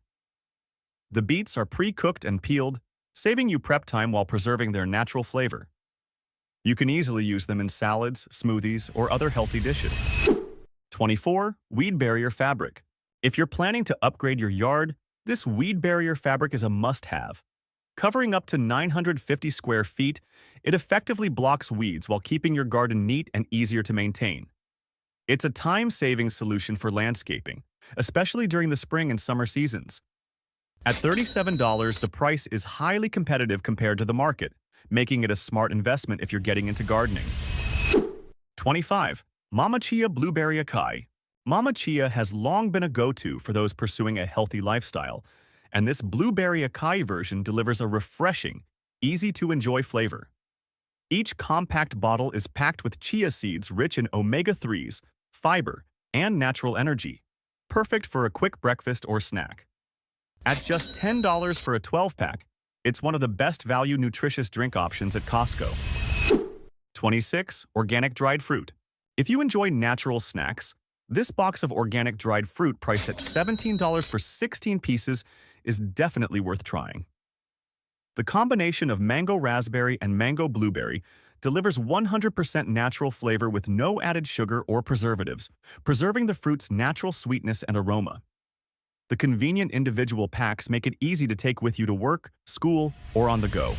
The beets are pre-cooked and peeled, saving you prep time while preserving their natural flavor. You can easily use them in salads, smoothies, or other healthy dishes. 24. Weed Barrier Fabric. If you're planning to upgrade your yard, this weed barrier fabric is a must-have. Covering up to 950 square feet, it effectively blocks weeds while keeping your garden neat and easier to maintain. It's a time-saving solution for landscaping, especially during the spring and summer seasons. At $37, the price is highly competitive compared to the market, making it a smart investment if you're getting into gardening. 25. Mama Chia Blueberry Acai. Mama Chia has long been a go-to for those pursuing a healthy lifestyle, and this blueberry acai version delivers a refreshing, easy-to-enjoy flavor. Each compact bottle is packed with chia seeds rich in omega-3s, fiber, and natural energy, perfect for a quick breakfast or snack. At just $10 for a 12-pack, it's one of the best value nutritious drink options at Costco. 26. Organic Dried Fruit. If you enjoy natural snacks, this box of organic dried fruit priced at $17 for 16 pieces is definitely worth trying. The combination of mango raspberry and mango blueberry delivers 100% natural flavor with no added sugar or preservatives, preserving the fruit's natural sweetness and aroma. The convenient individual packs make it easy to take with you to work, school, or on the go.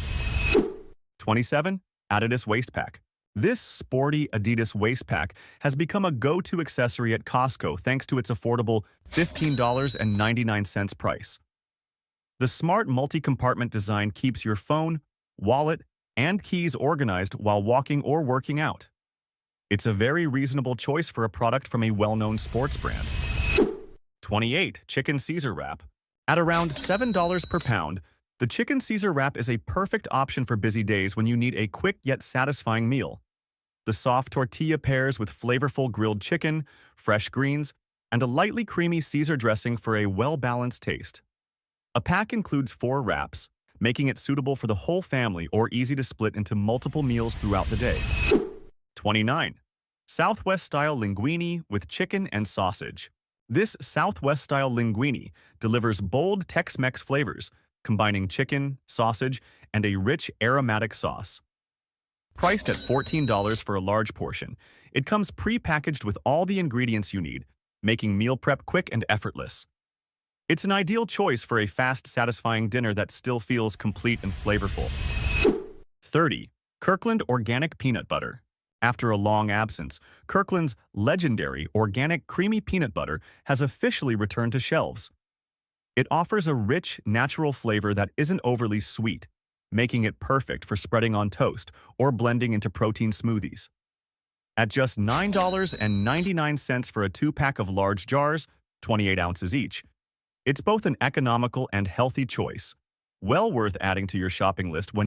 27. Adidas Waist Pack. This sporty Adidas waist pack has become a go-to accessory at Costco thanks to its affordable $15.99 price. The smart multi-compartment design keeps your phone, wallet, and keys organized while walking or working out. It's a very reasonable choice for a product from a well-known sports brand. 28. Chicken Caesar Wrap. At around $7 per pound, the Chicken Caesar Wrap is a perfect option for busy days when you need a quick yet satisfying meal. The soft tortilla pairs with flavorful grilled chicken, fresh greens, and a lightly creamy Caesar dressing for a well-balanced taste. A pack includes 4 wraps, making it suitable for the whole family or easy to split into multiple meals throughout the day. 29. Southwest-style linguine with chicken and sausage. This Southwest-style linguine delivers bold Tex-Mex flavors, combining chicken, sausage, and a rich aromatic sauce. Priced at $14 for a large portion, it comes pre-packaged with all the ingredients you need, making meal prep quick and effortless. It's an ideal choice for a fast, satisfying dinner that still feels complete and flavorful. 30. Kirkland Organic Peanut Butter. After a long absence, Kirkland's legendary organic creamy peanut butter has officially returned to shelves. It offers a rich, natural flavor that isn't overly sweet, making it perfect for spreading on toast or blending into protein smoothies. At just $9.99 for a 2-pack of large jars, 28 ounces each, it's both an economical and healthy choice, well worth adding to your shopping list when